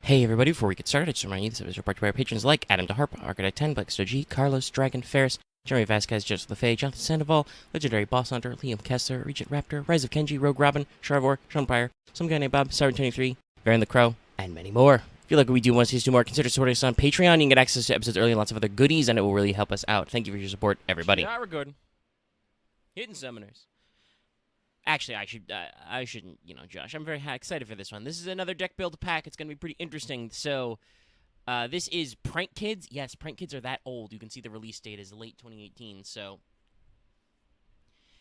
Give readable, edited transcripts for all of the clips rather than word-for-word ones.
Hey everybody, before we get started, I just remind you this episode is brought to you by our patrons like Adam DeHarp, Arcadite 10, Black G, Carlos, Dragon, Ferris, Jeremy Vasquez, Joseph LaFay, Jonathan Sandoval, Legendary Boss Hunter, Liam Kessler, Regent Raptor, Rise of Kenji, Rogue Robin, Charvor, Sean Pryor, some guy named Bob, Siren23, Baron the Crow, and many more. If you like what we do and want to see us do more, consider supporting us on Patreon. You can get access to episodes early and lots of other goodies, and it will really help us out. Thank you for your support, everybody. Yeah, we're good. Hidden Summoners. Actually, I shouldn't, Josh. I'm very excited for this one. This is another deck build pack. It's going to be pretty interesting. So, this is Prank Kids. Yes, Prank Kids are that old. You can see the release date is late 2018. So,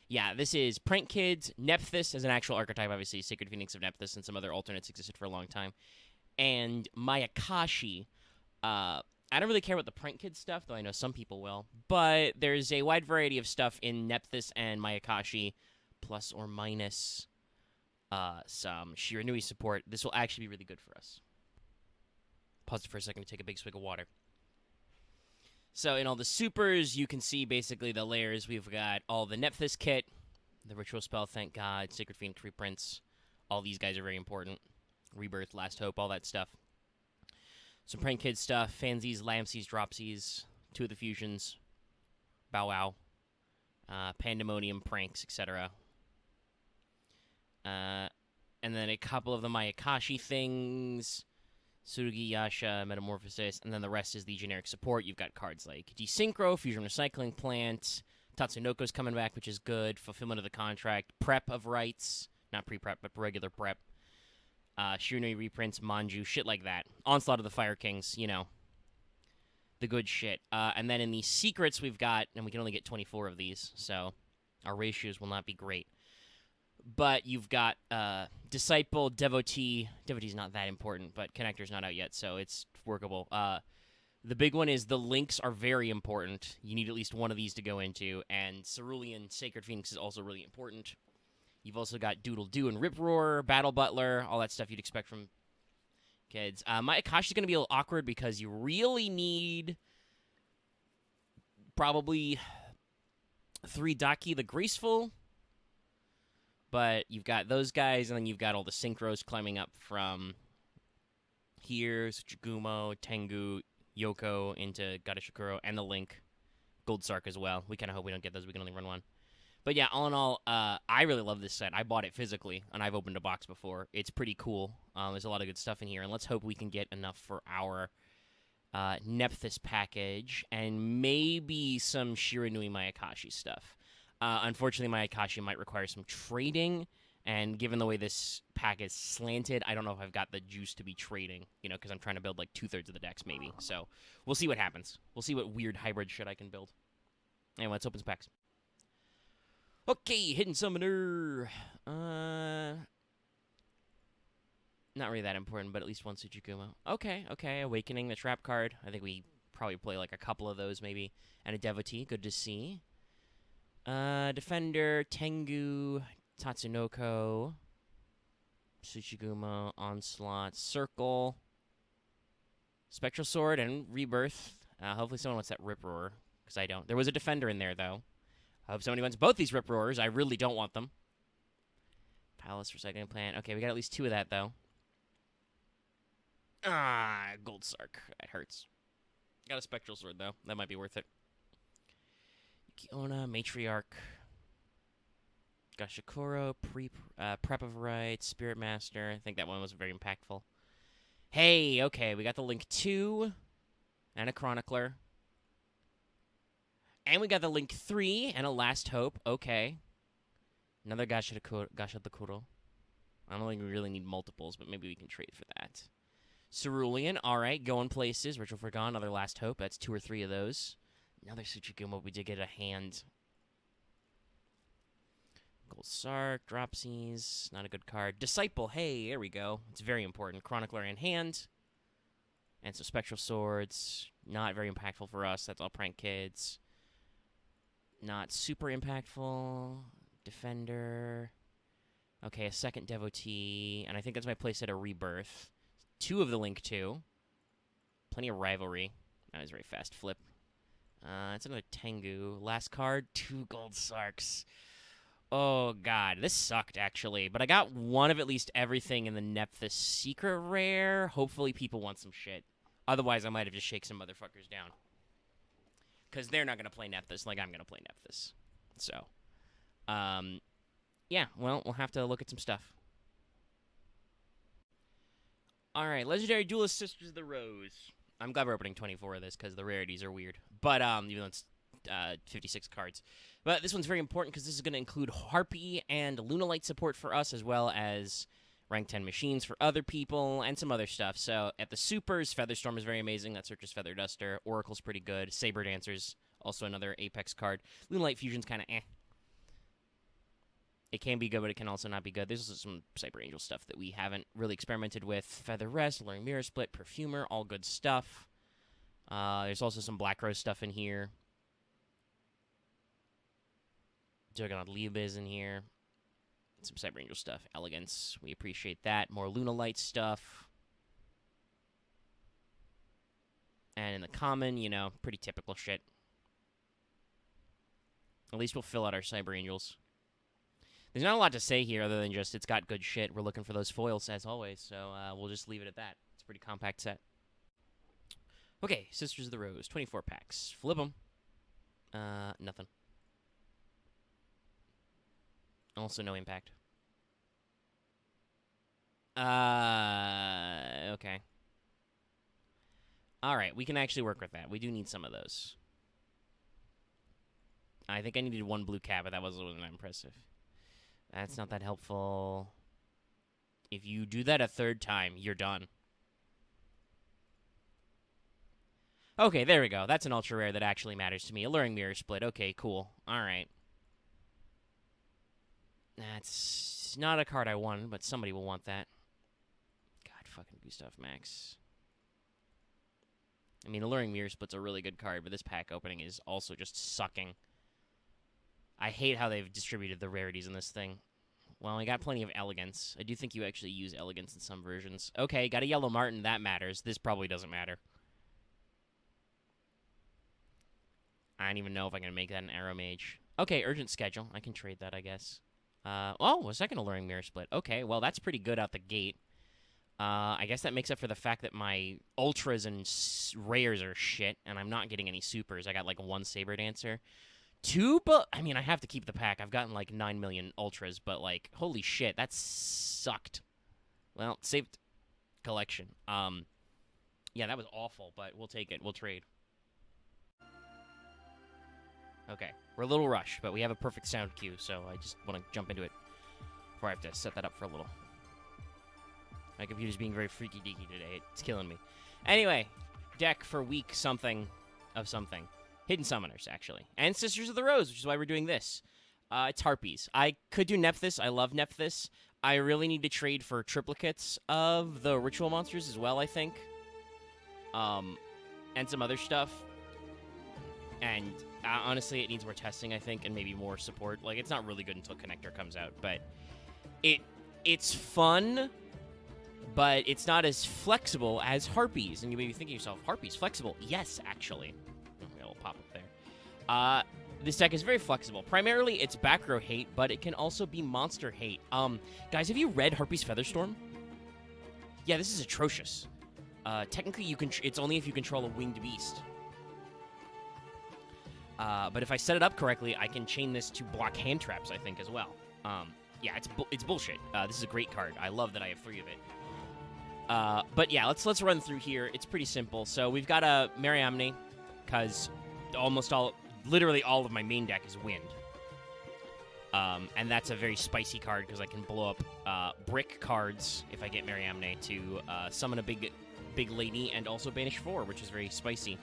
yeah, this is Prank Kids, Nephthys as an actual archetype, obviously, Sacred Phoenix of Nephthys, and some other alternates existed for a long time. And Mayakashi. I don't really care about the Prank Kids stuff, though I know some people will. But there's a wide variety of stuff in Nephthys and Mayakashi, plus or minus some Shiranui support. This will actually be really good for us. Pause it for a second to take a big swig of water. So in all the supers, you can see basically the layers. We've got all the Nephthys kit, the Ritual Spell, Thank God, Sacred Phoenix reprints. All these guys are very important. Rebirth, Last Hope, all that stuff. Some Prank Kids stuff, Fansies, Lamsies, Dropsies, 2 of the fusions, Bow Wow, Pandemonium, Pranks, etc. And then a couple of the Mayakashi things, Tsurugi, Yasha, Metamorphosis, and then the rest is the generic support. You've got cards like Desynchro, Fusion Recycling Plant, Tatsunoko's coming back, which is good, Fulfillment of the Contract, Prep of Rights, not pre-prep, but regular prep, Shiranui reprints, Manju, shit like that. Onslaught of the Fire Kings, the good shit. And then in the secrets we've got, and we can only get 24 of these, so our ratios will not be great. But you've got Disciple, Devotee. Devotee's not that important, but Connector's not out yet, so it's workable. The big one is the links are very important. You need at least one of these to go into, and Cerulean Sacred Phoenix is also really important. You've also got Doodle Doo and Rip Roar, Battle Butler, all that stuff you'd expect from kids. Mayakashi's going to be a little awkward because you really need probably 3 Daki the Graceful. But you've got those guys, and then you've got all the synchros climbing up from here, Tsuchigumo, Tengu, Yoko, into Gadashikuro, and the Link. Gold Sark as well. We kind of hope we don't get those. We can only run one. But yeah, all in all, I really love this set. I bought it physically, and I've opened a box before. It's pretty cool. There's a lot of good stuff in here, and let's hope we can get enough for our Nephthys package, and maybe some Shiranui Mayakashi stuff. Unfortunately, Mayakashi might require some trading, and given the way this pack is slanted, I don't know if I've got the juice to be trading, because I'm trying to build like 2/3 of the decks, maybe. So we'll see what happens. We'll see what weird hybrid shit I can build. Anyway, let's open some packs. Okay, Hidden Summoner. Not really that important, but at least one Tsuchigumo. Okay, Awakening, the trap card. I think we probably play like a couple of those, maybe. And a Devotee, good to see. Defender, Tengu, Tatsunoko, Tsuchigumo, Onslaught, Circle, Spectral Sword, and Rebirth. Hopefully someone wants that Rip Roar, because I don't. There was a Defender in there, though. I hope somebody wants both these Rip Roars. I really don't want them. Palace, Recycling Plant. Okay, we got at least 2 of that, though. Gold Sark. That hurts. Got a Spectral Sword, though. That might be worth it. Kiona, Matriarch, Gashikoro, Prep of Right, Spirit Master. I think that one was very impactful. Hey, okay, we got the Link 2 and a Chronicler. And we got the Link 3 and a Last Hope. Okay. Another Gashadakuro. I don't think we really need multiples, but maybe we can trade for that. Cerulean, alright, going places. Ritual Forgone, another Last Hope. That's 2 or 3 of those. Another Tsuchigumo, we did get a hand. Gold Sark, Dropsies, not a good card. Disciple, hey, there we go. It's very important. Chronicler in hand. And some Spectral Swords. Not very impactful for us. That's all Prank Kids. Not super impactful. Defender. Okay, a second Devotee. And I think that's my playset of Rebirth. 2 of the Link 2. Plenty of Rivalry. That was very fast flip. It's another Tengu. Last card, 2 Gold Sarks. Oh, God. This sucked, actually. But I got one of at least everything in the Nephthys secret rare. Hopefully people want some shit. Otherwise, I might have just shake some motherfuckers down. Because they're not going to play Nephthys like I'm going to play Nephthys. So, yeah. Well, we'll have to look at some stuff. All right. Legendary Duelist Sisters of the Rose. I'm glad we're opening 24 of this because the rarities are weird. But, even though it's 56 cards. But this one's very important because this is going to include Harpy and Lunalight support for us, as well as rank 10 machines for other people and some other stuff. So at the supers, Featherstorm is very amazing. That Searcher's Feather Duster. Oracle's pretty good. Saber Dancer's also another Apex card. Lunalight Fusion's kind of eh. It can be good, but it can also not be good. There's also some Cyber Angel stuff that we haven't really experimented with. Feather Rest, Alluring Mirror Split, Perfumer, all good stuff. There's also some Black Rose stuff in here. Juggernaut Liba's in here. Some Cyber Angel stuff. Elegance, we appreciate that. More Lunalight stuff. And in the common, you know, pretty typical shit. At least we'll fill out our Cyber Angels. There's not a lot to say here other than just it's got good shit. We're looking for those foils, as always, so we'll just leave it at that. It's a pretty compact set. Okay, Sisters of the Rose, 24 packs. Flip them. Nothing. Also no impact. Okay. Alright, we can actually work with that. We do need some of those. I think I needed one blue cat, but that wasn't that impressive. That's not that helpful. If you do that a third time, you're done. Okay, there we go. That's an ultra rare that actually matters to me. Alluring Mirror Split. Okay, cool. Alright. That's not a card I want, but somebody will want that. God, fucking Gustav Max. I mean, Alluring Mirror Split's a really good card, but this pack opening is also just sucking. I hate how they've distributed the rarities in this thing. Well, I got plenty of Elegance. I do think you actually use Elegance in some versions. Okay, got a Yellow Martin. That matters. This probably doesn't matter. I don't even know if I can make that an Arrow Mage. Okay, Urgent Schedule. I can trade that, I guess. Oh, a second Alluring Mirror Split. Okay, well, that's pretty good out the gate. I guess that makes up for the fact that my Ultras and Rares are shit, and I'm not getting any Supers. I got, like, one Saber Dancer. But I mean, I have to keep the pack. I've gotten, like, 9 million Ultras, but, like, holy shit, that sucked. Well, saved collection. Yeah, that was awful, but we'll take it. We'll trade. Okay, we're a little rushed, but we have a perfect sound cue, so I just want to jump into it before I have to set that up for a little. My computer's being very freaky-deaky today. It's killing me. Anyway, deck for week something of something. Hidden Summoners, actually. And Sisters of the Rose, which is why we're doing this. It's Harpies. I could do Nephthys. I love Nephthys. I really need to trade for triplicates of the Ritual Monsters as well, I think. And some other stuff. And honestly, it needs more testing, I think, and maybe more support. Like, it's not really good until Connector comes out, but it's fun, but it's not as flexible as Harpies. And you may be thinking to yourself, Harpies, flexible? Yes, actually. A little pop up there. This deck is very flexible. Primarily, it's back row hate, but it can also be monster hate. Guys, have you read Harpy's Featherstorm? Yeah, this is atrocious. Technically, it's only if you control a winged beast. But if I set it up correctly, I can chain this to block hand traps, I think, as well. Yeah, it's bullshit. This is a great card. I love that I have 3 of it. But yeah, let's run through here. It's pretty simple. So we've got a Mariamne, because literally all of my main deck is wind. And that's a very spicy card, because I can blow up brick cards if I get Mariamne to summon a big lady and also banish 4, which is very spicy.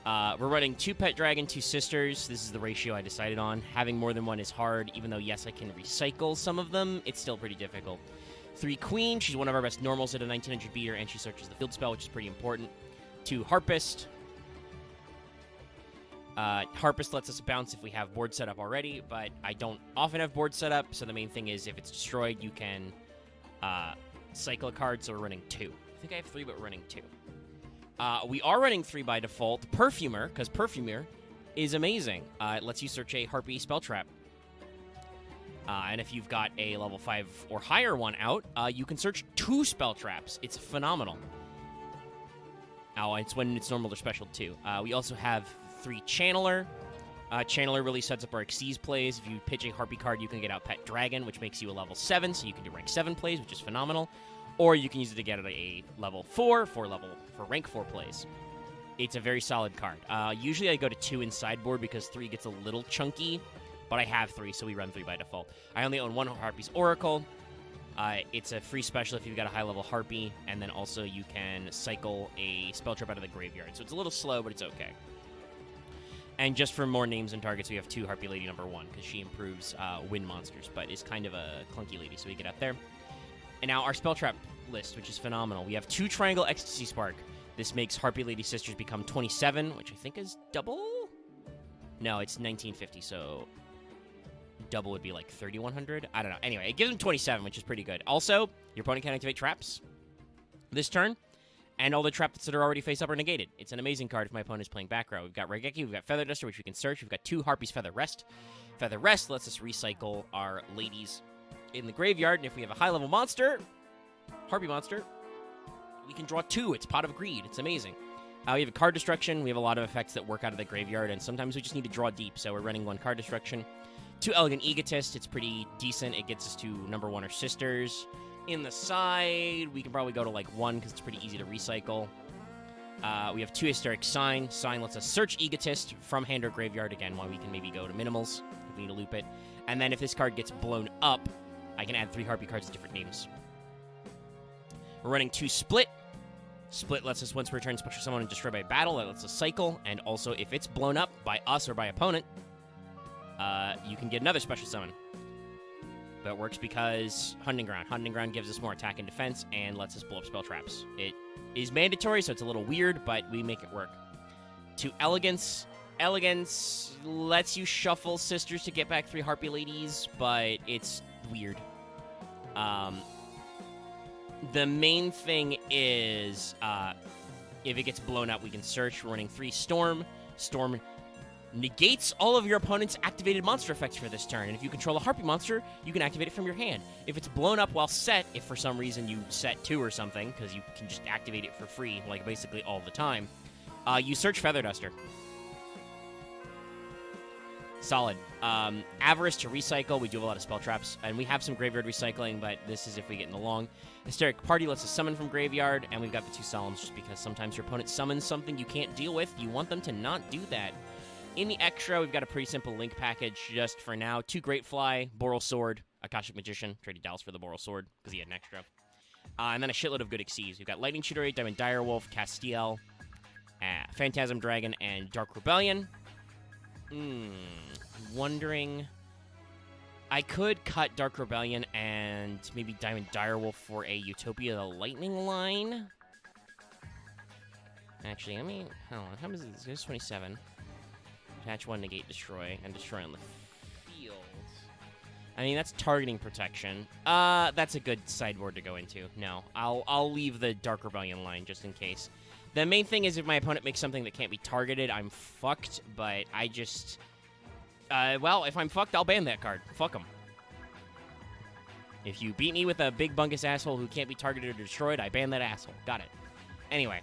We're running 2 Pet Dragon, 2 Sisters. This is the ratio I decided on. Having more than one is hard. Even though, yes, I can recycle some of them, it's still pretty difficult. 3 Queen. She's one of our best normals at a 1900 beater, and she searches the field spell, which is pretty important. 2 Harpist. Harpist lets us bounce if we have board set up already, but I don't often have board set up, so the main thing is if it's destroyed, you can cycle a card, so we're running 2. I think I have 3, but we're running 2. We are running 3 by default. Perfumer, because Perfumer is amazing. It lets you search a Harpy spell trap. And if you've got a level 5 or higher one out, you can search 2 spell traps. It's phenomenal. Oh, it's when it's normal or special, too. We also have 3 Channeler. Channeler really sets up our Xyz plays. If you pitch a Harpy card, you can get out Pet Dragon, which makes you a level 7, so you can do rank 7 plays, which is phenomenal. Or you can use it to get a level 4 for rank 4 plays. It's a very solid card. Usually I go to 2 in sideboard because 3 gets a little chunky, but I have 3, so we run 3 by default. I only own 1 Harpy's Oracle. It's a free special if you've got a high-level Harpy, and then also you can cycle a spell trap out of the graveyard. So it's a little slow, but it's okay. And just for more names and targets, we have 2 Harpy Lady number 1, because she improves wind monsters, but is kind of a clunky lady, so we get out there. And now our spell trap list, which is phenomenal. We have 2 Triangle Ecstasy Spark. This makes Harpy Lady Sisters become 27, which I think is double? No, it's 1950, so double would be like 3,100. I don't know. Anyway, it gives them 27, which is pretty good. Also, your opponent can activate traps this turn, and all the traps that are already face up are negated. It's an amazing card if my opponent is playing back row. We've got Regeki, we've got Feather Duster, which we can search. We've got 2 Harpy's Feather Rest. Feather Rest lets us recycle our ladies in the graveyard, and if we have a high-level monster, Harpy monster, we can draw 2. It's Pot of Greed. It's amazing. We have a card destruction. We have a lot of effects that work out of the graveyard, and sometimes we just need to draw deep, so we're running 1 card destruction. 2 Elegant Egotist. It's pretty decent. It gets us to number 1 or Sisters. In the side, we can probably go to like 1 because it's pretty easy to recycle. We have 2 Hysteric Sign. Sign lets us search Egotist from hand or graveyard again, while we can maybe go to minimals if we need to loop it. And then if this card gets blown up, I can add 3 Harpy cards with different names. We're running 2 Split. Split lets us, once per turn, special summon and destroy by battle. That lets us cycle. And also, if it's blown up by us or by opponent, you can get another special summon. But it works because Hunting Ground. Hunting Ground gives us more attack and defense and lets us blow up spell traps. It is mandatory, so it's a little weird, but we make it work. 2 Elegance. Elegance lets you shuffle Sisters to get back 3 Harpy Ladies, but it's weird. The main thing is, if it gets blown up, we can search. We're running 3 Storm. Storm negates all of your opponent's activated monster effects for this turn. And if you control a Harpy monster, you can activate it from your hand. If it's blown up while set, if for some reason you set 2 or something, because you can just activate it for free, like basically all the time, you search Feather Duster. Solid. Avarice to recycle. We do have a lot of spell traps, and we have some graveyard recycling, but this is if we get in the long. Hysteric Party lets us summon from graveyard, and we've got the 2 Solemns just because sometimes your opponent summons something you can't deal with. You want them to not do that. In the extra, we've got a pretty simple link package just for now. 2 Greatfly, Boral Sword, Akashic Magician. Traded Dallas for the Boral Sword because he had an extra. And then a shitload of good Xyz. We've got Lightning Shooter, Diamond Direwolf, Castiel, Phantasm Dragon, and Dark Rebellion. Wondering, I could cut Dark Rebellion and maybe Diamond Direwolf for a Utopia the Lightning line. Actually, I mean, hold on. How much is this? This is 27. Attach 1, negate, destroy, and destroy on the field. I mean, that's targeting protection. That's a good sideboard to go into. No, I'll leave the Dark Rebellion line just in case. The main thing is if my opponent makes something that can't be targeted, I'm fucked, but I just... well, if I'm fucked, I'll ban that card. Fuck him. If you beat me with a big bungus asshole who can't be targeted or destroyed, I ban that asshole. Got it. Anyway.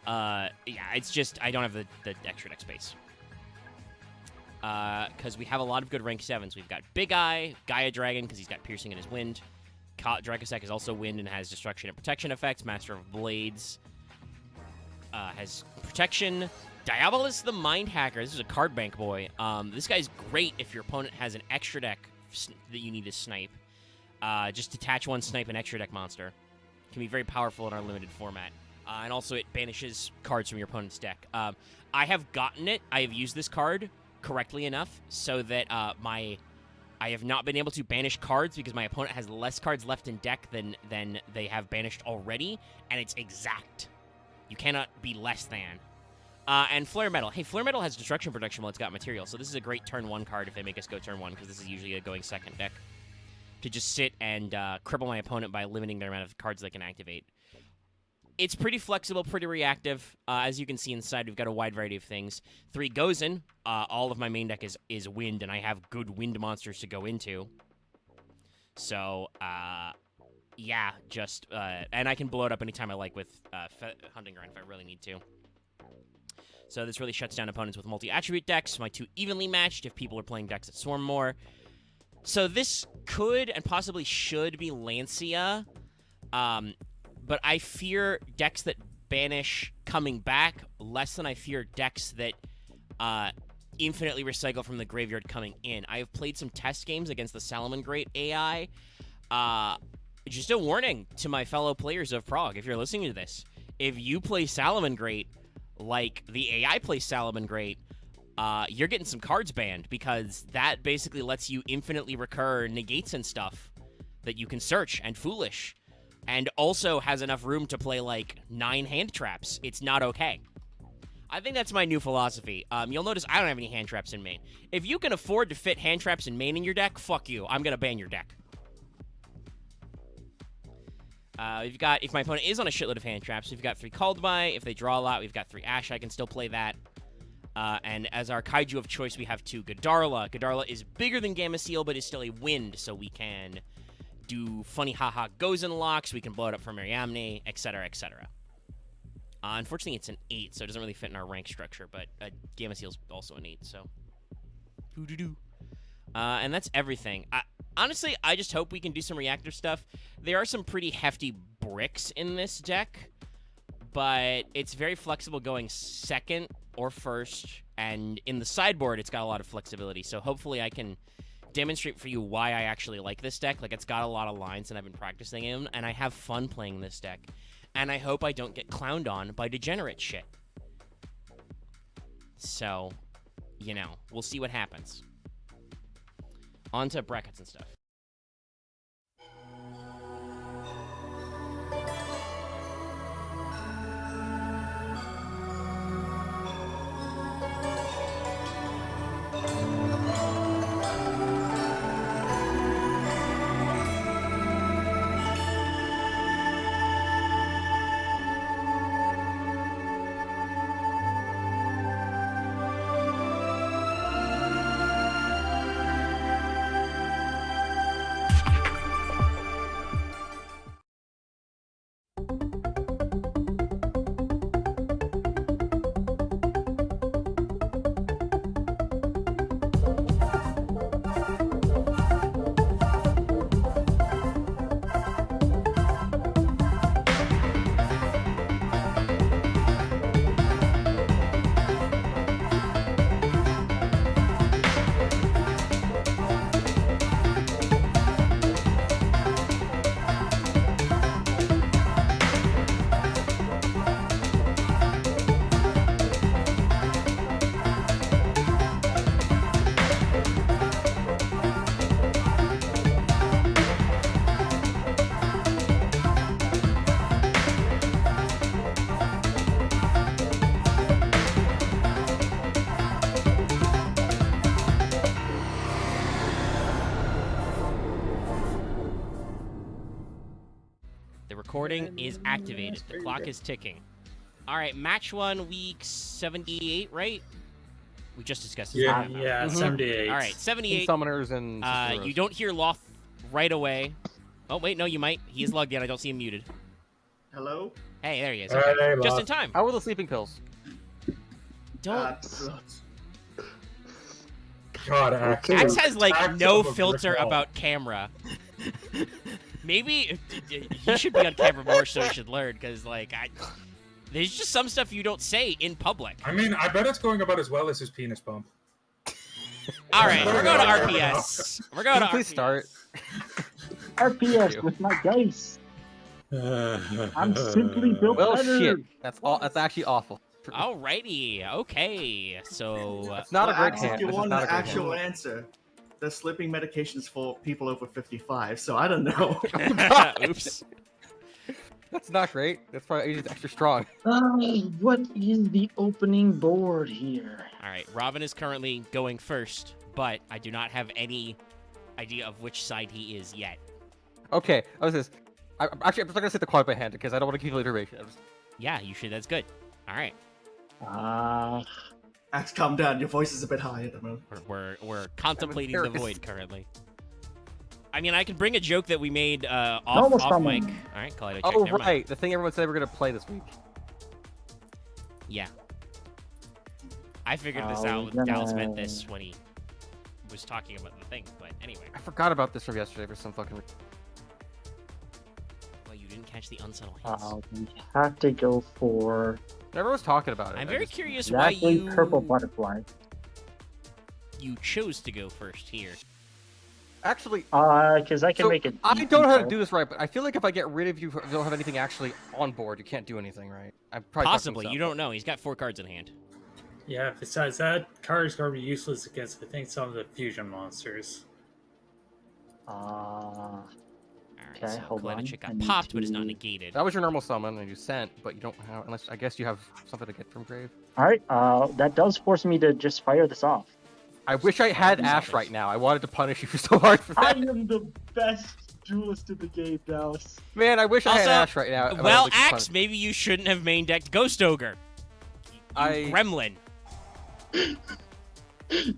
Yeah, it's just, I don't have the extra deck space. Because we have a lot of good rank 7s. We've got Big Eye, Gaia Dragon, because he's got piercing in his wind. Dracossack is also wind and has destruction and protection effects. Master of Blades has protection. Diabolus the Mind Hacker. This is a card bank boy. This guy's great if your opponent has an extra deck that you need to snipe. Just detach 1, snipe an extra deck monster. Can be very powerful in our limited format. And also it banishes cards from your opponent's deck. I have gotten it. I have used this card correctly enough so that I have not been able to banish cards because my opponent has less cards left in deck than they have banished already, and it's exact. You cannot be less than. And Flare Metal. Hey, Flare Metal has destruction protection while it's got material, so this is a great turn 1 card if they make us go turn 1, because this is usually a going second deck. To just sit and cripple my opponent by limiting their amount of cards they can activate. It's pretty flexible, pretty reactive. As you can see inside, we've got a wide variety of things. 3 goes in. All of my main deck is wind, and I have good wind monsters to go into. So, yeah, just... and I can blow it up anytime I like with Hunting Ground if I really need to. So this really shuts down opponents with multi-attribute decks. My 2 evenly matched if people are playing decks that swarm more. So this could and possibly should be Lancia. But I fear decks that banish coming back less than I fear decks that infinitely recycle from the graveyard coming in. I have played some test games against the Salamangreat AI. Just a warning to my fellow players of Prague, if you're listening to this. If you play Salamangreat like the AI plays Salamangreat, you're getting some cards banned, because that basically lets you infinitely recur negates and stuff that you can search, and Foolish. And also has enough room to play, like, 9 hand traps. It's not okay. I think that's my new philosophy. You'll notice I don't have any hand traps in main. If you can afford to fit hand traps in main in your deck, fuck you. I'm gonna ban your deck. If my opponent is on a shitload of hand traps, we've got 3 Called By. If they draw a lot, we've got 3 Ash. I can still play that. And as our kaiju of choice, we have 2 Godarla. Godarla is bigger than Gameciel, but is still a wind, so we can do funny haha goes and locks, we can blow it up for Mariamne, etc., etc. Unfortunately, it's an 8, so it doesn't really fit in our rank structure, but Gameciel's also an 8, so... and that's everything. Honestly, I just hope we can do some reactor stuff. There are some pretty hefty bricks in this deck, but it's very flexible going second or first, and in the sideboard, it's got a lot of flexibility, so hopefully I can demonstrate for you why I actually like this deck. Like, it's got a lot of lines, and I've been practicing them, and I have fun playing this deck. And I hope I don't get clowned on by degenerate shit. So, you know, we'll see what happens. On to brackets and stuff. Recording is activated. The clock is ticking. All right, match 1, week 78, right? We just discussed this. Yeah, 78. All right, 78. Summoners and you don't hear Loth right away. Oh, wait, no, you might. He is logged in. I don't see him muted. Hello? Hey, there he is. Okay. Hey, Just Loth. in time. How are the sleeping pills? Don't. God, Axe has, like, Axe no of a filter brick wall. about camera. Maybe he should be on camera more, so he should learn, because, like, there's just some stuff you don't say in public. I mean, I bet it's going about as well as his penis bump. All right, we're going to RPS. We're going to Please RPS. start. RPS with my dice. I'm simply built Well, better. shit. That's all. That's actually awful. Alrighty, okay. So It's not a great Axe, hand. if you This is want not an a great actual hand. answer, there's sleeping medications for people over 55, so I don't know. oops. That's not great. That's probably just extra strong. What is the opening board here? All right, Robin is currently going first, but I do not have any idea of which side he is yet. Okay. I was just. I'm just not gonna say the quad by hand because I don't want to give you information. Yeah, you should. That's good. All right. Axe, calm down. Your voice is a bit high at the moment. We're contemplating the embarrassed. void currently. I mean, I can bring a joke that we made Normal off mic. summon. All right, Kaleido check. Oh, Never mind. right. The thing everyone said we're going to play this week. Yeah. I figured this Oh, out. yeah. Dallas meant this when he was talking about the thing, but anyway. I forgot about this from yesterday for some fucking... Well, you didn't catch the unsubtle hints. We have to go for Everyone's talking about it. I'm I very just- curious why exactly you purple butterfly. you chose to go first here. Actually, Because I can so make it. I don't know how to do this right, but I feel like if I get rid of you, who don't have anything actually on board, you can't do anything, right? I'm probably fucking Possibly, myself you don't know. He's got 4 cards in hand. Yeah, besides that, card is going to be useless against, I think, some of the fusion monsters. All right, Okay, so hold on. Kaleido I got need popped, but is to- not negated. That was your normal summon, and you sent, but you don't have, unless, I guess you have something to get from grave. All right. That does force me to just fire this off. I wish I had These Ash others. right now. I wanted to punish you so hard for I that. am the best duelist in the game, Dallas. Man, I wish I had Also, Ash right now. I Well, would just Axe, maybe you shouldn't have main decked Ghost Ogre. You gremlin.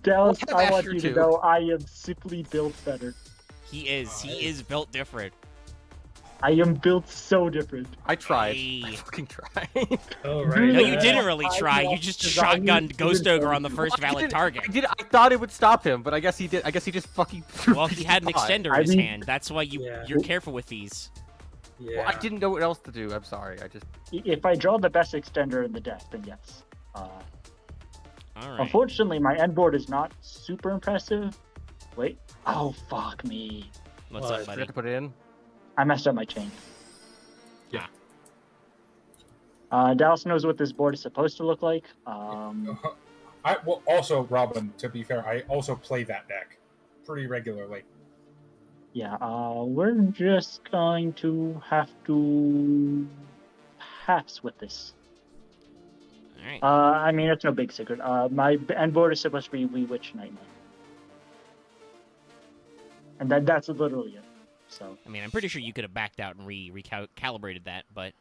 Dallas, We'll have I want Asher you to too. know I am simply built better. He is built different. I am built so different. I tried. Hey. I fucking tried. Oh, right. No, you yeah. didn't really I try. You lost just because I shotgunned used Ghost to- Ogre on the first valid target. I did. I thought it would stop him, but I guess he did. I guess he just fucking. Well, he had an extender I in his mean- hand. That's why Yeah. you're careful with these. Yeah. Well, I didn't know what else to do. I'm sorry. I just. If I draw the best extender in the deck, then yes. All right. Unfortunately, my end board is not super impressive. Wait. Oh, fuck me. What's Well, up, I buddy? forgot to put it in. I messed up my chain. Yeah. Dallas knows what this board is supposed to look like. I well, also, Robin, to be fair, I also play that deck pretty regularly. Yeah, we're just going to have to pass with this. All right. I mean, it's no big secret. My end board is supposed to be Witch Nightmare. And that's literally it. So, I mean, I'm pretty sure you could have backed out and recalibrated that, but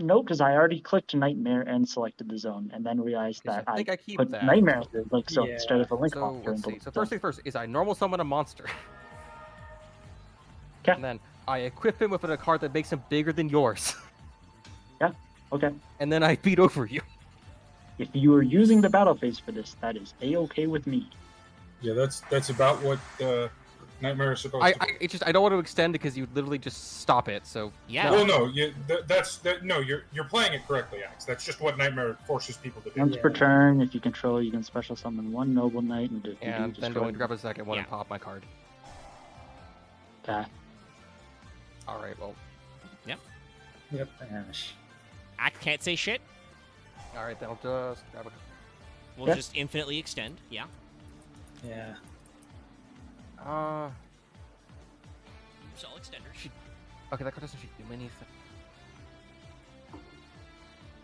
no, because I already clicked Nightmare and selected the zone, and then realized that I I think I keep put that. Nightmare there, like so Yeah. instead of a Link So monster. let's into see. So the first zone. thing first is I normal summon a monster. 'Kay. And then I equip him with a card that makes him bigger than yours. Okay. And then I beat over you. If you are using the battle phase for this, that is a-okay with me. Yeah, that's about what Nightmare is supposed to do. It's just I don't want to extend it because you literally just stop it. So yeah. Well, no, no, you're playing it correctly, Axe. That's just what Nightmare forces people to do. Once Yeah. per turn, if you control, you can special summon one Noble Knight and and then go and grab a second one and Yeah. pop my card. Okay. All right. Well. Yep, Ash. I can't say shit. All right. Then I'll just grab a. We'll Yeah. just infinitely extend. Yeah. Yeah. It's all extenders. Okay. That card doesn't do anything.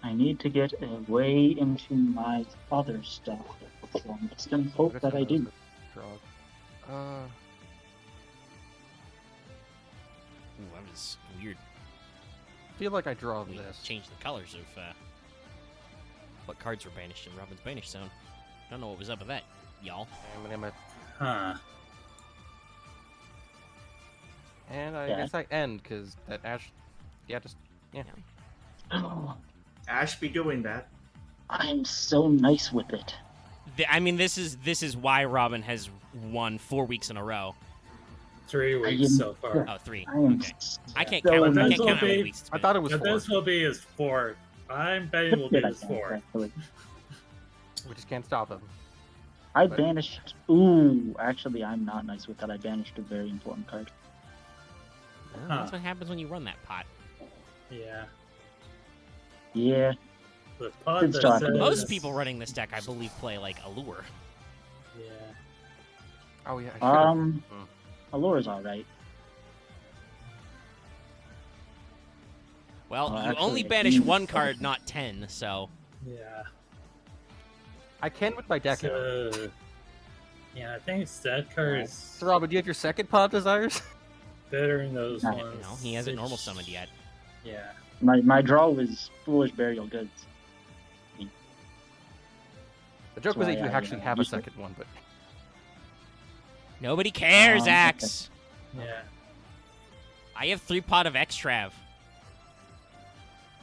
I need to get way into my other stuff. So I'm just gonna hope That's that I what do. was Draw. Ooh, that was weird. I feel like I draw We this. changed the colors of what cards were banished in Robin's Banish Zone. Don't know what was up with that, y'all. Huh. And I Yeah. guess I end because that Ash. Yeah. Just. Yeah. Ash be doing that. I'm so nice with it. I mean, this is why Robin has won 4 weeks in a row. 3 I weeks am- so far. Oh, 3. I am Okay. I can't so count. I nice. can't count how many Okay. weeks it's I been. thought it was Now, 4. this will be his 4. I'm betting will be his 4. Actually. We just can't stop him. I But- banished. Ooh, actually, I'm not nice with that. I banished a very important card. Oh, that's what happens when you run that pot. Yeah. Yeah. The pod Good that start. says- Most people running this deck, I believe, play like Allure. Yeah. Oh yeah. I should've- Allure's alright. Well, Oh, you actually, only I banish think- one card, not 10. So Yeah. I can with my deck. So, yeah, I think that card is So, Robin, do you have your second pot desires? better in those No. ones. no, he hasn't normal summoned yet. Yeah. My draw was Foolish Burial Goods. The joke was why that you I, actually have a used it. second one, but Nobody cares, Okay. Axe. Yeah. I have 3 pot of Extrav.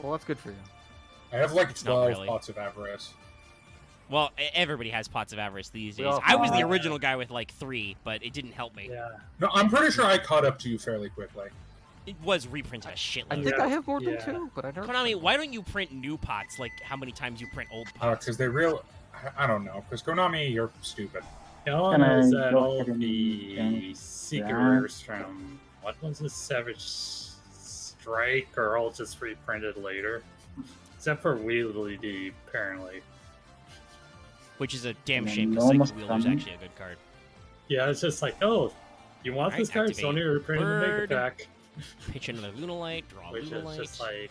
well, that's good for you. I have like It's not 12 really. pots of avarice. Well, everybody has pots of avarice these We days. all I was the have- original guy with like 3, but it didn't help me. Yeah. No, I'm pretty sure I caught up to you fairly quickly. It was reprinted a I shitload. think Yeah. I have more than Yeah. 2, but I don't. Konami, why don't you print new pots like how many times you print old pots? Because I don't know. Because Konami, you're stupid. All I Can know is I that go all ahead and the dump Seekers from what was this Savage Strike are all just reprinted later, except for Wheelie apparently. Which is a damn And shame then because almost Psycho Wheeler's done. actually a good card. Yeah, it's just like, oh, you want Alright, this card? activate Sony reprinted the Mega Bird. Pack, Pitch another Lunalite, draw which is Lunalite. just like,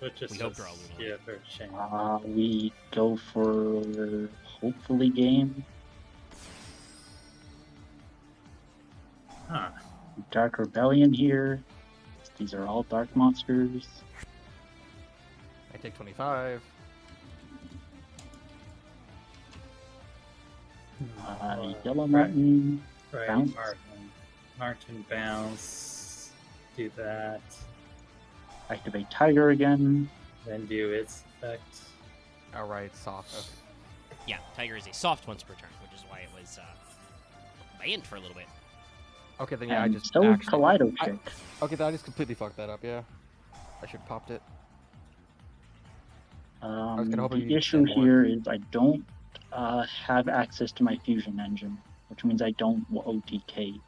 which is We hope just, draw Lunalite. yeah, very shame. We go for hopefully game. Huh. Dark Rebellion here. These are all dark monsters. I take 25. Yellow Right. Mountain. Right, Bounce. Martin bounce. Do that. Activate Tiger again. Then do its effect. Alright, soft. Okay. Yeah, Tiger is a soft once per turn, which is why it was banned for a little bit. Okay, then yeah, I And just so actually... Kaleido Chick. Okay, then I just completely fucked that up, yeah. I should have popped it. was kinda hoping The you'd issue say more. here is I don't have access to my fusion engine, which means I don't OTK.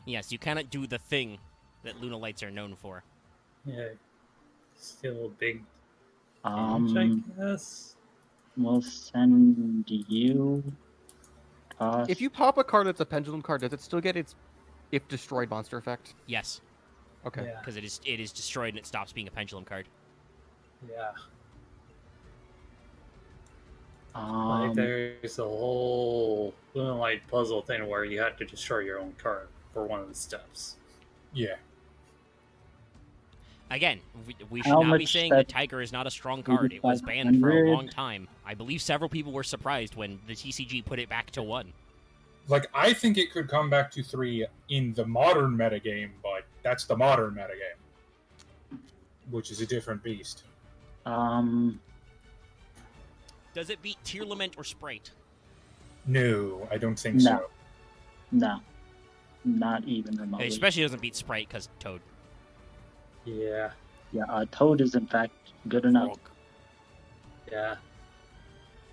Yes, you cannot do the thing that Lunalites are known for. Yeah. Still a big damage, Um, I guess. we'll send you. Cost. If you pop a card that's a pendulum card, does it still get its if destroyed monster effect? Yes, Okay. Yeah. because it is destroyed and it stops being a pendulum card. Yeah. Um, Like there's a whole Lunalite puzzle thing where you have to destroy your own card for one of the steps. Yeah. Again, we should How not be much saying that- that Tiger is not a strong card. It was banned for a 500? long time. I believe several people were surprised when the TCG put it back to 1. Like, I think it could come back to 3 in the modern metagame, but that's the modern metagame. Which is a different beast. Does it beat Tear Lament or Sprite? No, I don't think No. so. no, not even It remotely. especially doesn't beat Sprite because Toad. Yeah. Yeah, Toad is in fact good enough. Yeah.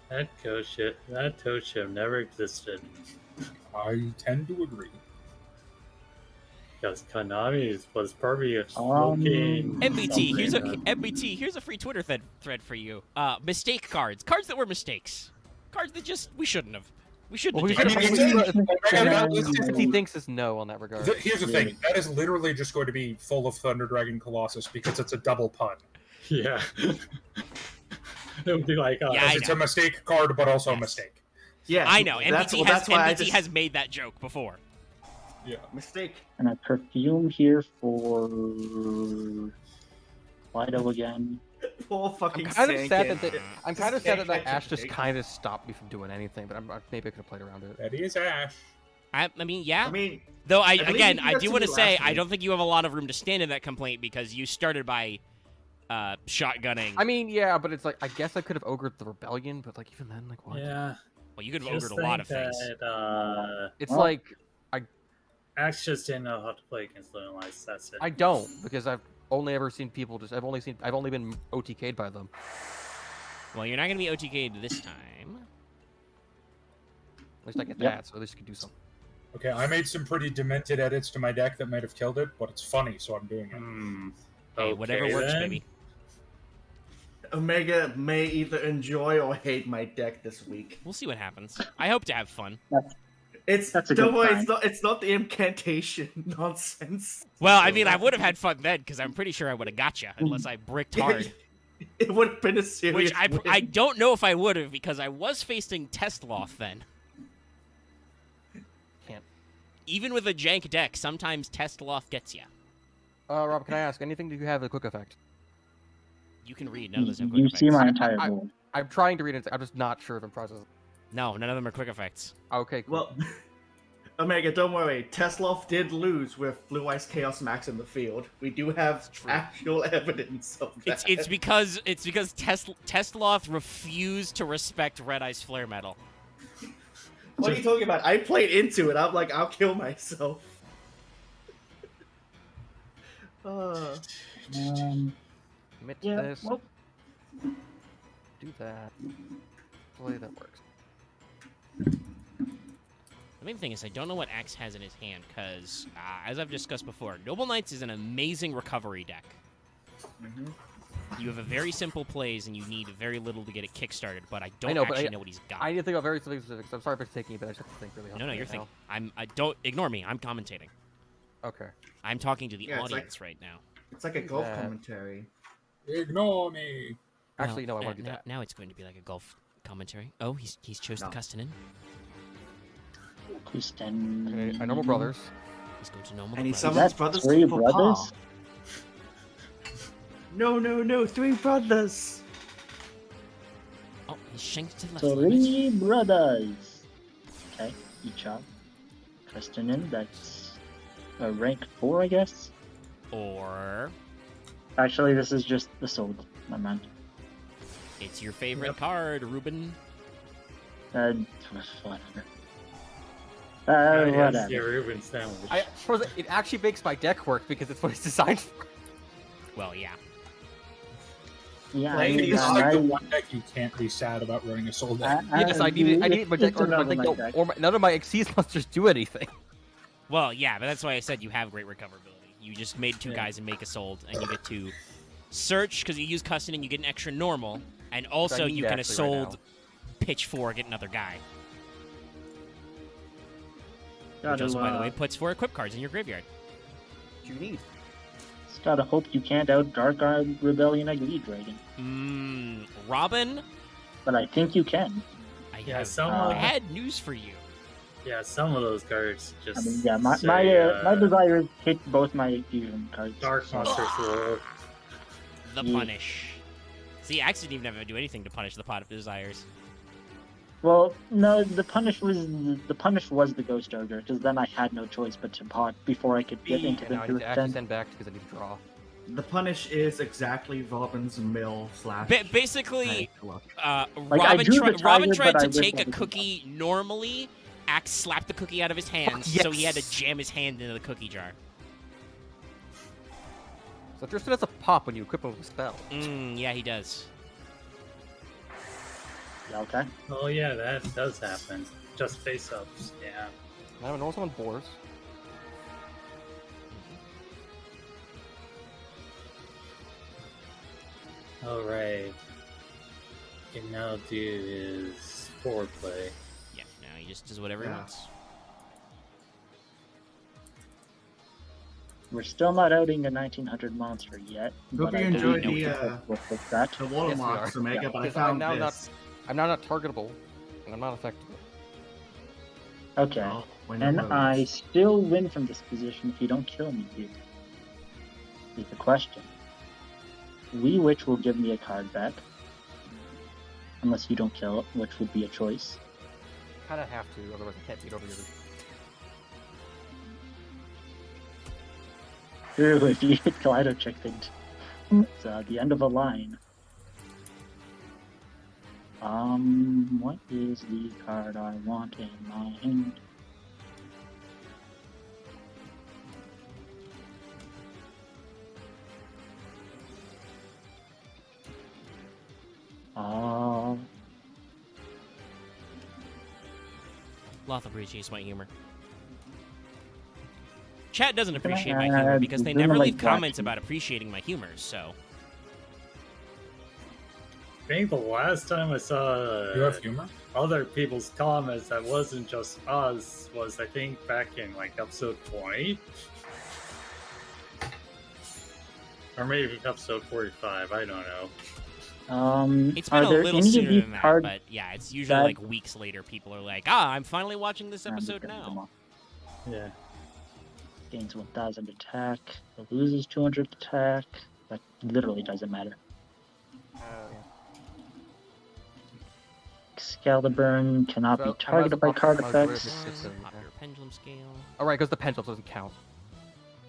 That toad ship never existed. I tend to agree. Because Konami was probably a smoking. MBT, something. here's a free Twitter thread for you. Mistake cards that were mistakes, cards that just we shouldn't have. We shouldn't Well, have we taken. should- I mean, Omega let's just- he thinks is no on that regard. Here's the thing. That is literally just going to be full of Thunder Dragon Colossus because it's a double pun. Yeah. It would be like, Yeah, I It's know. a mistake card, but also Yes. a mistake. Yeah, I know That's MBT why I MBT just has made that joke before. Yeah. mistake. And a perfume here for Lido again. Poor fucking I'm kind of sad Sand that Kid. I'm Just kind of sad can't that catch a Ash just break. kind of stopped me from doing anything, but maybe I could have played around it. That is Ash. I mean, yeah. I mean, Though I believe again, you I got do to want to me say last I week. don't think you have a lot of room to stand in that complaint because you started by shotgunning. I mean, yeah, but it's like I guess I could have ogred the rebellion, but like even then, like what? yeah. well, you could have Just ogred a lot of think things. that, It's Well- like Axe just didn't know how to play against Lunalites. That's it. I don't because I've only ever seen people just I've only been OTK'd by them. Well, you're not going to be OTK'd this time. At least I get Yep. that, so at least you can do something. Okay, I made some pretty demented edits to my deck that might have killed it, but it's funny, so I'm doing it. Hmm. Hey, whatever works, then. baby. Omega may either enjoy or hate my deck this week. We'll see what happens. I hope to have fun. That's a don't good worry, sign. it's not the incantation nonsense. Well, I mean, I would have had fun then because I'm pretty sure I would have got you unless I bricked hard. It would have been a serious. Which I win. don't know if I would have because I was facing Test Loth then. Can't. Even with a jank deck, sometimes Test Loth gets you. Rob, can I ask anything? Do you have a quick effect? You can read. None of those have quick You effects. see my entire I- board. I'm trying to read it. I'm just not sure if I'm processing. No, none of them are quick effects. Okay, cool. Well, Omega, don't worry. Tesloff did lose with Blue Eyes Chaos Max in the field. We do have true. actual evidence of that. It's because Tesloth refused to respect Red Eye's flare metal. What are you talking about? I played into it. I'm like, I'll kill myself. Commit to Yeah. this. Well, Do that. Hopefully that works. The main thing is I don't know what Axe has in his hand because, as I've discussed before, Noble Knights is an amazing recovery deck. Mhm. You have a very simple plays and you need very little to get it kickstarted, but I don't know, but actually know what he's got. I need to think about very specifics. I'm sorry for taking it, but I just have to think really hard. No, right you're now. thinking. I don't ignore me. I'm commentating. Okay. I'm talking to the Yeah, it's like- audience right now. It's like a golf that. commentary. Ignore me. Actually, Well, no, I want to do now, that. Now it's going to be like a golf commentary. Oh, he's chose No. the Custonin. Kristen. Okay, our normal brothers. He's going to normal. And he brothers. summons That's brothers three for Pa. brothers? No, 3 brothers. Oh, he's shanked to the left. a little bit. Three brothers. Okay, each up. Kristen, that's a rank 4, I guess. Or Actually, this is just the sold. My man. it's your favorite Yep. card, Ruben. Whatever. Oh, yes, Whatever. your Reuben sandwich. I suppose it actually makes my deck work because it's what it's designed for. Well, yeah. Yeah, Playing It's these like the I- one deck you can't be sad about running a soul deck. Yes, I need it. My deck, it's or my another deck, no, deck. or none of my Xyz monsters do anything. Well, yeah, but that's why I said you have great recoverability. You just made 2 Yeah. guys and make a sold, and you get to search because you use Custonin, you get an extra normal, and also need you can actually right sold pitch 4, get another guy. Which Gotta, also, by the way, puts 4 equip cards in your graveyard. What do you need? just gotta hope you can't out Dark Eyed Rebellion Agli Dragon. Robin, But I think you can. I Yeah, have someone- bad news for you. Yeah, some of those cards just. I mean, yeah, my say, my desire is hit both my fusion cards. Dark so- Monster Sword. The Yeah. Punish. See, Axe didn't even have to do anything to punish the Pot of Desires. Well, no, the punish was the Ghost Ogre, because then I had no choice but to pot before I could get into And now I the need to actually extend. send back because I need to draw. The punish is exactly Robin's mill slash. Basically, Look. I Robin, drew the Robin tiger, tried but I to wish take I a didn't. cookie normally. Axe slapped the cookie out of his hands, so he had to jam his hand into the cookie jar. So Tristan has a pop when you equip him with a spell. Yeah, he does. Yeah, okay. Oh yeah, that does happen. Just face ups. Yeah. I have a normal summon Boars. All right. Can now do his forward play. Yeah, now he just does whatever he Yeah. wants. We're still not outing a 1900 monster yet. Hope but you I enjoyed do the, know we'll fix that. The watermarks, Yes, we are. Omega, Yeah. but I Because found I'm now this. I'm now not targetable, and I'm not effective. Okay. Oh, when And it I loads. still win from this position if you don't kill me here. Is the question. We Witch will give me a card back. Unless you don't kill it, which would be a choice. Kind of have to, otherwise I can't beat over the other. Ooh, if you hit Kaleido Check, then it's the end of a line. What is the card I want in my hand? Loth appreciates my humor. Chat doesn't Can I appreciate my humor add because they Lunar never Lake leave comments Black? about appreciating my humor, so. I think the last time I saw You have humor? other people's comments that wasn't just us was I think back in like episode 20. Or maybe episode 45, I don't know. It's been are a there little any of sooner these than that, cards but yeah, it's usually that- like weeks later people are like, I'm finally watching this episode now. Yeah. Gains 1000 attack, loses 200 attack. That literally doesn't matter. Excalibur cannot be So, targeted by unless card optional mode effects. where it's Pop your pendulum scale. Oh, right, because the pendulum doesn't count.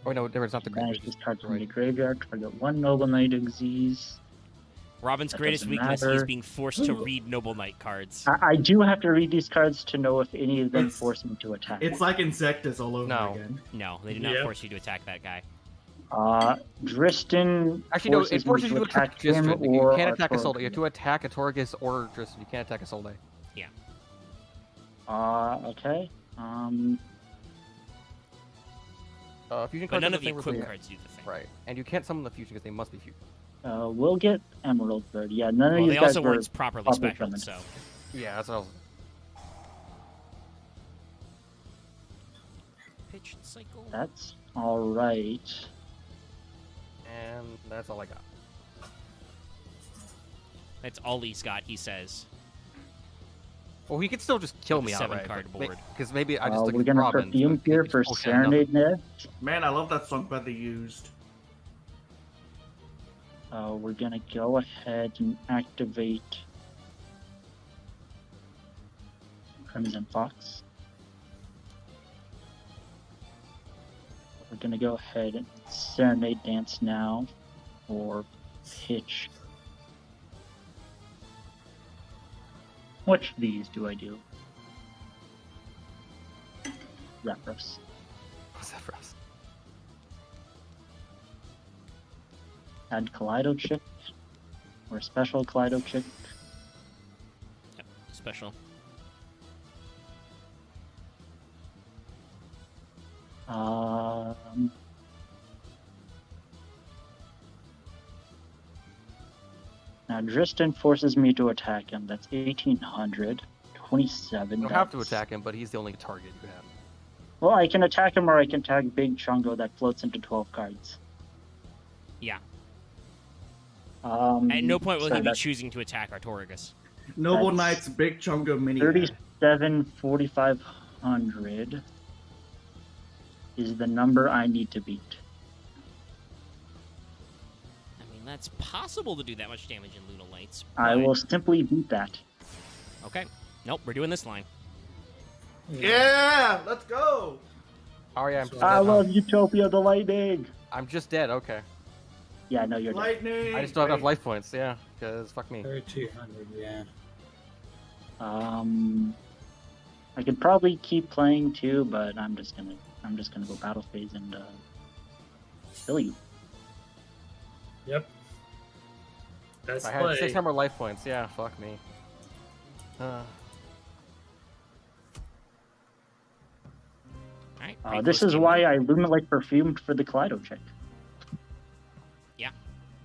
Oh, no, it's not the Banish graveyard. this card from Right. the graveyard. Target one Noble Knight disease. Robin's That greatest doesn't weakness is matter. being forced to read Noble Knight cards. I do have to read these cards to know if any of them It's- force me to attack. It's like Insectus all over No. again. No, they do not Yep. force you to attack that guy. Dristan Actually, no, it forces you to attack him Tristan. You or can't attack a Torg. Solday. You have to attack a Torgus or Tristan. You can't attack a Solday. Okay. Fusion But cards none are of the thing where equip they- cards do the thing. Right, and you can't summon the fusion because they must be fusion. We'll get Emerald Bird. Yeah, none of Well, you they guys also were. weren't properly properly speckled, summoned. so. Yeah, that's what I was. Pitch cycle. That's all right. And that's all I got. That's all he's got, he says. Well, he could still just kill With me a outright. 7-card board. Because maybe I just look We're at gonna Robin. perfume so here he for just bullshit enough. Serenade next. Man, I love that song Feather used. We're gonna go ahead and activate Crimson Fox. We're gonna go ahead and Serenade Dance now, or Pitch. Which of these do I do? Reference. What's that for us? Add Kaleido Chick, or Special Kaleido Chick. Yep, special. Now Dristan forces me to attack him. That's 1800. 27. You don't have to that's- attack him, but he's the only target you have. Well, I can attack him or I can attack Big Chungo that floats into 12 cards. Yeah. Um, At no point will so he be that's choosing to attack Artorigus. Noble That's Knight's Big Chungo Mini. 37, 4500 is the number I need to beat. I mean, that's possible to do that much damage in Luna Lights. I but- will simply beat that. Okay. Nope, we're doing this line. Yeah, let's go. Oh yeah, I'm just I dead, huh? love Utopia the Lightning! I'm just dead. Okay. Yeah, no, you're dead. Lightning. I just don't have enough Wait. life points. Yeah, because fuck me. 3,200, yeah. I could probably keep playing too, but I'm just gonna go battle phase and kill you. Yep. That's If I had play. 600 more life points. Yeah, fuck me. Alright. This is why I Luminlight perfumed for the Kaleido check. Yeah.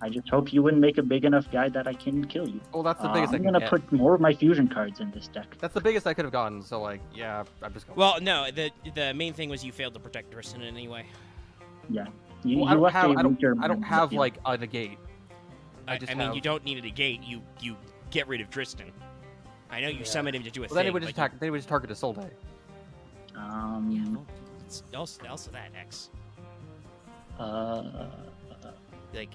I just hope you wouldn't make a big enough guy that I can kill you. Well, that's the biggest I I'm can gonna get. put more of my fusion cards in this deck. That's the biggest I could have gotten. So like, yeah, I'm just going. Well, no, the main thing was you failed to protect Tristan in any way. Yeah. You, Well, I you don't left have. a weaker I don't man have in the like a negate. I just I mean, have- you don't need a negate. You get rid of Tristan. I know you Yeah. summoned him to do a Well, then thing. he would just but attack. Then he would just target a soul day. field. Yeah, well, it's also that X. Like,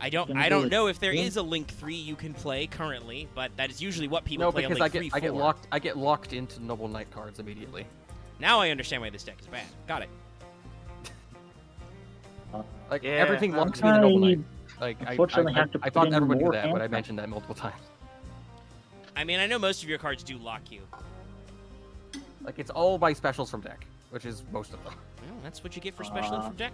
I don't Gonna do it. know if there Yeah. is a Link 3 you can play currently, but that is usually what people No, play on because Link I 3 get for. locked. I get locked into Noble Knight cards immediately. Now I understand why this deck is bad. Got it. Like Yeah, everything locks me into Noble Knight. Like unfortunately have to I put thought in everybody knew more that, but I hand mentioned that multiple times. I mean, I know most of your cards do lock you. Like it's all my specials from deck, which is most of them. Well, that's what you get for special from deck.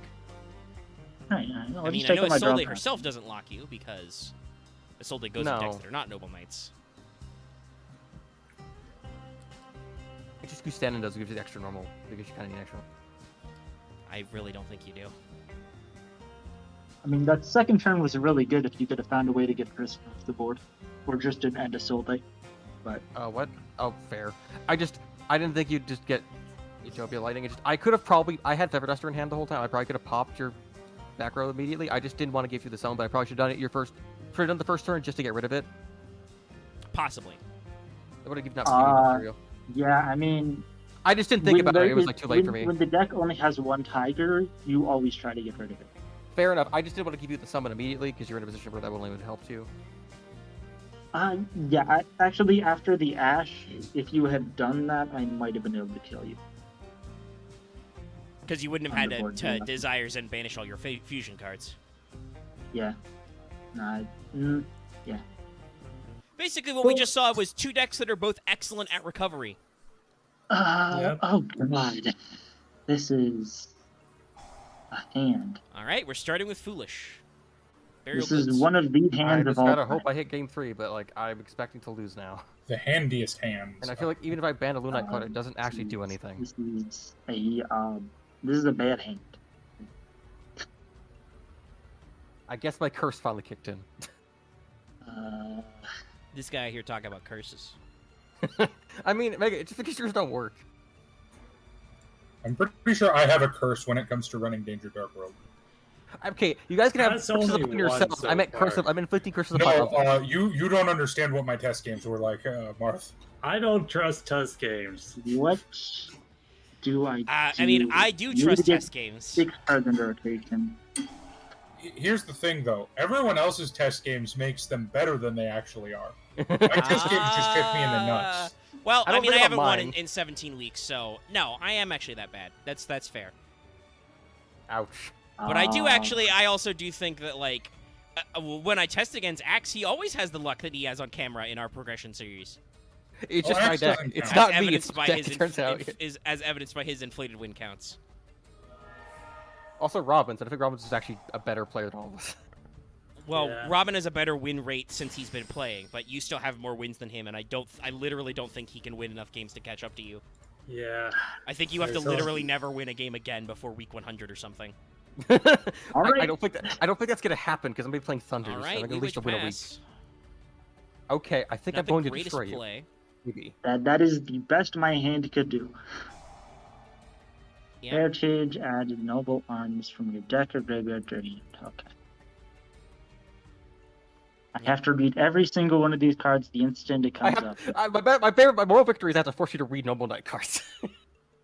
Right, I I'll mean, just I take know out my draw Isolde card. herself doesn't lock you because Isolde goes No. in decks that are not Noble Knights. It's just Gustanin does give you the extra normal because you kind of need extra. I really don't think you do. I mean, that second turn was really good if you could have found a way to get Chris off the board. Or just an end a soul day. But What? Oh, fair. I didn't think you'd just get Utopia Lightning. I could have probably. I had Feather Duster in hand the whole time. I probably could have popped your back row immediately. I just didn't want to give you the summon, but I probably should have done it your first. Should have done the first turn just to get rid of it. Possibly. It would have given up material. yeah, I mean, I just didn't think when about it. there It was is- like too late for when- me. When the deck only has one tiger, you always try to get rid of it. fair enough. I just didn't want to give you the summon immediately because you're in a position where that only would help you. Yeah, actually, after the Ash, if you had done that, I might have been able to kill you. Because you wouldn't have had Underboard, to yeah. desires and banish all your fusion cards. Yeah. Yeah. Basically, what we just saw was two decks that are both excellent at recovery. Yep. Oh, God. This is a hand. All right, we're starting with Foolish. Burial This is Goods. one of the I hands just of all gotta time. hope I hit game 3, but like I'm expecting to lose now. The handiest hands. And I feel like even if I ban a Lunite card, it doesn't actually do anything. This is a bad hand. I guess my curse finally kicked in. This guy here talking about curses. I mean, Mega, just because yours don't work. I'm pretty sure I have a curse when it comes to running Danger Dark World. Okay, you guys can have That's curses only upon one yourselves. so I meant curse. far. I'm inflicting curses upon No, others. you don't understand what my test games were like, Marth. I don't trust test games. What do I do? I mean, I do You need trust to get test games. 6 cards under rotation. Here's the thing, though. Everyone else's test games makes them better than they actually are. My test games just kick me in the nuts. Well, I I don't mean, I think haven't about won mine. in 17 weeks, so no, I am actually that bad. That's fair. Ouch. But I do actually, I also do think that, like, when I test against Axe, he always has the luck that he has on camera in our progression series. It's Well, just my Axe deck. doesn't It's count. not me. It's Evidenced the by deck, his it turns out. is as evidenced by his inflated win counts. Also, Robbins. I think Robbins is actually a better player than all of us. Well, Yeah. Robin has a better win rate since he's been playing, but you still have more wins than him, and I literally don't think he can win enough games to catch up to you. Yeah. I think you have to There's literally never win a game again before week 100 or something. All I right. don't think that's gonna happen because I'm gonna be playing Thunders. All and right, I'm gonna we at least win win a week. pass. Okay, I think Not I'm the going to greatest destroy you. play. Maybe. That is the best my hand could do. Yeah. Heritage, add noble arms from your deck or graveyard to your hand. Okay. I have to read every single one of these cards the instant it I comes have, up. my moral victory is I have to force you to read Noble Knight cards.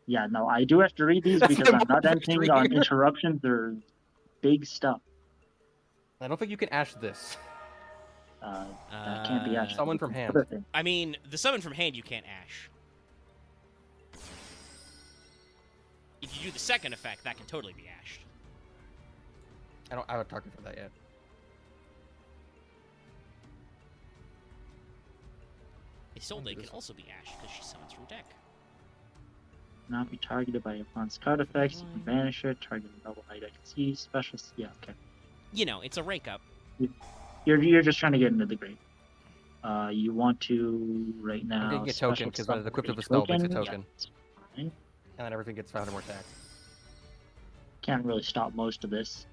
Yeah, no, I do have to read these That's because my I'm not moral entering victory on here. interruptions or big stuff. I don't think you can ash this. That can't be ash. Someone from hand. Other thing. I mean, the summon from hand you can't ash. If you do the second effect, that can totally be ashed. I don't have a target for that yet. Isolde can also be ashed because she summons from deck. Not be targeted by opponent's card effects. You can banish it. Target a noble knight I can see. Special. Yeah, okay. You know, it's a rake up. You're just trying to get into the grave. You want to right now. I'm getting a special token because when summon it's equipped a with a spell, it makes a Yeah, token. that's fine. And then everything gets 500 more attack. Can't really stop most of this.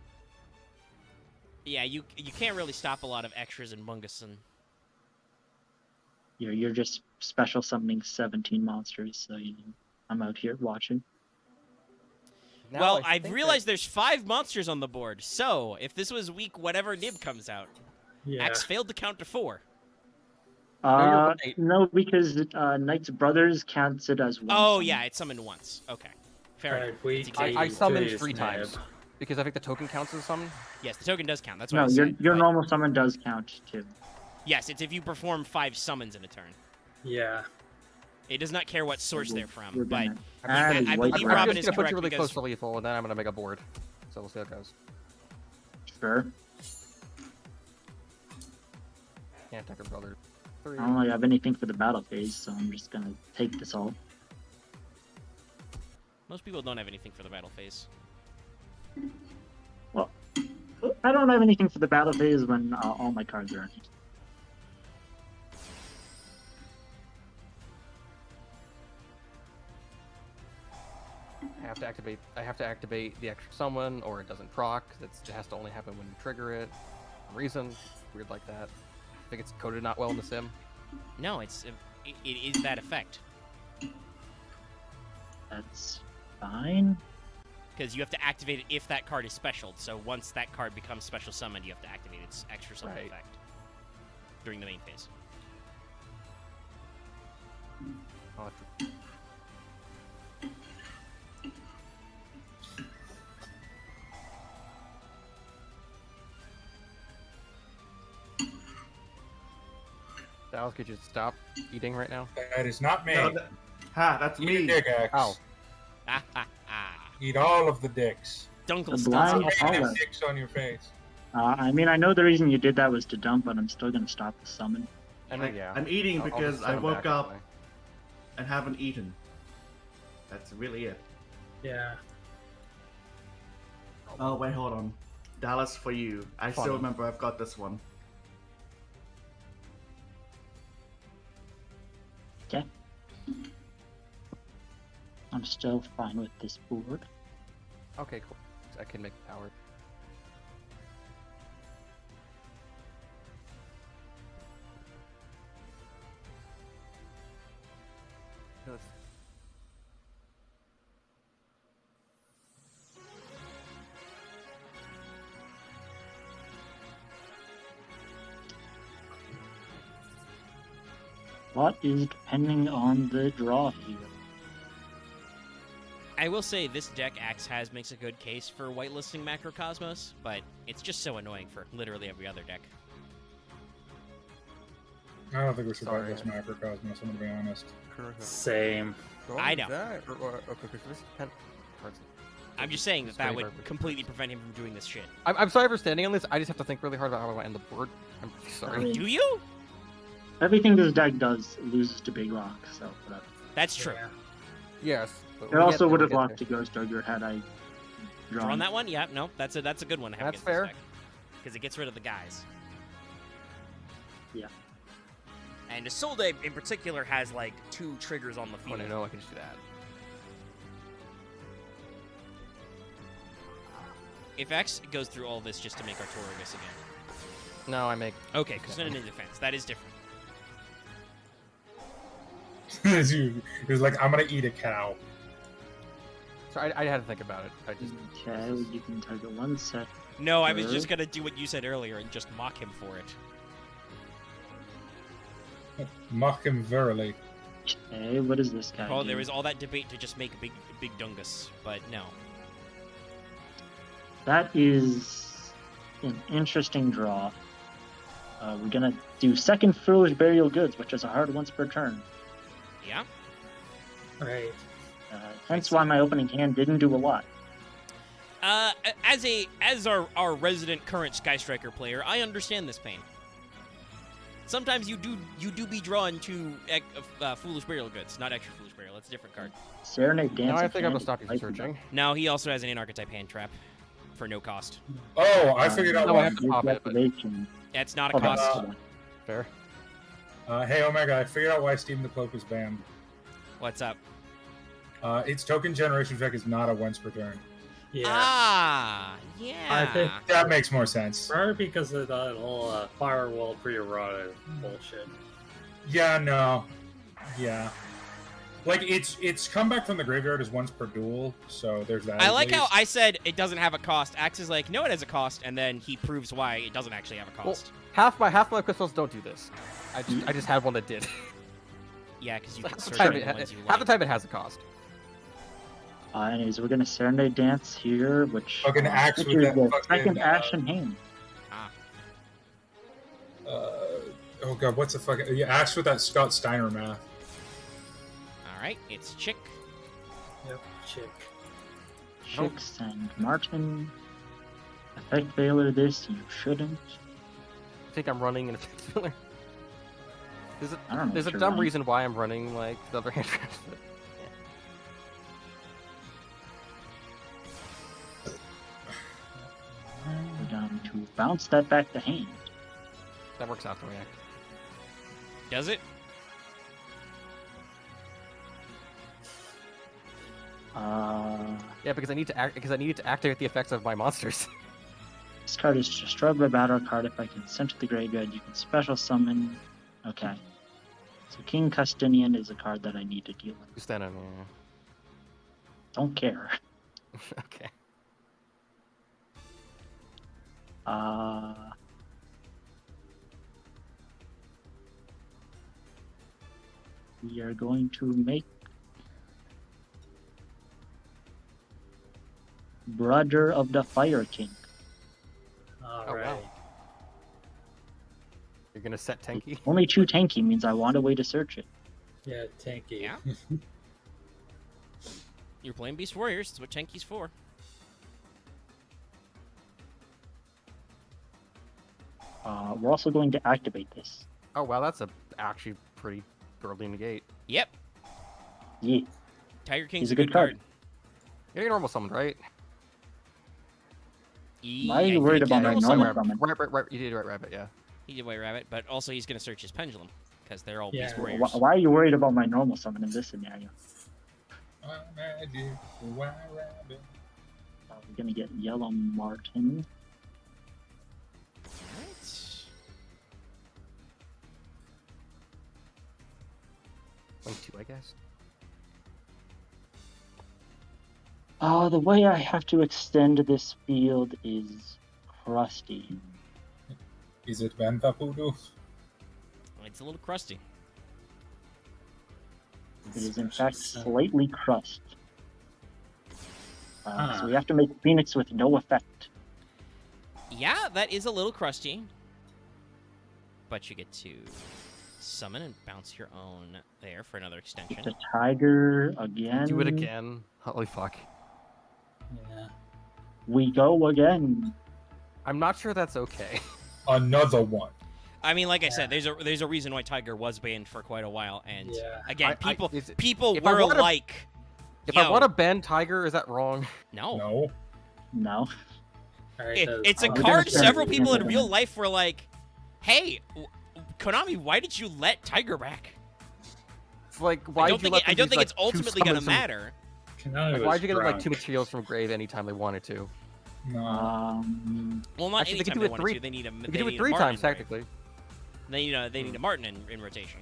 Yeah, you can't really stop a lot of extras in Bungason. You're just special summoning 17 monsters, so I'm out here watching. Now Well, I I've think realized there's 5 monsters on the board, so if this was week whatever Nib comes out, Yeah. Axe failed to count to 4. you're right. No, because Knight's Brothers counts it as one. Oh, summon. yeah, it's summoned once. Okay. Fair Alright, enough. we It's I exactly- summoned Today's 3 times. nab. Because I think the token counts as a summon. Yes, the token does count. That's what No, I said. your but- normal summon does count too. Yes, it's if you perform 5 summons in a turn. Yeah. It does not care what source they're from, We're but gonna I add I white believe I'm Robin just is gonna put correct you really because- close to lethal, and then I'm gonna make a board. So we'll see how it goes. Sure. Can't attack her brother. 3. I don't really have anything for the battle phase, so I'm just gonna take this all. most people don't have anything for the battle phase. Well, I don't have anything for the battle phase when all my cards are in it. I have to activate the extra summon, or it doesn't proc. It has to only happen when you trigger it. For some reason, weird like that. I think it's coded not well in the sim. No, it is that effect. That's fine. Because you have to activate it if that card is special. So once that card becomes special summoned, you have to activate its extra summon Right. effect during the main phase. I'll have to- Dallas, could you stop eating right now? That is not me. No, that's Eat a me. dick, X. Ow. Ah, ha, ha. Eat all of the dicks. Dunkle The stunts. blind- Stop all raining that. dicks on your face. I mean, I know the reason you did that was to dump, but I'm still gonna stop the summon. I mean, yeah. I'm eating I'll just because I send 'em woke back up anyway. and haven't eaten. That's really it. Yeah. Oh wait, hold on. Dallas, for you. I Funny. still remember I've got this one. Okay. I'm still fine with this board. Okay, cool. I can make power. Let's- What is depending on the draw here? I will say this deck Axe has makes a good case for whitelisting Macrocosmos, but it's just so annoying for literally every other deck. I don't think we should buy Sorry. this Macrocosmos, I'm gonna be honest. Same. I know. Okay, this cards. I'm just saying that Disclaimer. would completely prevent him from doing this shit. I'm sorry for standing on this. I just have to think really hard about how I want to end the board. I'm really sorry. Do you? Everything this deck does loses to Big Rock, so whatever. That's true. Yeah. Yes. but It we'll also get would there, have we'll locked get to Ghost Ogre had I Drawn that one? Yeah, no, that's a good one to have That's against this fair. deck. Because it gets rid of the guys. Yeah. And Isolde in particular has like 2 triggers on the there. field. Oh, no, I can just do that. If X goes through all this just to make Artorigus again. No, I make. Okay, because in defense, that is different. He was like, I'm gonna eat a cow. So I had to think about it. I just. Okay, you can target one set. No, I was Sure. just gonna do what you said earlier and just mock him for it. Mock him verily. Okay, what is this guy? Oh, do? there was all that debate to just make big Dungus, but no. That is an interesting draw. We're gonna do second Foolish Burial Goods, which is a hard once per turn. Yeah. Right. Hence why my opening hand didn't do a lot. As our resident current Sky Striker player, I understand this pain. Sometimes you do be drawn to Foolish Burial Goods, not extra Foolish Burial. That's a different card. Serenade Dance. Now I and think I'm gonna Hand stop you from is searching. Now he also has an in-archetype hand trap for no cost. Oh, I figured out No, I why. have to pop it, but- Activation. That's not a Okay. cost. Fair. Hey, Omega, I figured out why Steam the Cloak was banned. What's up? Its token generation effect is not a once per turn. Yeah. Ah, yeah. I think That makes more sense. probably because of that whole firewall pre-errata bullshit. Yeah, no. Yeah. Like, it's come back from the graveyard as once per duel, so there's that. I at like how least. I said it doesn't have a cost. Axe is like, no, it has a cost, and then he proves why it doesn't actually have a cost. Half my crystals don't do this. I just had one that did. Yeah, because you can half the search time for it the ones you half the like. time it has a cost. Anyways, we're gonna Serenade Dance here, which Fucking axe with features that the fucking, second action hand. Oh god, what's the fucking... Yeah, axe with that Scott Steiner math. All right, it's Chick. Yep. Chick. Chicks and Martin. Effect Veiler this, you shouldn't. I think I'm running in a particular. I don't know There's a what you're dumb running. reason why I'm running like the other hand traps. but- We're going to bounce that back to hand. That works out for me. Does it? Yeah, because I need to activate the effects of my monsters. This card is destroyed by battle card. If I can send to the graveyard, you can special summon. Okay. So King Custinian is a card that I need to deal with. Stand on. Don't care. Okay. We are going to make Brother of the Fire King. All Oh, right. wow. You're gonna set Tenki? Only 2 tanky means I want a way to search it. Yeah, tanky. Yeah. You're playing Beast Warriors. That's what Tenki's for. We're also going to activate this. Oh wow, that's actually pretty early negate. Yep. Yeah. Tiger King's He's a good card. You're normal summoned, right? Why are you worried about my normal summon? Right. You did White Rabbit, yeah. He did White Rabbit, but also he's going to search his pendulum because they're all Yeah. Beast Warriors. Why are you worried about my normal summon in this scenario? White Rabbit. We're gonna get Yellow Martin. Alright. Link 2, I guess. The way I have to extend this field is crusty. Is it Vanthapudu? It's a little crusty. It is in fact slightly crust. Huh. So we have to make Phoenix with no effect. Yeah, that is a little crusty. But you get to summon and bounce your own there for another extension. The tiger again. Do it again. Holy fuck. Yeah. We go again. I'm not sure that's okay. Another one. I mean, like I said, there's a reason why Tiger was banned for quite a while, and Yeah. again, people if I were wanna- like, If yo, I want to ban Tiger, is that wrong? no. No. No. Alright, It's a we're gonna card start several with people in Tiger. real life were like, hey, Konami, why did you let Tiger back? It's like, why I don't did you think, let them I don't use, think like, it's 2 ultimately going to summons from- matter. Konami Why'd was you get them like 2 drunk. materials from Grave anytime they wanted to? No. Well, not Actually, they could anytime do they it wanted 3 to. They need a, You they can do need it a 3 Martin, times, right? technically. They need a Martin in rotation.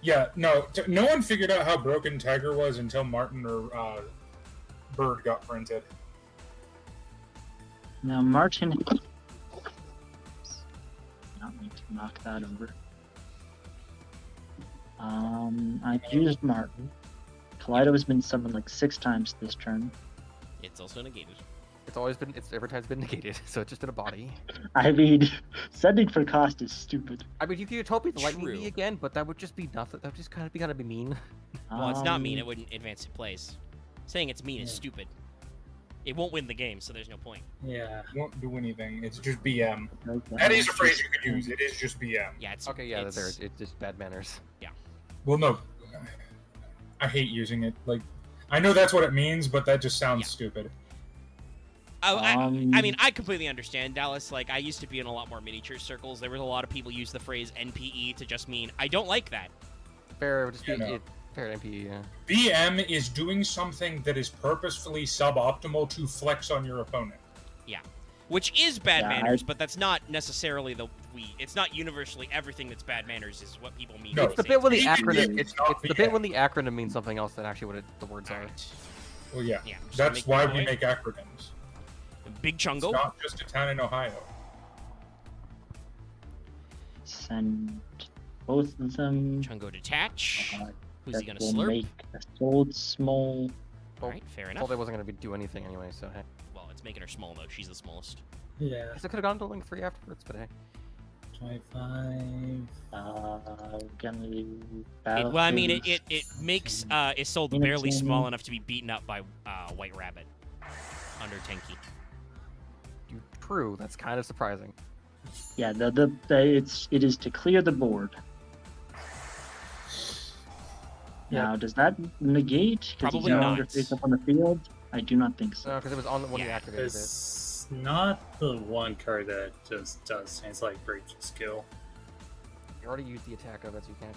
Yeah, no. No one figured out how broken Tiger was until Martin or Bird got printed. Now Martin. Not need to knock that over. I've used Martin. Kaleido has been summoned like 6 times this turn. It's also negated. It's every time's been negated, so it's just in a body. I mean, sending for cost is stupid. I mean, you could Utopia the Lightning True. Bee again, but that would just be nothing. That would just kind of be mean. Well, it's not mean. It Um, wouldn't advance it plays. Saying it's mean is Yeah. stupid. It won't win the game, so there's no point. Yeah. Won't do anything. It's just BM. okay. That is a phrase you could use. It is just BM. Yeah, it's Okay, yeah, it's, it's just bad manners. Well, no. I hate using it. Like, I know that's what it means, but that just sounds Yeah. stupid. I mean, I completely understand, Dallas. Like, I used to be in a lot more miniature circles. There was a lot of people use the phrase NPE to just mean, I don't like that. Fair, just Yeah, be no. fair MP. Yeah. BM is doing something that is purposefully suboptimal to flex on your opponent. Which is bad Yeah, manners, but that's not necessarily it's not universally everything that's bad manners is what people mean. No. when It's they the say bit when the it's acronym. BM, It's not the bit BM. when the acronym means something else than actually what the words are. Alright. Well, yeah. Yeah, just That's make why the we point. make acronyms. Big It's Chungo. not just a town in Ohio. Send both of them. Chungo detach. Uh, Who's he that gonna will slurp? make a sold small. Alright, fair I enough. thought they wasn't going to do anything anyway, so hey. Well, it's making her small, though. She's the smallest. Yeah. I could have gone to Link 3 afterwards, but hey. 25. Gonna do Well, I mean, Battlefield. it makes is sold Phoenix barely in. small enough to be beaten up by White Rabbit under Tenki. True, that's kind of surprising. Yeah, it is to clear the board. Now, does that negate? Because he's Probably no not. longer face up on the field. I do not think so. No, because it was on when we Yeah, activated it. It's not the one card that just does things like breach skill. You already used the attack of it, so you can't.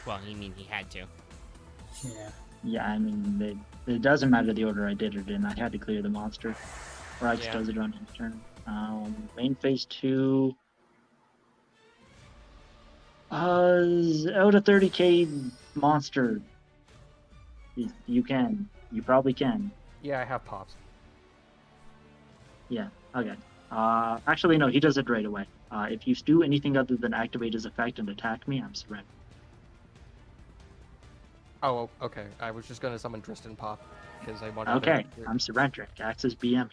Well, he had to. Yeah. Yeah, I mean, it doesn't matter the order I did it in. I had to clear the monster. Rax Yeah. does it on his turn. Main phase 2. Out of 30k monster. You can. You probably can. Yeah, I have pops. Yeah, okay. Actually, no, he does it right away. If you do anything other than activate his effect and attack me, I'm surrender. Oh, okay. I was just gonna summon Tristan Pop because I wanted. Okay, To... I'm surrendering. Axis BM.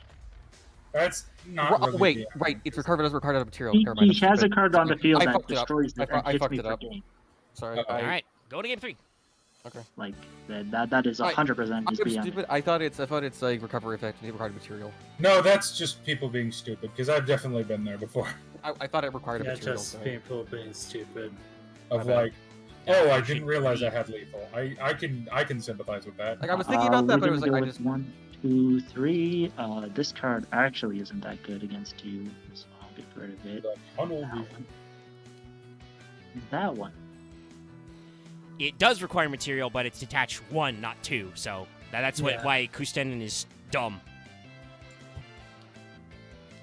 That's not really Wait, the right. It's recovered as a card out of material. He, Never mind, he that's has a stupid. card on the field I that fucked it up. destroys it and I hits fucked me it for up. game. Sorry. Uh-oh. All right, go to game 3. Okay. Like that is 100% his I'm BM. stupid. I thought it's like recovery effect and it required material. No, that's just people being stupid, because I've definitely been there before. I thought it required a Yeah, material. just so- people being stupid. Of My bad. like, oh, I didn't realize I had lethal. I can sympathize with that. Like I was thinking about that, we're but it was gonna like go I with just 1, 2, 3. This card actually isn't that good against you, so I'll get rid of it. The tunnel That vision. one. That one. It does require material, but it's detached 1, not 2. So that's Yeah. why Kustenin is dumb.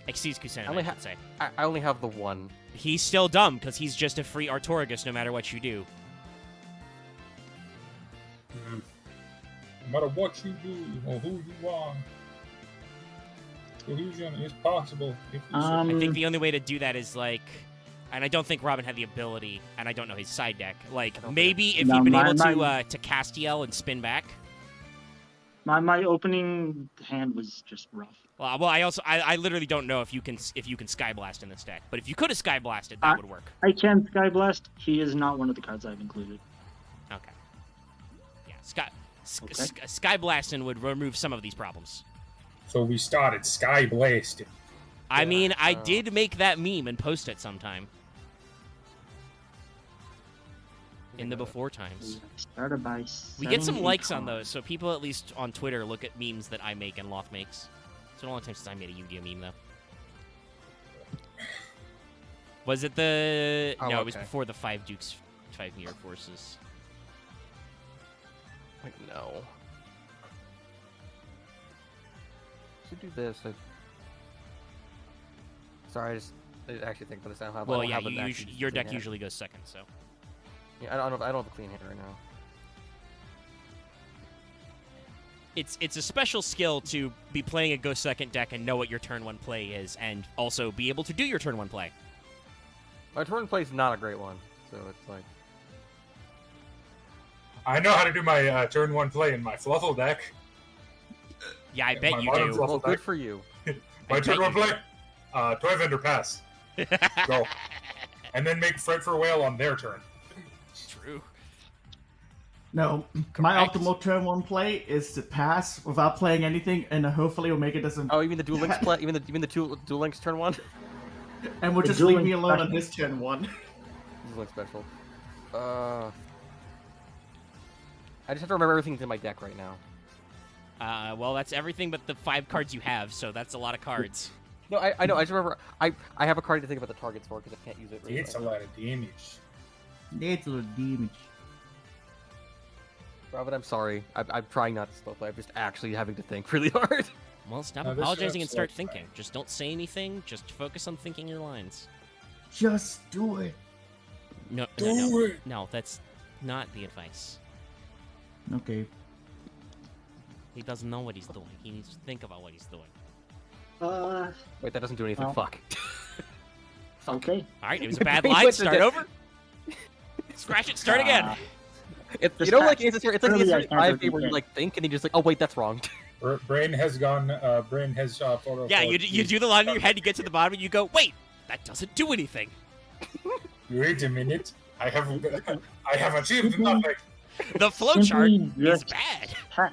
Excuse Kustenin, only I should say. I only have the one. He's still dumb because he's just a free Artorigus no matter what you do. Mm. No matter what you do or who you are, illusion is possible. If you I think Um, the only way to do that is like, and I don't think Robin had the ability, and I don't know his side deck. Like don't maybe if No, he'd been my- able my- to Castiel and spin back. my opening hand was just rough. Well, I literally don't know if you can Sky Blast in this deck, but if you could have Sky Blasted, that would work. I can Sky Blast. He is not one of the cards I've included. Okay. Yeah, Sky Okay. Sky Blasting would remove some of these problems. So we started Sky Blasting. I mean, I so- did make that meme and post it sometime in the before times. We started by We get some 7 likes on cards. those, so people at least on Twitter look at memes that I make and Loth makes. It's been a long time since I made a Yu-Gi-Oh meme though. Was it the? Oh, No, it was okay. before the 5 Dukes, 5 Mirror Forces. Like no. Should do this. Sorry, I didn't actually think about this. I don't have. I Well, don't yeah, have an actually your clean deck hand. usually goes second, so. Yeah, I don't have a clean hand right now. It's a special skill to be playing a go second deck and know what your turn 1 play is, and also be able to do your turn 1 play. My turn play is not a great one, so it's like. I know how to do my turn 1 play in my Fluffle deck. Yeah, I My bet you modern do. Fluffle Well, good deck. for you. My I turn bet 1 you play, Toy Vendor Pass. Go. And then make Fret for Whale on their turn. True. No, my Correct. optimal turn 1 play is to pass without playing anything, and hopefully Omega doesn't, Oh, even the Duel Links play, even the Duel Links turn 1. and will The just leave dueling me alone on special. his turn 1. Duel Links special. I just have to remember everything's in my deck right now. Well, that's everything but the 5 cards you have, so that's a lot of cards. No, I know. I just remember. I have a card to think about the targets for because I can't use it. Right It's a now. lot of damage. That's a little damage. Robin, I'm sorry. I'm trying not to slow play. I'm just actually having to think really hard. Well, stop No, this apologizing and sucks, start like, thinking. Just don't say anything. Just focus on thinking your lines. Just do it. No, Do no, no, it! no. That's not the advice. Okay. He doesn't know what he's doing. He needs to think about what he's doing. Wait, that doesn't do anything. Well. Fuck. Okay. All right, it was a My bad brain line. went to Start the- over. Scratch it. Start again. It's Just you know, like pass. it's like the Really, I instant can't 5 repeat where you it. like think and you just like, oh wait, that's wrong. Brain has gone. Brain has photo. Yeah, you do the line in your head. You get to the bottom, and you go, wait, that doesn't do anything. Wait a minute. I have achieved nothing. The flowchart Simply is just bad. pass.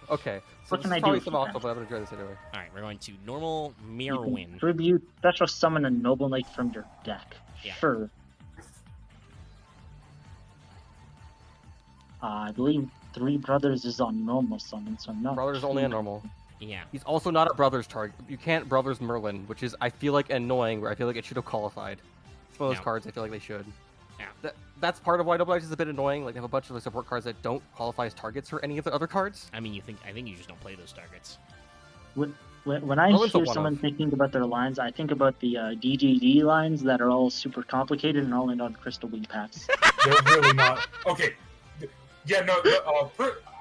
Okay, so What this can I is do probably if you some pass? awful, but I'm gonna enjoy this anyway. All right, we're going to normal mirror You win. can tribute special summon a Noble Knight from your deck. Yeah. Sure. I believe Three Brothers is on normal summon, so I'm not. Brothers is only too- on normal. Yeah. He's also not a Brothers target. You can't Brothers Merlin, which is I feel like annoying. Where I feel like it should have qualified. It's one of those No. cards I feel like they should. Yeah. That's part of why Double Edge is a bit annoying. Like they have a bunch of the support cards that don't qualify as targets for any of the other cards. I mean, I think you just don't play those targets. When I Merlin's a hear one-off. someone thinking about their lines, I think about the DGD lines that are all super complicated and all end on Crystal Wing packs. They're really not. Okay. Yeah, no.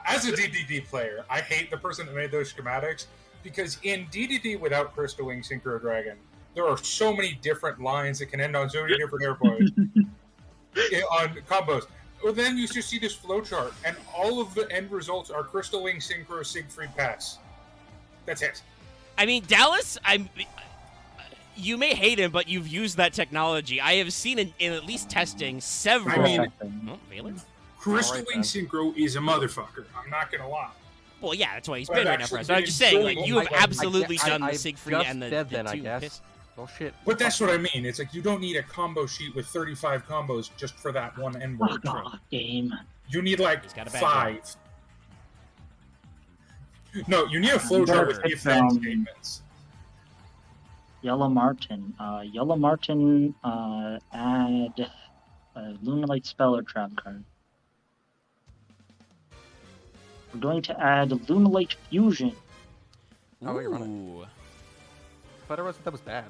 As a DDD player, I hate the person that made those schematics because in DDD without Crystal Wing Synchro Dragon, there are so many different lines that can end on so many different airplanes on combos. Well, then you just see this flowchart, and all of the end results are Crystal Wing Synchro Siegfried Pass. That's it. I mean, Dallas, you may hate him, but you've used that technology. I have seen in at least testing several. I mean, Oh, really? Crystal Alright, Wing Synchro is a motherfucker. I'm not gonna lie. Well, yeah, that's why he's But been I've right now for actually us. But I'm been just saying, like, enjoying you have it. absolutely done the I've Siegfried just and the dead then, I two guess. piss- Oh shit. But that's what I mean. It's like you don't need a combo sheet with 35 combos just for that one end word. Fuck off, game. You need like He's got a bad 5. No, you need a flowchart with if-then statements. Yellow Martin. Yellow Martin, add Lunalight Spell or Trap card. We're going to add Lunalight Fusion. Oh, you're running. Ooh. But that was bad.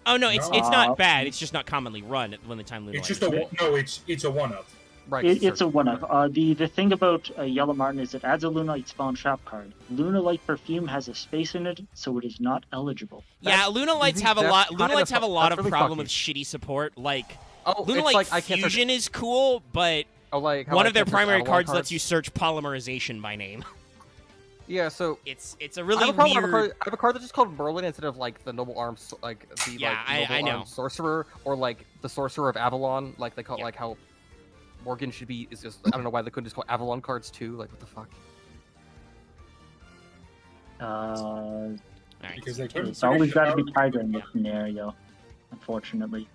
Oh no, it's No. not bad. It's just not commonly run when the time Luna It's Light just is a good. no. It's a one of. Right. It's a one-of. The thing about Yellow Martin is it adds a Lunalight Spell and Trap card. Lunalight Perfume has a space in it, so it is not eligible. Yeah, Luna Lights have a that's lot. kind Luna of Lights have a lot that's of really problem fucky. with shitty support. Like Oh, Luna it's Light like I can't search. Fusion is cool, but Oh, like how one I of their can't search primary Avalon cards lets you search polymerization by name. Yeah, so It's a I really have a problem. weird. I have a card that's just called Merlin instead of like the Noble Arms, like the Yeah, like I Noble know. Arms Sorcerer, or like the Sorcerer of Avalon, like they call Yeah. like how Morgan should be. Is just I don't know why they couldn't just call Avalon cards too. Like what the fuck? All right. Because they couldn't. It's always finish got to it be out. Tiger in this scenario, unfortunately.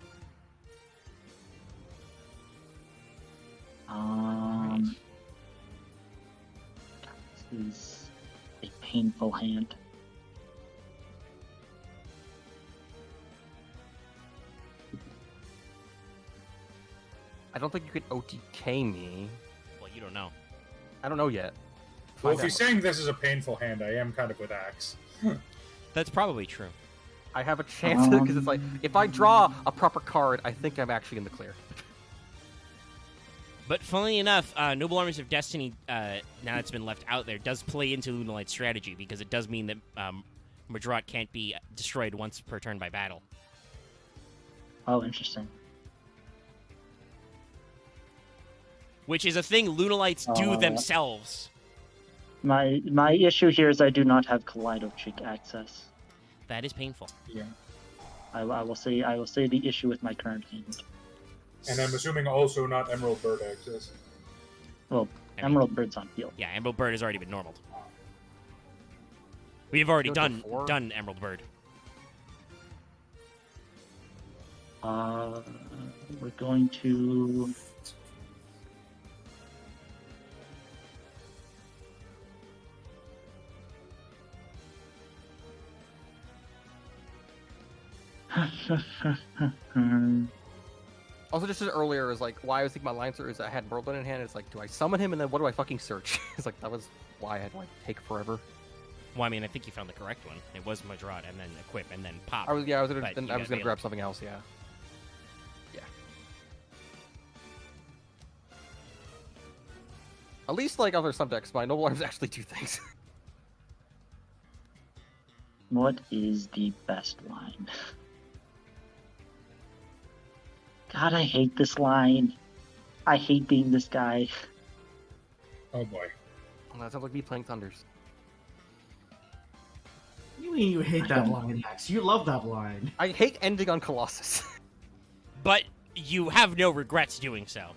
This is a painful hand. I don't think you can OTK me. Well, you don't know. I don't know yet. Well, Find if you're out. saying this is a painful hand, I am kind of with Axe. That's probably true. I have a chance because it's like if I draw a proper card, I think I'm actually in the clear. But funnily enough, Noble Armies of Destiny, now it's been left out there, does play into Luna Light's strategy because it does mean that Madrat can't be destroyed once per turn by battle. Oh, interesting. Which is a thing Luna Lights do Uh, themselves. My issue here is I do not have Kaleido Chick access. That is painful. Yeah. I will say the issue with my current hand. And I'm assuming also not Emerald Bird access. Well, I mean- Emerald Bird's on field. Yeah, Emerald Bird has already been normaled. We've already Good done before. Emerald Bird. We're going to. Also, just as earlier, is like why I was thinking my line is I had Merlin in hand. It's like, do I summon him and then what do I fucking search? It's like that was why I had to like take forever. Well, I mean, I think you found the correct one. It was Madrat, and then Equip, and then Pop. I was But gonna you gotta be grab something else. Yeah. Yeah. At least like other subdecks, my Noble Arms actually do things. What is the best line? God, I hate this line. I hate being this guy. Oh boy. Well, that sounds like me playing Thunders. What do you mean you hate that line, Max? You love that line. I hate ending on Colossus. But you have no regrets doing so.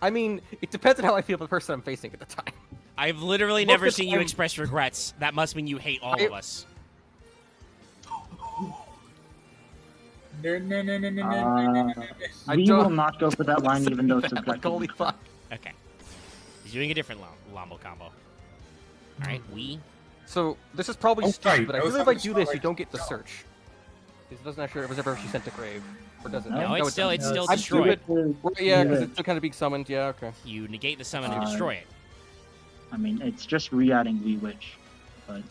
I mean, it depends on how I feel about the person I'm facing at the time. I've literally Most never of the seen you time- express regrets. That must mean you hate all of us. No, no, no, no, no, no, Uh, no, no, no, no. I We don't- will not go for that line, even though it's Like, subjective. holy fuck. Okay. He's doing a different Lombo combo. Alright, we. So this is probably Oh, stupid, right. but I I was feel like if I having do some, this, you like, don't get the search. Because it doesn't actually, it was ever actually sent to grave. Or does it? No, it's still I'm destroyed. stupid. Yeah, because it's still kind of being summoned. Yeah, okay. You negate the summon and Uh, destroy it. I mean, it's just re-adding Wee Witch, but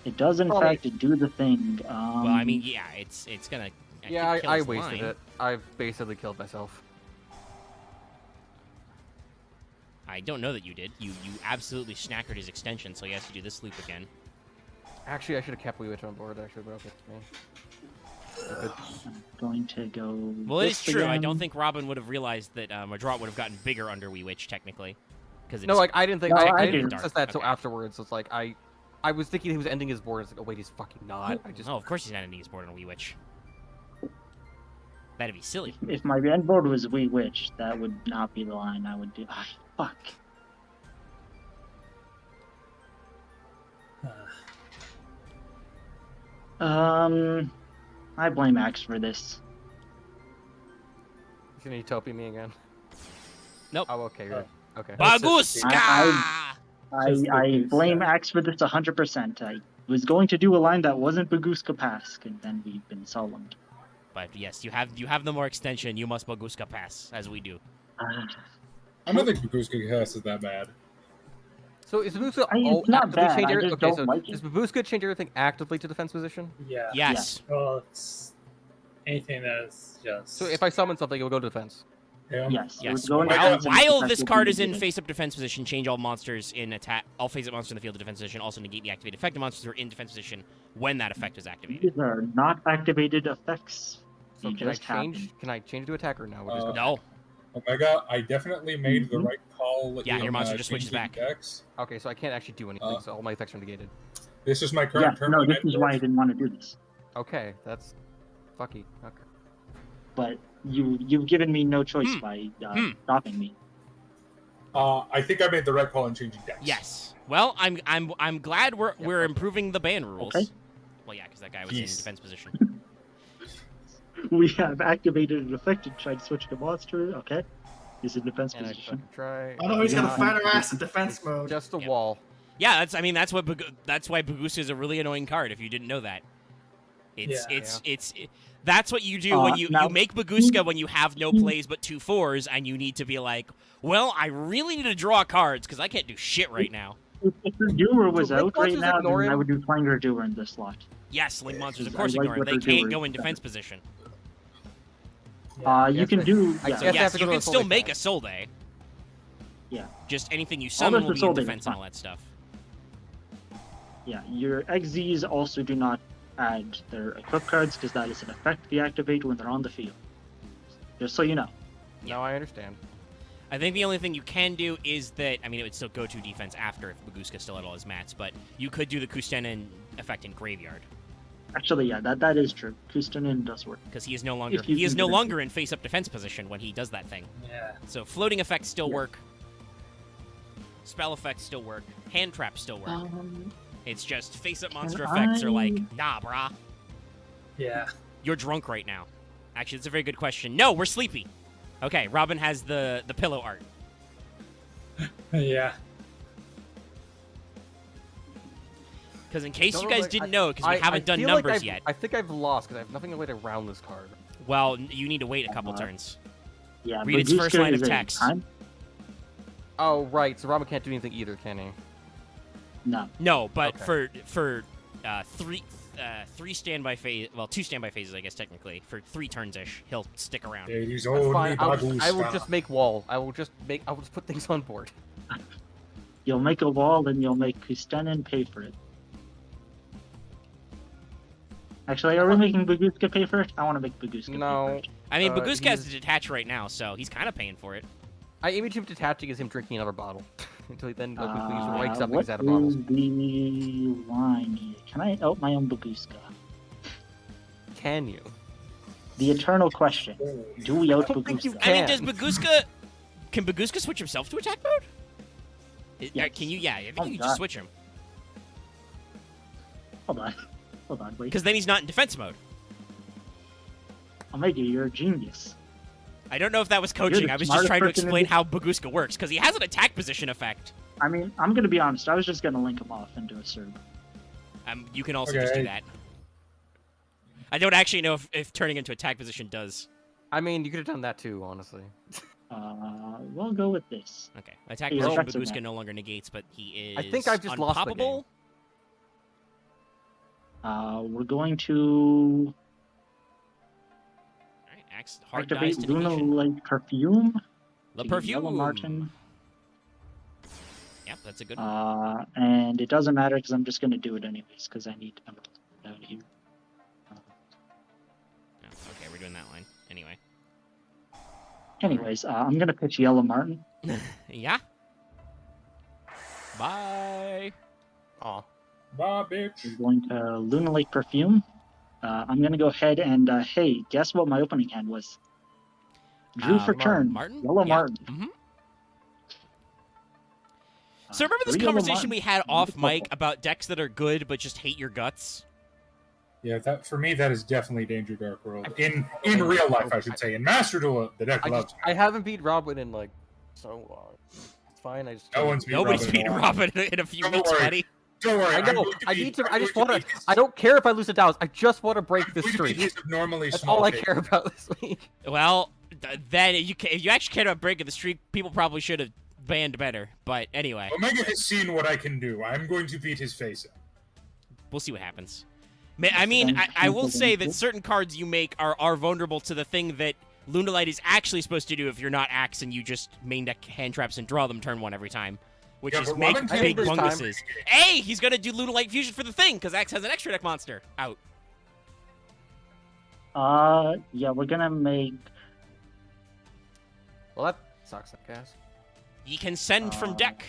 it does in Probably. fact do the thing. Well, I mean, yeah, it's gonna. Yeah, it I kills the wasted line. it. I've basically killed myself. I don't know that you did. You absolutely snackered his extension, so he has to do this loop again. Actually, I should have kept Wee Witch on board, actually, but okay. Yeah. I'm going to go. Well, it is this true. I again. don't think Robin would have realized that Madrat would have gotten bigger under Wee Witch, technically. Because No, like I didn't think No, I I didn't do. process that till Okay. afterwards. It's like I was thinking he was ending his board. It's like, oh wait, he's fucking not. I just Oh, of course he's not ending his board on Wee Witch. That'd be silly. If my end board was Wee Witch, that would not be the line I would do. Ah, fuck. I blame Axe for this. he's gonna utopia me again. Nope. Oh, okay, good. Okay. Baguska! I blame Axe for this 100%. I was going to do a line that wasn't Baguska Pask, and then we've been solemned. But yes, you have the more extension. You must Baguska pass, as we do. I don't think Baguska Cast is that bad. So is Babuska It's not actively bad, change I everything? just Okay, don't so like does it. Babuska change everything actively to defense position? Yeah. Yes. Well, it's anything that's just. So if I summon something, it will go to defense. Yeah. Yes. it Yes. would go into While, defense and while defense this would card be is in negated. face-up defense position, change all monsters in attack. All face-up monsters in the field to defense position. Also negate the activated effective monsters who are in defense position when that effect is activated. These are not activated effects. So They can I just change? happen. Can I change to attacker now? We'll just go No. Omega, I definitely made the Mhm. right call. Yeah, your in, monster just switches changing back. decks. Okay, so I can't actually do anything. So all my effects are negated. This is my Yeah, current turn. no, on this end is why I board. didn't want to do this. Okay, that's fucky. Okay. But you've given me no choice by stopping me. I think I made the right call in changing decks. Yes. Well, I'm glad we're improving the ban rules. Okay. Well, yeah, because that guy was in Yes. defense position. We have activated an effect and tried to switch to monster. Okay. He's in defense And I position. fucking try. Oh no, he's gonna Yeah. fight our ass in defense mode. Just a Yep. wall. Yeah, that's why Baguska is a really annoying card. If you didn't know that, that's what you do when you now- make Baguska when you have no plays but 2 4s, and you need to be like, well, I really need to draw cards because I can't do shit right now. If the doer was So Link out right monsters now, ignore then I him? would do Clanger Doer in this slot. Yes, Link monsters, of I course, like ignore it. what They they're can't doing. go in defense position. Yeah. You Yes, can I- do. I Yeah, guess I have Yes, to you go to can the still Soul make Day. a Soul Day. Yeah. Just anything you All summon of will the be Soul in Day, defense it's and fine. all that stuff. yeah. Your XZs also do not add their equip cards because that is an effect they activate when they're on the field. Just so you know. Now I understand. I think the only thing you can do is that, I mean, it would still go to defense after if Baguska still had all his mats, but you could do the Kustenin effect in Graveyard. Actually, yeah, that is true. Kustonin does work. Because he is no longer If you can do that. in face-up defense position when he does that thing. Yeah. So floating effects still Yeah. work. Spell effects still work. Hand traps still work. It's just face-up monster effects are like, nah, brah. Yeah. You're drunk right now. Actually, it's a very good question. No, we're sleepy. Okay, Robin has the pillow art. Yeah. Because in case Don't you know, guys like, didn't know, because we haven't done feel like numbers I've- yet. I think I've lost because I have nothing to way to round this card. Well, you need to wait a couple turns. Yeah, Read its first Baguska line of is a text. time- Oh right, so Robin can't do anything either, can he? No. No, but Okay. for three standby phase, well, 2 standby phases, I guess technically, for 3 turns ish, he'll stick around. It is That's only fine. I will Baguska. just make wall. I will just put things on board. You'll make a wall, and you'll make Kustenin pay for it. Actually, are we making Baguska pay for it? I want to make Baguska pay No. for it. I mean, Baguska has he's- to detach right now, so he's kind of paying for it. I image him detaching as him drinking another bottle until he then wakes up and what he's out of bottles. is the line here? Can I out my own Baguska? Can you? The eternal question. Do we out don't think you Baguska? I mean, Can. does Baguska... Can Baguska switch himself to attack mode? Yes. Can you? Yeah, I think Oh, you can God. just switch him. Hold on. Hold on, wait. Because then he's not in defense mode. Omega, you're a genius. I don't know if that was You're coaching. the I was just smartest trying to person in explain the- how Baguska works, because he has an attack position effect. I mean, I'm gonna be honest. I was just gonna link him off into a serb. You can also just do Okay. that. I don't actually know if turning into attack position does. I mean, you could have done that too, honestly. We'll go with this. Okay. Attack Hey, position effects in Baguska that. no longer negates, but he is I think I've just lost the unpoppable. We're going to Alright, hard dies activate to Luna negation. Light Perfume. The to Yellow perfume. Martin. Yep, that's a good one. And it doesn't matter because I'm just gonna do it anyways because I need emerald down here. Oh, okay, we're doing that line. Anyway. Anyways, I'm gonna pitch Yellow Martin. Yeah? Bye. Aw. Bye, bitch. We're going to Luna Lake Perfume. I'm going to go ahead and, hey, guess what my opening hand was? Drew for turn. Martin? Yellow Yeah. Martin. Mm-hmm. So remember this 3 yellow conversation Martin. we had off Beautiful. mic about decks that are good but just hate your guts? Yeah, that for me, that is definitely Danger Dark World. In real life, I should say. In Master Duel, the deck loves me. I haven't beat Robin in like so long. It's fine. I just No one's beat Nobody's Robin beating in a while. Robin in a few Don't weeks, worry. buddy. Don't worry. I I'm know. going to I beat- need to. I'm I just going want to to. beat I don't care if I lose to Dallas. I just want to break this his- I'm going to beat streak. his abnormally That's small all I face. care about this week. Well, then if you actually cared about breaking the streak, people probably should have banned better. But anyway, Omega has seen what I can do. I'm going to beat his face in. we'll see what happens. I mean, I will say that certain cards you make are vulnerable to the thing that Lunalight is actually supposed to do if you're not Axe and you just main deck hand traps and draw them turn 1 every time. Which Yeah, is but make Robin can't big this time. bunguses. Hey, he's gonna do Lunalight Fusion for the thing, because Axe has an extra deck monster out. Yeah, we're going to make... Well, that sucks, I guess. He can send from deck.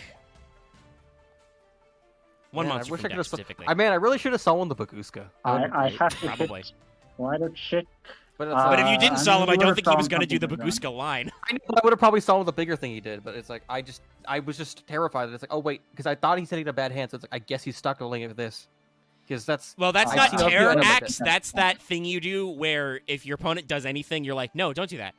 One Man, monster I wish from I deck could have. specifically. I really should have summoned the Baguska. I have to Probably. hit Slider Chick. But, it's But if you didn't I sell him, mean, I you don't would've think he was found going to do the something to Baguska line. I know I would have probably summoned the bigger thing he did, but it's like I was just terrified that it's like, oh wait, because I thought he said he had a bad hand, so it's like I guess he's stuck to with this, because that's Well, that's I not see other terror people like Axe. that. That's that thing you do where if your opponent does anything, you're like, no, don't do that.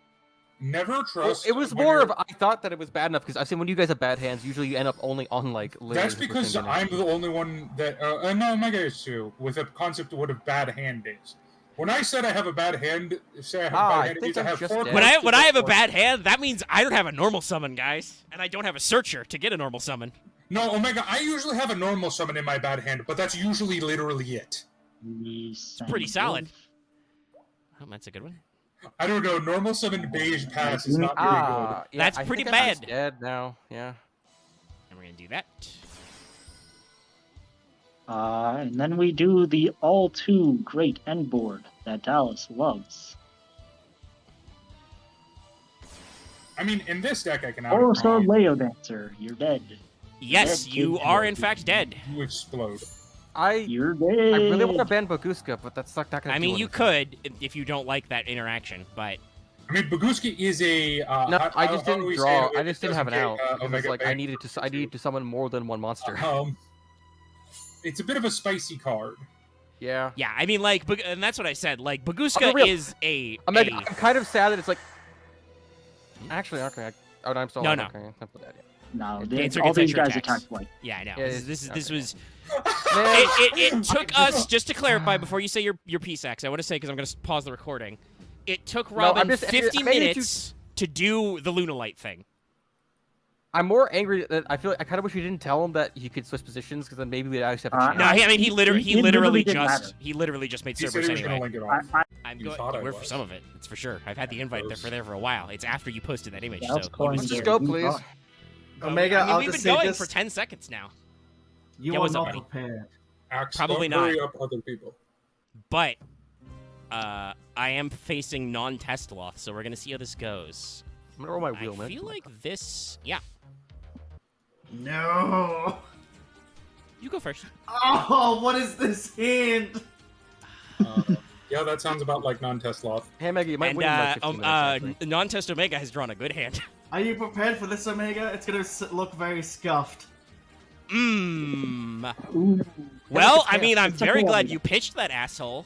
Never Well, trust. it was when more you're- of I thought that it was bad enough because I've seen when you guys have bad hands, usually you end up only on like. That's layers because within I'm it. the only one that. No, Omega is too, with a concept of what a bad hand is. When I said I have a bad hand, say I have a I bad hand, it think means I I'm have just 4 dead. When cards I to have a put bad hand, that means I don't have a normal summon, guys, and I don't have a searcher to get a normal summon. No, Omega, I usually have a normal summon in my bad hand, but that's usually literally it. It's pretty solid. Oh, that's a good one. I don't know, normal summon beige pass is not very good. Yeah, That's I pretty think I'm bad. dead now. Yeah. And we're gonna do that. And then we do the all too great end board that Dallas loves. I mean, in this deck, I can Also, out Leo Dancer, you're dead. Yes, Dead you kid. are in fact dead. you explode. You're dead. I really want to ban Baguska, but that's not gonna. I do mean, you anything. could if you don't like that interaction, but I mean, Baguski is a. No, I how just do didn't we say draw. it? I It just didn't have an doesn't out. get, Because it's Omega like I banned. needed to summon more than one monster. It's a bit of a spicy card. Yeah. yeah, I mean, like, and that's what I said. Like, I'll Baguska be real. is I'm kind of sad that it's like. Actually, okay. I'm still. No, alive, no. Okay, not bad, No, Dancer all gets these extra guys attacks. attack like. yeah, I know. Yeah, This okay. was. Man, It took us, just to clarify before you say your piece, X, I want to say, because I'm going to pause the recording. It took I'm Robin just- 50 I made it minutes to do the Lunalight thing. I'm more angry that I feel like I kind of wish you didn't tell him that he could switch positions because then maybe we'd actually have a chance. No, I mean, he literally It literally didn't just matter. made He said Cerberus he was going to anyway. link it off. I'm You going thought I we're for was. some of it. It's for sure. I've had the invite there for a while. It's after you posted that image. Yeah, So let's call Let's him just there. go, You please. thought. Omega, I mean, I'll we've just been say going this. for 10 seconds now. You Yeah, are what's up, not buddy? prepared. Axe, Probably don't hurry not. up other people. But I am facing non-test Loth, so we're going to see how this goes. I'm gonna roll my wheel, I man. feel like this... Yeah, No. you go first. Oh, what is this hint? Yeah, that sounds about like non-test Loth. Hey, Maggie, you might And win in like 15 minutes. actually. non-test Omega has drawn a good hand. Are you prepared for this, Omega? It's gonna look very scuffed. Mmm. Ooh. Well, it's I mean, I'm It's very okay, glad Omega. you pitched that asshole.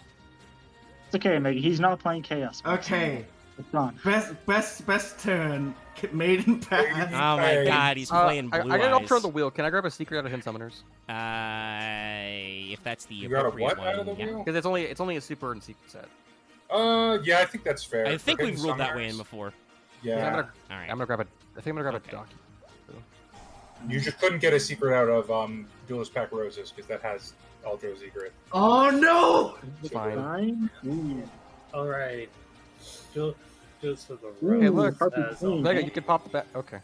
It's okay, Maggie. He's not playing chaos. Okay, It's not. best turn. Maiden path. Oh my Hey. god, he's playing I blue got an eyes. ultra on the wheel. Can I grab a secret out of him summoners? If that's the You got a appropriate what out of the one, yeah. wheel? Because it's only a super and secret set. Yeah, I think that's fair. I think For we've hidden ruled that way summoners, in before. Yeah. I'm gonna All right. I'm gonna grab a. I think I'm gonna grab Okay. a doc. You just couldn't get a secret out of Duelist Pack Roses because that has Ultra Secret. Oh no! Fine. Fine. Ooh. All right. Just for the Ooh, Hey, look. purple As queen. Mega, you can pop the back. Okay.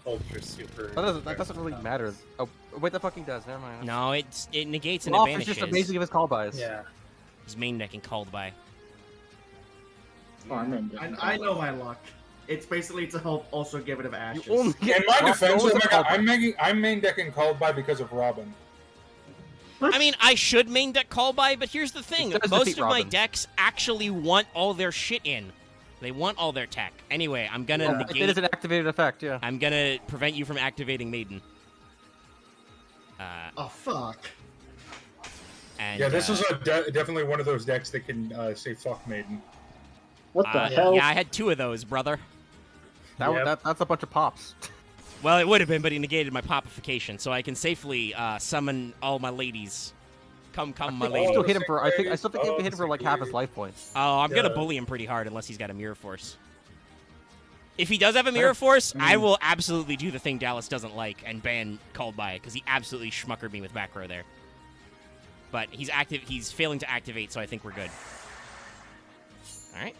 ultra super. That doesn't really matter. Oh, wait, that fucking does. Never mind. No, it negates and Loth is advantages. just amazing of his call buys. Yeah. His main deck and called by. Oh, I'm in. I know my luck. It's basically to help also give it of ashes. You only get In my Rob defense, Knowles and Omega, Callback. I'm main decking called by because of Robin. I mean, I should main deck call by, but here's the thing. It does Most defeat of my Robin. decks actually want all their shit in. They want all their tech. Anyway, I'm gonna It is negate. an activated effect, yeah. I'm gonna prevent you from activating Maiden. Oh fuck. And, Yeah, this is definitely one of those decks that can say fuck Maiden. What the hell? Yeah, I had 2 of those, brother. Yep. That's a bunch of pops. Well, it would have been, but he negated my popification, so I can safely summon all my ladies. Come, my I ladies. still hit him for. I still think you hit him for like half his life points. Oh, I'm gonna Yeah. bully him pretty hard unless he's got a Mirror Force. If he does have a Mirror Force, I will absolutely do the thing Dallas doesn't like and ban Called By, because he absolutely schmuckered me with back row there. But he's failing to activate, so I think we're good. Alright.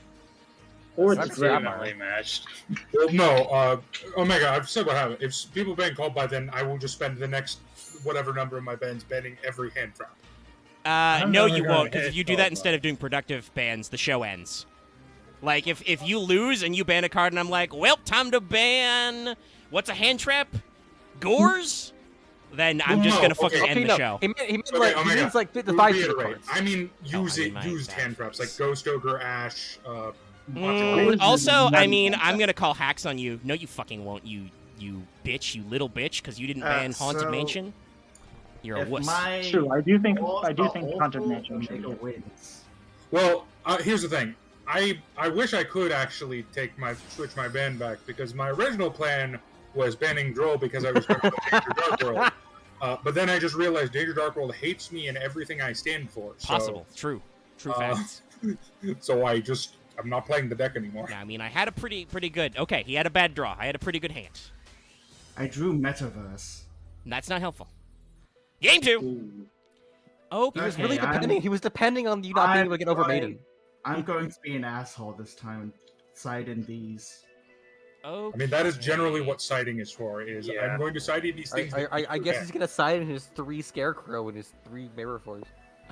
Or That's it's grab grandma. Evenly matched. Well, no, Omega, I've said what happened. If people ban called by, then I will just spend the next whatever number of my bans banning every hand trap. I'm No, never you gonna won't, because hit if you do that Called instead By. of doing productive bans, the show ends. Like, if you lose and you ban a card and I'm like, well, time to ban... What's a hand trap? Gores? Then I'm just No, gonna fucking okay. end the no, show. He meant Okay, like, Omega, he means like the to 5 reiterate, cards. I mean, I mean, my used bad. hand traps like Ghost Ogre, Ash. Also, I Nutty mean, hand I'm gonna call hacks on you. No, you fucking won't, you bitch, you little bitch, because you didn't ban Haunted so Mansion. You're a If wuss. my True, I do think Haunted Haunted Mansion should Omega get. wins. Well, here's the thing. I wish I could actually switch my ban back, because my original plan was banning Droll because I was going to Danger Dark World. But then I just realized Danger Dark World hates me and everything I stand for. So, Possible. True facts. So I'm not playing the deck anymore. Yeah, I mean, I had a pretty good... Okay, he had a bad draw. I had a pretty good hand. I drew Metaverse. That's not helpful. Game 2! Ooh. Okay. He was Okay, really I'm- depending. He was depending on you not being able to get over Maiden. I'm going to be an asshole this time and side in these. Okay. I mean, that is generally what siding is for. Is Yeah. I'm going to side in these things. I guess he's gonna side in his 3 Scarecrow and his 3 Mirror Force.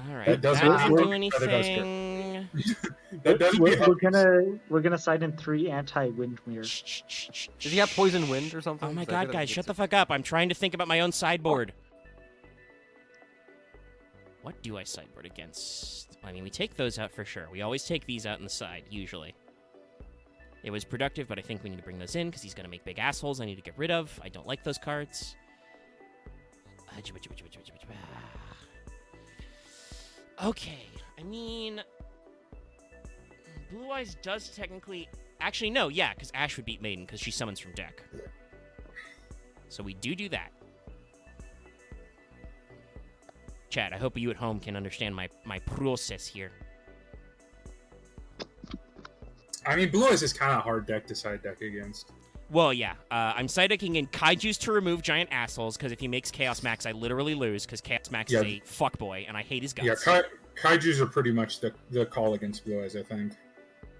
Alright, That doesn't that didn't work. do That does anything. That doesn't be We're gonna side in 3 anti-wind mirrors. Shh. Does he have Poison Wind or something? Oh my 'Cause I god, feel guys, like shut the it's- fuck up. I'm trying to think about my own sideboard. What do I sideboard against? I mean, we take those out for sure. We always take these out in the side, usually. It was productive, but I think we need to bring those in because he's going to make big assholes I need to get rid of. I don't like those cards. Okay, I mean... Blue Eyes does technically... Actually, no, yeah, because Ash would beat Maiden because she summons from deck. So we do that. Chat, I hope you at home can understand my process here. I mean, Blue Eyes is kind of hard deck to side deck against. Well, yeah. I'm side decking in Kaijus to remove giant assholes, because if he makes Chaos Max, I literally lose, because Chaos Max is Yeah. a fuckboy, and I hate his guts. Yeah, Kaijus are pretty much the call against Blue Eyes, I think.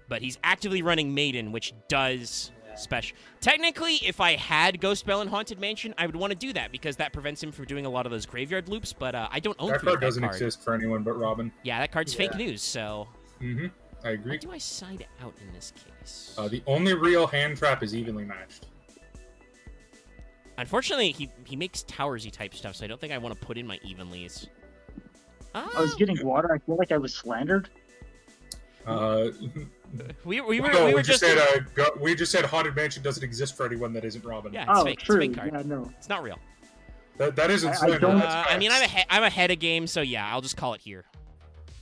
But he's actively running Maiden, which does special. Technically, if I had Ghost Spell and Haunted Mansion, I would want to do that, because that prevents him from doing a lot of those graveyard loops, but I don't own That three of card doesn't card. exist for anyone but Robin. Yeah, that card's fake news, so... Mm-hmm. I agree. What do I side out in this case? The only real hand trap is evenly matched. Unfortunately, he makes towersy type stuff, so I don't think I want to put in my evenlies. I was getting water. I feel like I was slandered. We No, were just we just said Haunted Mansion doesn't exist for anyone that isn't Robin. yeah, it's Oh, fake. true. It's a fake card. Yeah, no. It's not real. That isn't I slander. don't- that's I mean, facts. I'm ahead of game, so yeah, I'll just call it here.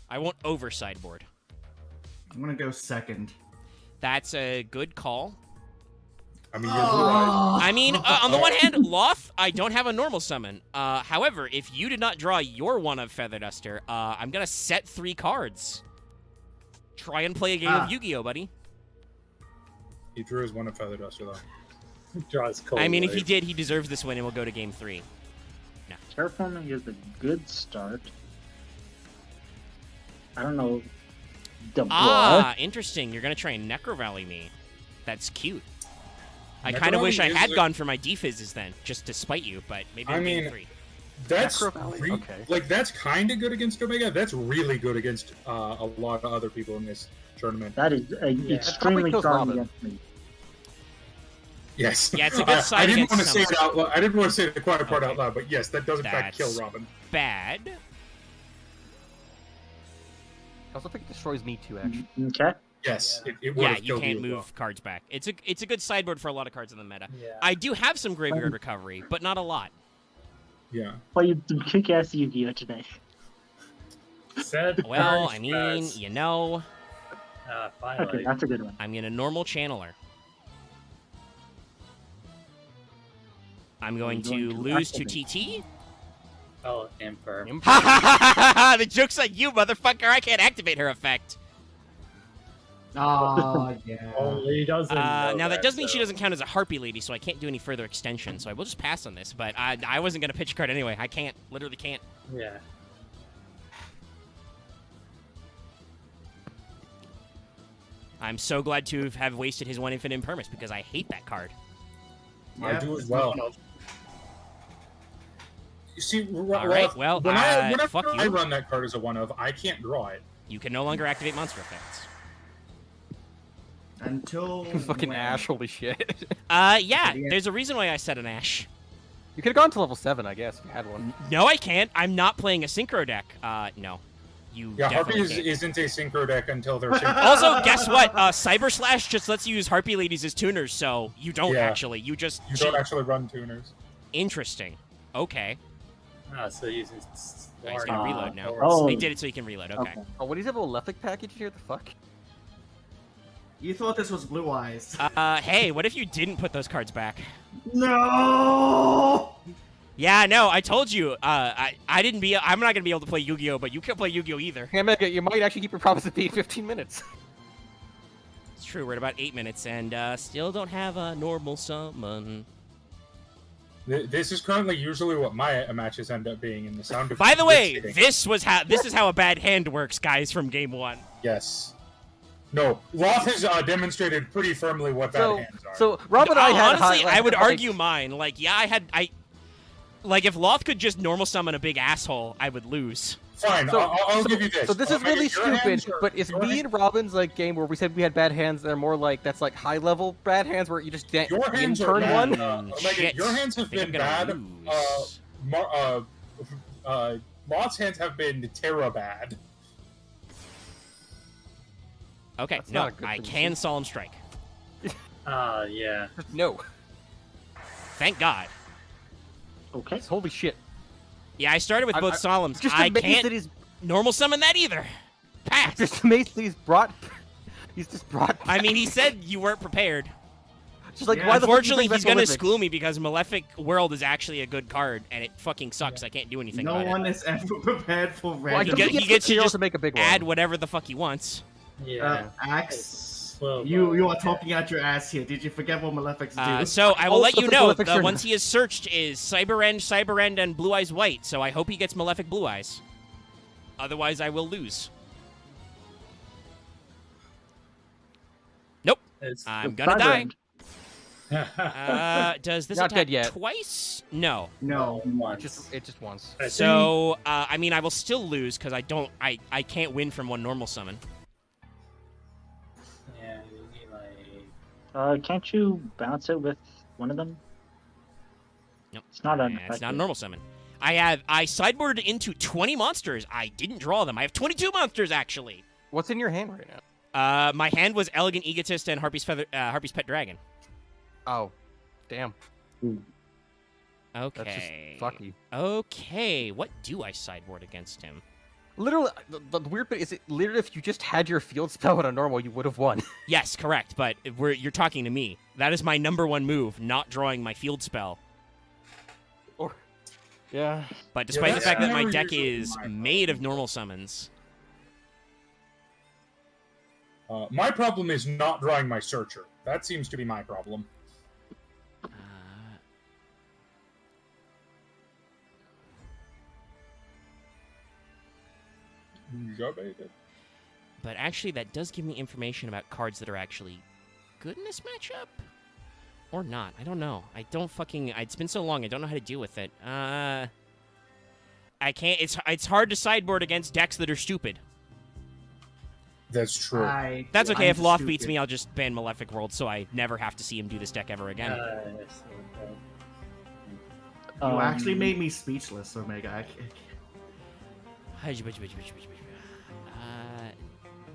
I won't over sideboard. I'm gonna go second. That's a good call. I mean, you're Blue Eyes. I mean, on the one hand, Loth, I don't have a normal summon. However, if you did not draw your one of Feather Duster, I'm gonna set 3 cards. Try and play a game of Yu-Gi-Oh, buddy. He drew his one of Feather Duster, though. Draws cold. I mean, if he did, he deserves this win, and we'll go to game 3. Terraforming is a good start. I don't know. The blood. Interesting. You're gonna try and Necro Valley me. That's cute. I Necro kind of wish I Valley had is gone for my defizzes then, just to spite you, but maybe I in game mean, 3. That's Necro Valley? Okay. like that's kind of good against Omega. That's really good against a lot of other people in this tournament. That is extremely kills strong Robin. against me. Yes. Yeah, it's a good side I didn't against want to say some. it out loud. I didn't want to say the quiet part Okay. out loud, but yes, that does in fact kill That's Robin. bad. I also think it destroys me too, actually. Okay. Yes, it would Yeah, have you killed can't as move well. cards back. It's a good sideboard for a lot of cards in the meta. Yeah. I do have some graveyard recovery, but not a lot. Yeah. Play the kick-ass Yu-Gi-Oh today. Said Well, first I mean, as- you know, Okay, finally. that's a good one. I'm gonna normal channeler. I'm going to lose to TT. Oh, Emperor. Ha ha ha ha ha! The joke's on you, motherfucker! I can't activate her effect. Oh, yeah. Only he doesn't. know Now that does mean she so- doesn't count as a Harpy Lady, so I can't do any further extension. So I will just pass on this. But I wasn't gonna pitch a card anyway. I can't, literally can't. Yeah. I'm so glad to have wasted his one infinite impermanence because I hate that card. I Yeah, do it's as well. one of- You see, All right, well, whenever fuck I you. run that card as a one of, I can't draw it. You can no longer activate monster effects. Until Fucking when? Ash, holy shit. Yeah, Yeah. there's a reason why I said an Ash. You could have gone to level 7, I guess, if you had one. No, I can't. I'm not playing a synchro deck. No. You Yeah, definitely Harpy can't. isn't a synchro deck until they're synchro. Also, guess what? Cyber Slash just lets you use Harpy Ladies as tuners, so you don't Yeah. actually. You just You cheat. don't actually run tuners. Interesting. Okay. So using. Oh, he's gonna reload now. Oh. They did it so he can reload. Okay. Oh, what do you have a Lethic package here? The fuck? You thought this was Blue Eyes. Hey, what if you didn't put those cards back? No! Yeah, no, I told you. I'm not gonna be able to play Yu-Gi-Oh, but you can't play Yu-Gi-Oh either. Hey, Mega, you might actually keep your promise of being 15 minutes. It's true. We're at about 8 minutes and still don't have a normal summon. This is currently usually what my matches end up being in the sound of. By the way, hitting. this is how a bad hand works, guys, from game 1. Yes. No, Loth has demonstrated pretty firmly what bad hands are. So Rob and I had Honestly, I would like- argue mine. Like, yeah, like if Loth could just normal summon a big asshole, I would lose. Fine, I'll give you this. So this is Megan, really your hands stupid, are- but it's your me hands- and Robin's like game where we said we had bad hands. They're more like that's like high level bad hands where you just Your hands are turn bad. one. Megan, Shit. your hands have I think been I'm bad. gonna lose. Loth's hands have been terra bad. Okay, That's no, not a good I thing to can see. Solemn Strike. Yeah. No. Thank God. Okay. Holy shit. Yeah, I started with both Solemns. Just I amazed can't that he's normal summon that either. Pass. just amazed that he's just brought. I mean, he said you weren't prepared. just like Yeah. why the fuck do you Unfortunately, bring he's back gonna Olympics? school me because Malefic World is actually a good card, and it fucking sucks. I can't do anything No about one it. is ever prepared for Well, I random. get- think he gets to heroes just to make a big one. Add whatever the fuck he wants. Yeah. Axe. Slow You are talking out your ass here. Did you forget what Malefics do? So I will let Also, you the know Malefics the are- ones he has searched is Cyber End, and Blue Eyes White. So I hope he gets Malefic Blue Eyes. Otherwise, I will lose. Nope. It's, I'm gonna die. Cyber Does this Not attack dead yet. twice? No. No. once. It just once. I think- So I mean, I will still lose because I can't win from one normal summon. Yeah, you need like. Can't you bounce it with one of them? Nope. It's not Yeah, unaffected. it's not a normal summon. I sideboarded into 20 monsters. I didn't draw them. I have 22 monsters actually. What's in your hand right now? My hand was Elegant Egotist and Harpy's Pet Dragon. Oh, damn. Okay. That's just fucky. Okay, what do I sideboard against him? Literally, the weird bit is it literally if you just had your field spell at a normal, you would have won. Yes, correct, but you're talking to me. That is my #1 move, not drawing my field spell. Or, yeah. But despite the that's fact that my never deck usually is my made of normal summons. My problem is not drawing my searcher. That seems to be my problem. Uh, but actually, that does give me information about cards that are actually good in this matchup. Or not. I don't know. I don't fucking... It's been so long, I don't know how to deal with it. I can't... It's hard to sideboard against decks that are stupid. That's true. That's okay. I'm If Loth stupid. beats me, I'll just ban Malefic World, so I never have to see him do this deck ever again. You actually made me speechless, Omega.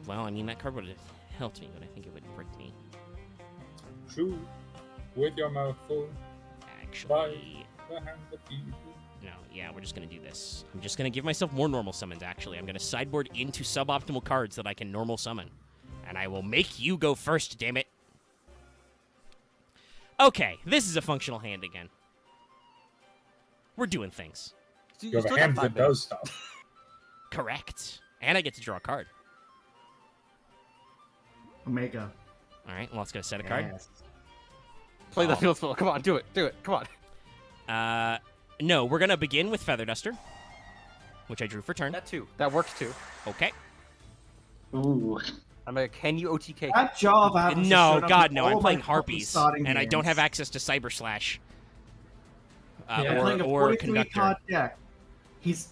Well, I mean, that card would have helped me, but I think it would break me. True. With your mouth full. Actually, no, yeah, we're just gonna do this. I'm just gonna give myself more normal summons, actually. I'm gonna sideboard into suboptimal cards that I can normal summon. And I will make you go first, damn it. Okay, this is a functional hand again. We're doing things. You You have still a got hand 5 that minutes. does stuff. Correct. And I get to draw a card. Omega. Alright, well, let's go set a card. Yes. Play the Oh. field spell. Come on, do it. Do it. Come on. No, we're gonna begin with Feather Duster, which I drew for turn. That too. That works too. Okay. Ooh. I'm like, can you OTK? That jaw of Atlas No, showed up God, in no. all I'm my playing fucking Harpies, starting and I don't have hands. access to Cyber Slash. Yeah. I'm playing a Or 43 Conductor. card deck.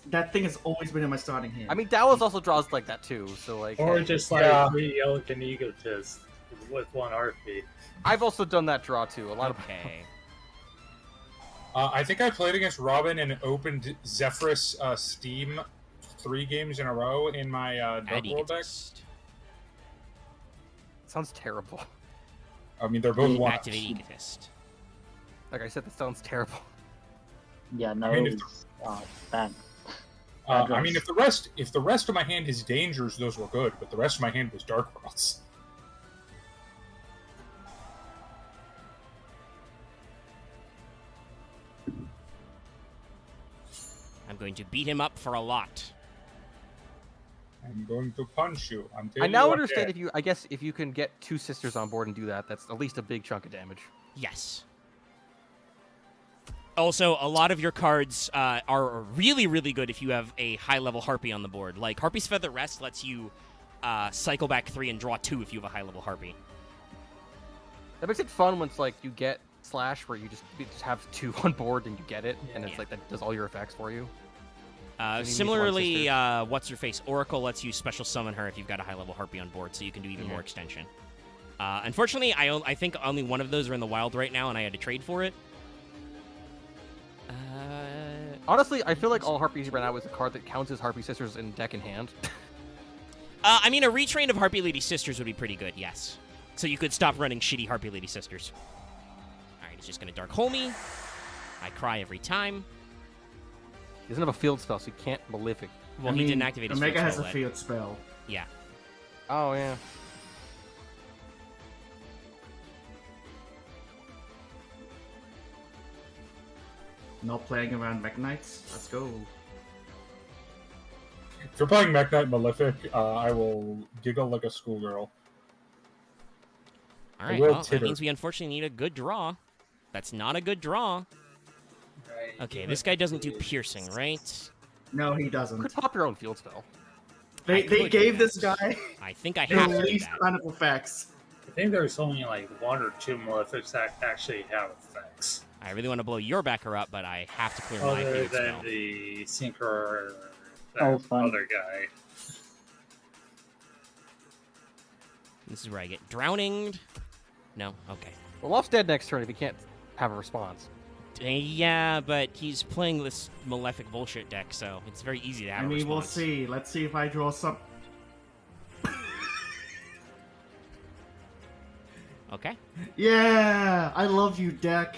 That thing has always been in my starting hand. I mean, Dallas also draws like that too. So like, Or hey. just like Yeah. 3 Elegant Egotists with 1 heartbeat. I've also done that draw too. A lot of Okay. I think I played against Robin and opened Zephyrus Steam 3 games in a row in my Dark Add World deck. Egotist. sounds terrible. I mean, they're both one. Activate Egotist. Like I said, that sounds terrible. Yeah, no, I mean, if it's bad. I mean, if the rest of my hand is dangers, those were good, but the rest of my hand was Dark Worlds. I'm going to beat him up for a lot. I'm going to punch you. I now understand if you, I guess, if you can get 2 sisters on board and do that, that's at least a big chunk of damage. Yes. Also, a lot of your cards are really, really good if you have a high-level Harpy on the board. Like, Harpy's Feather Rest lets you cycle back 3 and draw 2 if you have a high-level Harpy. That makes it fun when it's like you get Slash, where you just have 2 on board and you get it, and it's Yeah. like that does all your effects for you. you need Similarly, one What's-Her-Face Oracle lets you special summon her if you've got a high-level Harpy on board, so you can do even Yeah. more extension. Unfortunately, I think only one of those are in the wild right now, and I had to trade for it. Honestly, I feel like all Harpies right now is a card that counts as Harpy Sisters in deck in hand. I mean, a retrain of Harpy Lady Sisters would be pretty good, yes. So you could stop running shitty Harpy Lady Sisters. Alright, he's just gonna Dark Hole me. I cry every time. He doesn't have a field spell, so he can't Malefic. Well, he didn't activate his Omega field has spell a yet. field spell. Yeah. Oh, yeah. Not playing around Mech Knights. Let's go. If you're playing Mech Knight Malefic, I will giggle like a schoolgirl. Alright, will well, that titter. means we unfortunately need a good draw. That's not a good draw. Okay, this guy doesn't do piercing, right? No, he You doesn't. could pop your own field spell. They could gave do this guy I think I the have to do least that. kind of effects. I think there's only like 1 or 2 Malefics that actually have effects. I really want to blow your backer up, but I have to clear my Other field than spell. the Synchro or that Oh, fun. other guy. This is where I get drowninged. No? Okay. Well, Loft's dead next turn if he can't have a response. Yeah, but he's playing this Malefic bullshit deck, so it's very easy to have I a mean, we'll response. see. Let's see if I draw some. Okay. Yeah, I love you, deck.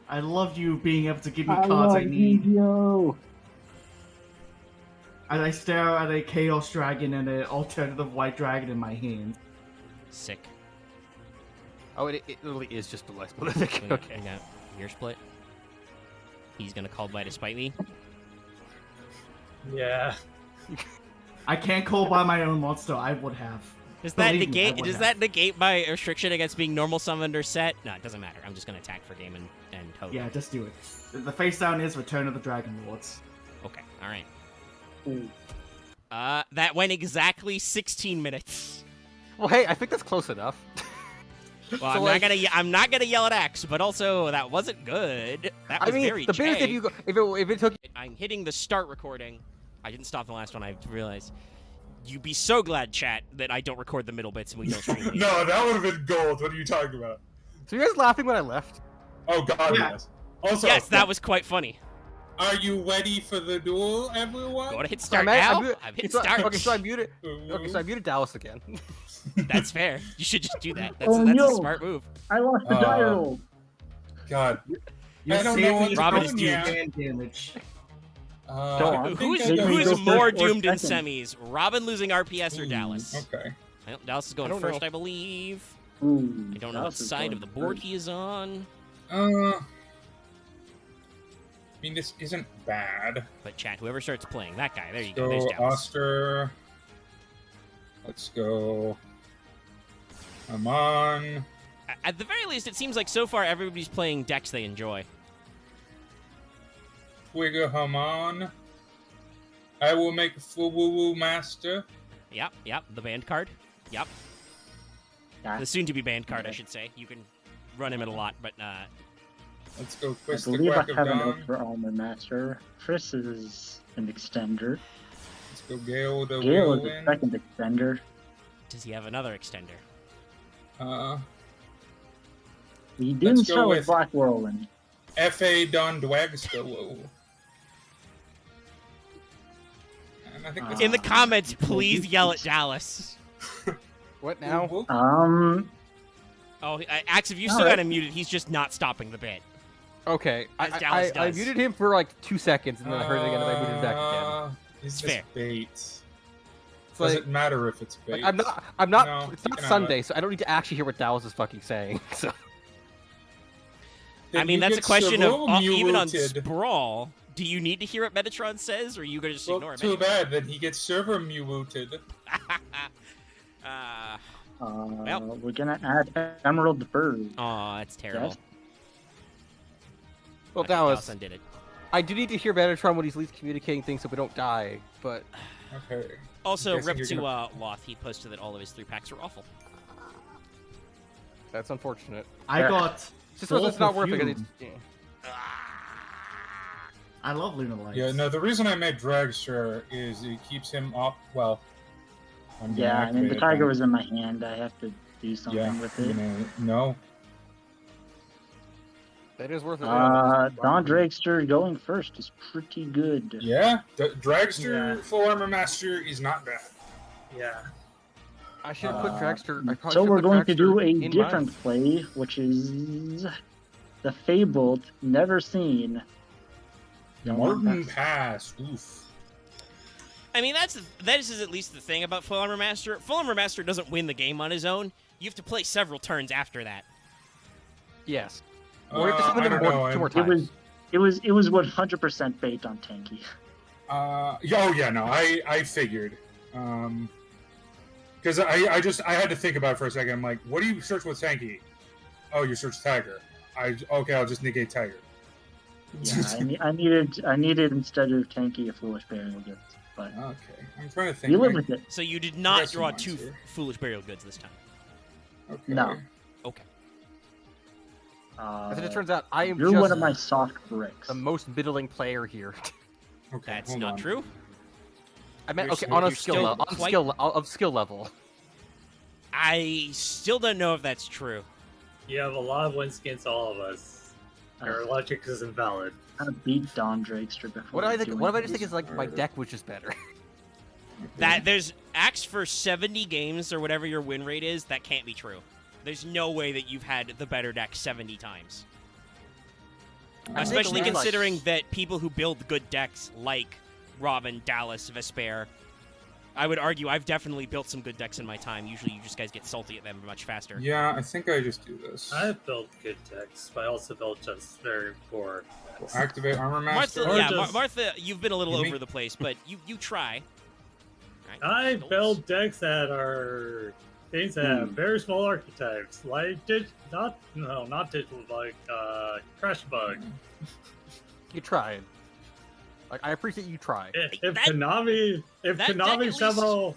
I love you being able to give me cards I need. Yo. As I stare at a Chaos Dragon and an alternative White Dragon in my hand. Sick. Oh, it literally is just the less Malefic. We Okay. got Ear Split. He's gonna Call by Despite Me. Yeah. I can't call by my own monster. I would have. Does that Believe me, I negate? would Does have. that negate my restriction against being normal summoned or set? No, it doesn't matter. I'm just gonna attack for game and hope. Yeah, just do it. The face down is Return of the Dragon Lords. Okay. All right. Ooh. That went exactly 16 minutes. Well, hey, I think that's close enough. Well, So, I'm like- I'm not gonna yell at X, but also that wasn't good. That was I mean, very the biggest jank. if it took I'm hitting the start recording. I didn't stop the last one. I realized You'd be so glad, chat, that I don't record the middle bits and we don't stream these. No, that would have been gold. What are you talking about? So you guys laughing when I left? Oh God, Yeah. yes. Also, Yes, that was quite funny. Are you ready for the duel, everyone? Go to hit So start I now. muted- I've hit it's not- start. Okay, so I muted. Okay, so I muted Dallas again. That's fair. You should just do that. That's, Oh, that's no. a smart move. I lost the die roll. God. You're I don't know saving what your Robin own is doomed. man damage. Go on. I think Who's I got Maybe who's go this. more first or doomed in second. semis? Robin losing RPS or Dallas? Okay. Well, Dallas is going I don't first, know. I believe. Ooh, I don't know what Dallas is side going of the board first. he is on, I mean, this isn't bad. but chat, whoever starts playing, that guy. There you go. There's Go Dallas. Oster. Let's go. Come on. At the very least, it seems like so far everybody's playing decks they enjoy. Twigger Haman. I will make a full woo-woo master. Yep, the band card. Yep, Yeah. the soon-to-be band card, I should say. You can run him in a lot, but Let's go I Quest the believe I Quack of have an Dawn. oath for Armor Master. Chris is an extender. Let's go Gale the Gale is a Whirlwind. second extender. does he have another extender? We didn't Let's go start with with- Black Whirlwind. F.A. Don Dwagstolo. And I think that's In the Ah. comments, please yell at Dallas. What now? Oh, Axe, if you still Alright. got him muted, he's just not stopping the bit. Okay, As I Dallas does. muted him for like 2 seconds and then I heard it again and I muted him back again. Is It's this fair. bait? It's Does like, it matter if it's bait? I'm not. No, It's you not can have Sunday, it. so I don't need to actually hear what Dallas is fucking saying. So I Did mean, you that's a get question of Seville even on muted? Sprawl. Do you need to hear what Metatron says, or are you gonna just ignore Well, him? too anyway? bad. Then he gets server muted. We're gonna add Emerald Bird. Oh, that's terrible. Yes. well, I think Dallas, undid it. I do need to hear Metatron when he's least communicating things so we don't die. But Okay. Also, guessing rip you're to gonna- Loth. He posted that all of his 3-packs are awful. that's unfortunate. I Yeah. got. It's just full it's not worth it. 'cause perfume. it's, yeah. I love Lunar Lights. Yeah. No. The reason I made Dragster is it keeps him up. Well. I'm gonna Yeah, I mean the activate it tiger then. was in my hand. I have to do something Yeah. with I'm it. gonna- No. That is worth it. Don Dragster going first is pretty good. Yeah. Dragster Yeah. Full Armor Master is not bad. Yeah. I should have put Dragster. I probably So should we're put going to do Dragster a in different mine. play, which is the fabled, never seen. Martin Pass. Oof. I mean, that is at least the thing about Full Armor Master. Full Armor Master doesn't win the game on his own. You have to play several turns after that. Yes. Or you have to summon I him don't more, know. 2 more It times. was 100% bait on Tanky. Oh yeah, no, I figured. Because I had to think about it for a second. I'm like, what do you search with Tanky? Oh, you search Tiger. Okay, I'll just negate Tiger. Yeah, I needed instead of Tanky a Foolish Burial Goods, but Okay, I'm trying to think. you live I- with it. So you did not Got some draw lines 2 here. Foolish Burial Goods this time. Okay. No. Okay. As it turns out, I am You're just one of my soft bricks. the most middling player here. Okay, That's hold not on. true. I meant You're okay s- on a you're skill still level. quite- Of skill level. I still don't know if that's true. You have a lot of wins against all of us. Your logic is invalid. I beat Don Dragster before. What do I think? doing What if I this. just think is like my deck was just better? That there's Axe for 70 games or whatever your win rate is. That can't be true. There's no way that you've had the better deck 70 times. I think Especially at least, like- considering that people who build good decks like Robin, Dallas, Vespairr, I would argue I've definitely built some good decks in my time. Usually you just guys get salty at them much faster. Yeah, I think I just do this. I've built good decks, but I also built just very poor decks. Activate Armor Master. Martha, Or yeah, just- Martha, you've been a little You over mean- the place, but you try. Right, I those- build decks that are things that have very small archetypes, like not digital, like Crash Bug. You tried. Like I appreciate you trying. If That- Konami, if that deck Konami at least- somehow,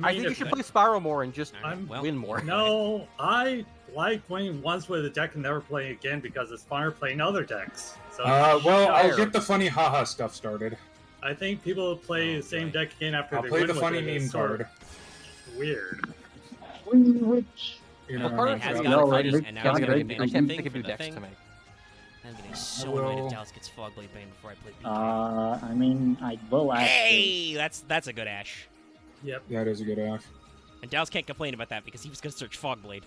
I think you should play Spyro more and just Alright, well, win more. No, I like playing once with a deck and never playing again because it's funner playing other decks. So Well, I'll Fire. get the funny haha stuff started. I think people play the same deck again after I'll they play win the with funny it. meme It's sort card. of weird. Which You Well, know, part It of has it's got no, a like, fighters, Rick and now John he's I got Drake to can't banish think the of thing new for the decks thing. to make. I'm getting I so annoyed will- if Dallas gets Fogblade Bane before I play PK. I mean, I will actually. Hey, that's a good Ash. Yep. that is a good Ash. And Dallas can't complain about that because he was going to search Fogblade.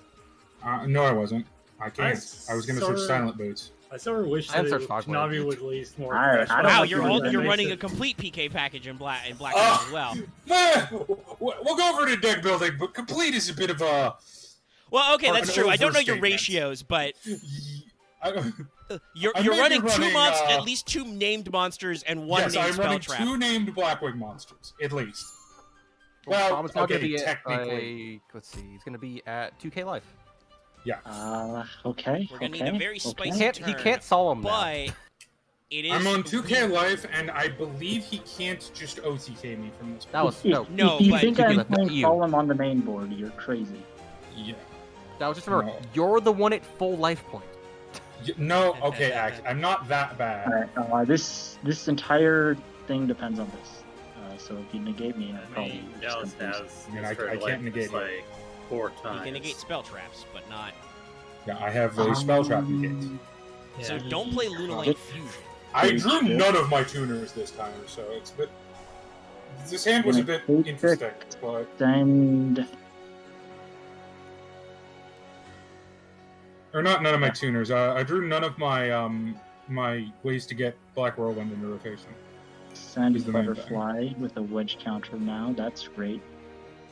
No, I wasn't. I can't. I was going to search sorta- Silent Boots. I sort of wish I have that searched Fogblade. Konami would release more. I don't fresh know Wow, what you're you're doing. you're Makes running a it- complete PK package in Black as well. We'll go over to deck building, but complete is a bit of a. Well, okay, Or that's an true. I don't know your overstatement. ratios, but you're I may be running two running, monsters, at least 2 named monsters and 1 yes, named I'm spell running trap. 2 named Blackwing monsters, at least. Well, Tom's not okay, gonna be technically. let's see, he's gonna be at 2K Life. Okay. We're gonna okay, need a very okay. spicy He can't solemn now. But it is. I'm on 2K Life, and I believe he can't just OTK me from this. That was If, no, No, if you but- think You I'm can- playing you. Solemn on the main board, you're crazy. Yeah. that was just remember. No. You're the one at full life point. No, okay, Axe. I'm not that bad. Alright, this entire thing depends on this. So if you negate me, I'll I probably mean, just Dallas confuse. has. I mean, his I third can't life negate is it. like 4 You times. can negate spell traps, but not. Yeah, I have a spell trap negate. Yeah. So don't play Lunalite Fusion. I drew none of my tuners this time, so it's a bit. This hand was a bit Yeah, interesting, but And or not none of my tuners. I drew none of my my ways to get Black Whirlwind into rotation. Sandy Is the main thing. Butterfly with a wedge counter now. That's great.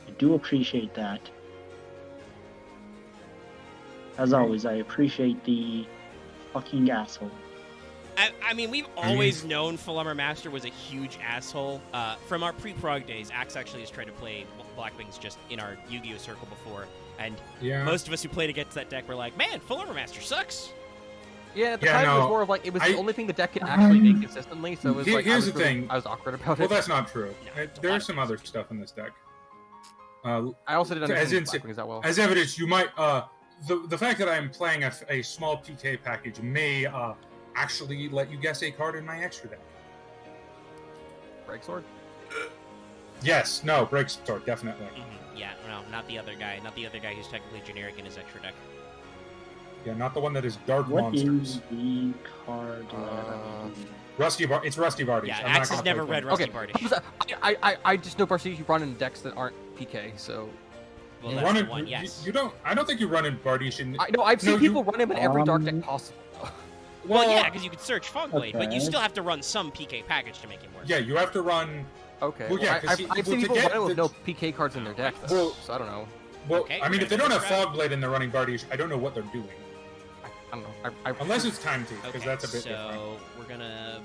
I do appreciate that. As always, I appreciate the fucking asshole. I mean, we've always known Full Armor Master was a huge asshole. From our pre-prog days, Axe actually has tried to play Blackwings just in our Yu-Gi-Oh circle before, and Yeah. most of us who played against that deck were like, "Man, Full Armor Master sucks." Yeah, at the Yeah, time it was no, more of like it was the I- only thing the deck could actually make consistently. So it was like Here's I was the really- thing. I was awkward about Well, it. that's not true. No, it's a lot There's of some things. other stuff in this deck. I also didn't as understand in- Blackwings that well. As evidence, you might the fact that I'm playing a small PK package may actually let you guess a card in my extra deck. Break sword. Yes, no, break sword, definitely. Yeah, no, not the other guy. Not the other guy who's technically generic in his extra deck. Yeah, not the one that is dark What is monsters. the card? It's Rusty Bardies. Yeah, I'm not Axe has gonna never play read them. Rusty Okay. Bardish. I just know Barcy you run in decks that aren't PK, so Well, You that's run the it- one, you- yes. You don't. I don't think you run in Bardish in. I know I've seen No, you- people run him in every dark deck Um, possible. Well, yeah, because you could search Fogblade, but you Okay. still have to run some PK package to make it work. Yeah, you have to run. Okay. Well, yeah, 'cause I've he- seen well, to people get run it with the- no PK cards in their deck, though, Well- so I don't know. Well, Okay, I mean, we're if they gonna don't have try. Fogblade and they're running Bardish, I don't know what they're doing. I don't know. Unless it's time to, because Okay, that's a bit so different. we're gonna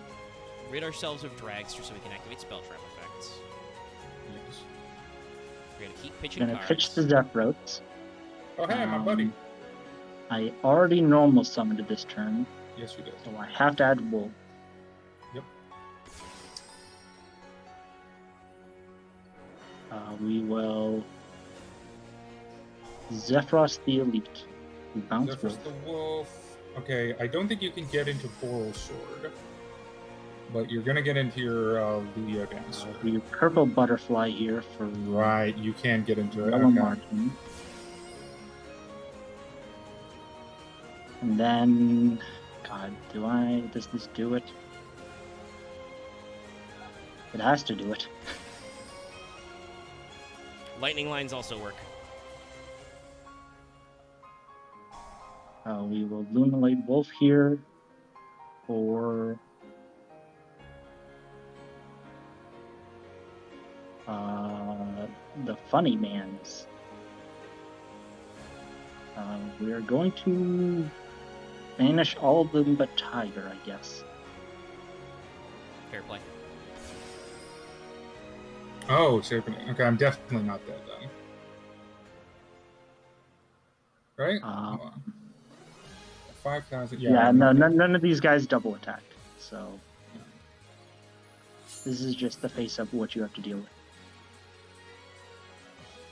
rid ourselves of Dragster so we can activate spell trap effects. Yes. We're gonna keep pitching Gonna cards. pitch the Zephyros. Oh, hey, my buddy. I already normal summoned this turn, Yes, you did. so I have to add Wolf. Yep. We will Zephyros the Elite. We bounce Zephyrus Wolf. the Wolf. Okay, I don't think you can get into Boral Sword, but you're gonna get into your Leo Dancer. We purple butterfly here for Right, you can get into it. Yellow Okay. Martin. And then, God, does this do it? It has to do it. Lightning lines also work. We will Lunalite Wolf here for the Funny Mans. We are going to banish all of them but Tiger, I guess. Fair play. Oh, Serpent. Okay, I'm definitely not dead then. Right? Um, Hold on. 5,000. Yeah, I'm no, not dead. none of these guys double attack, so this is just the face of what you have to deal with.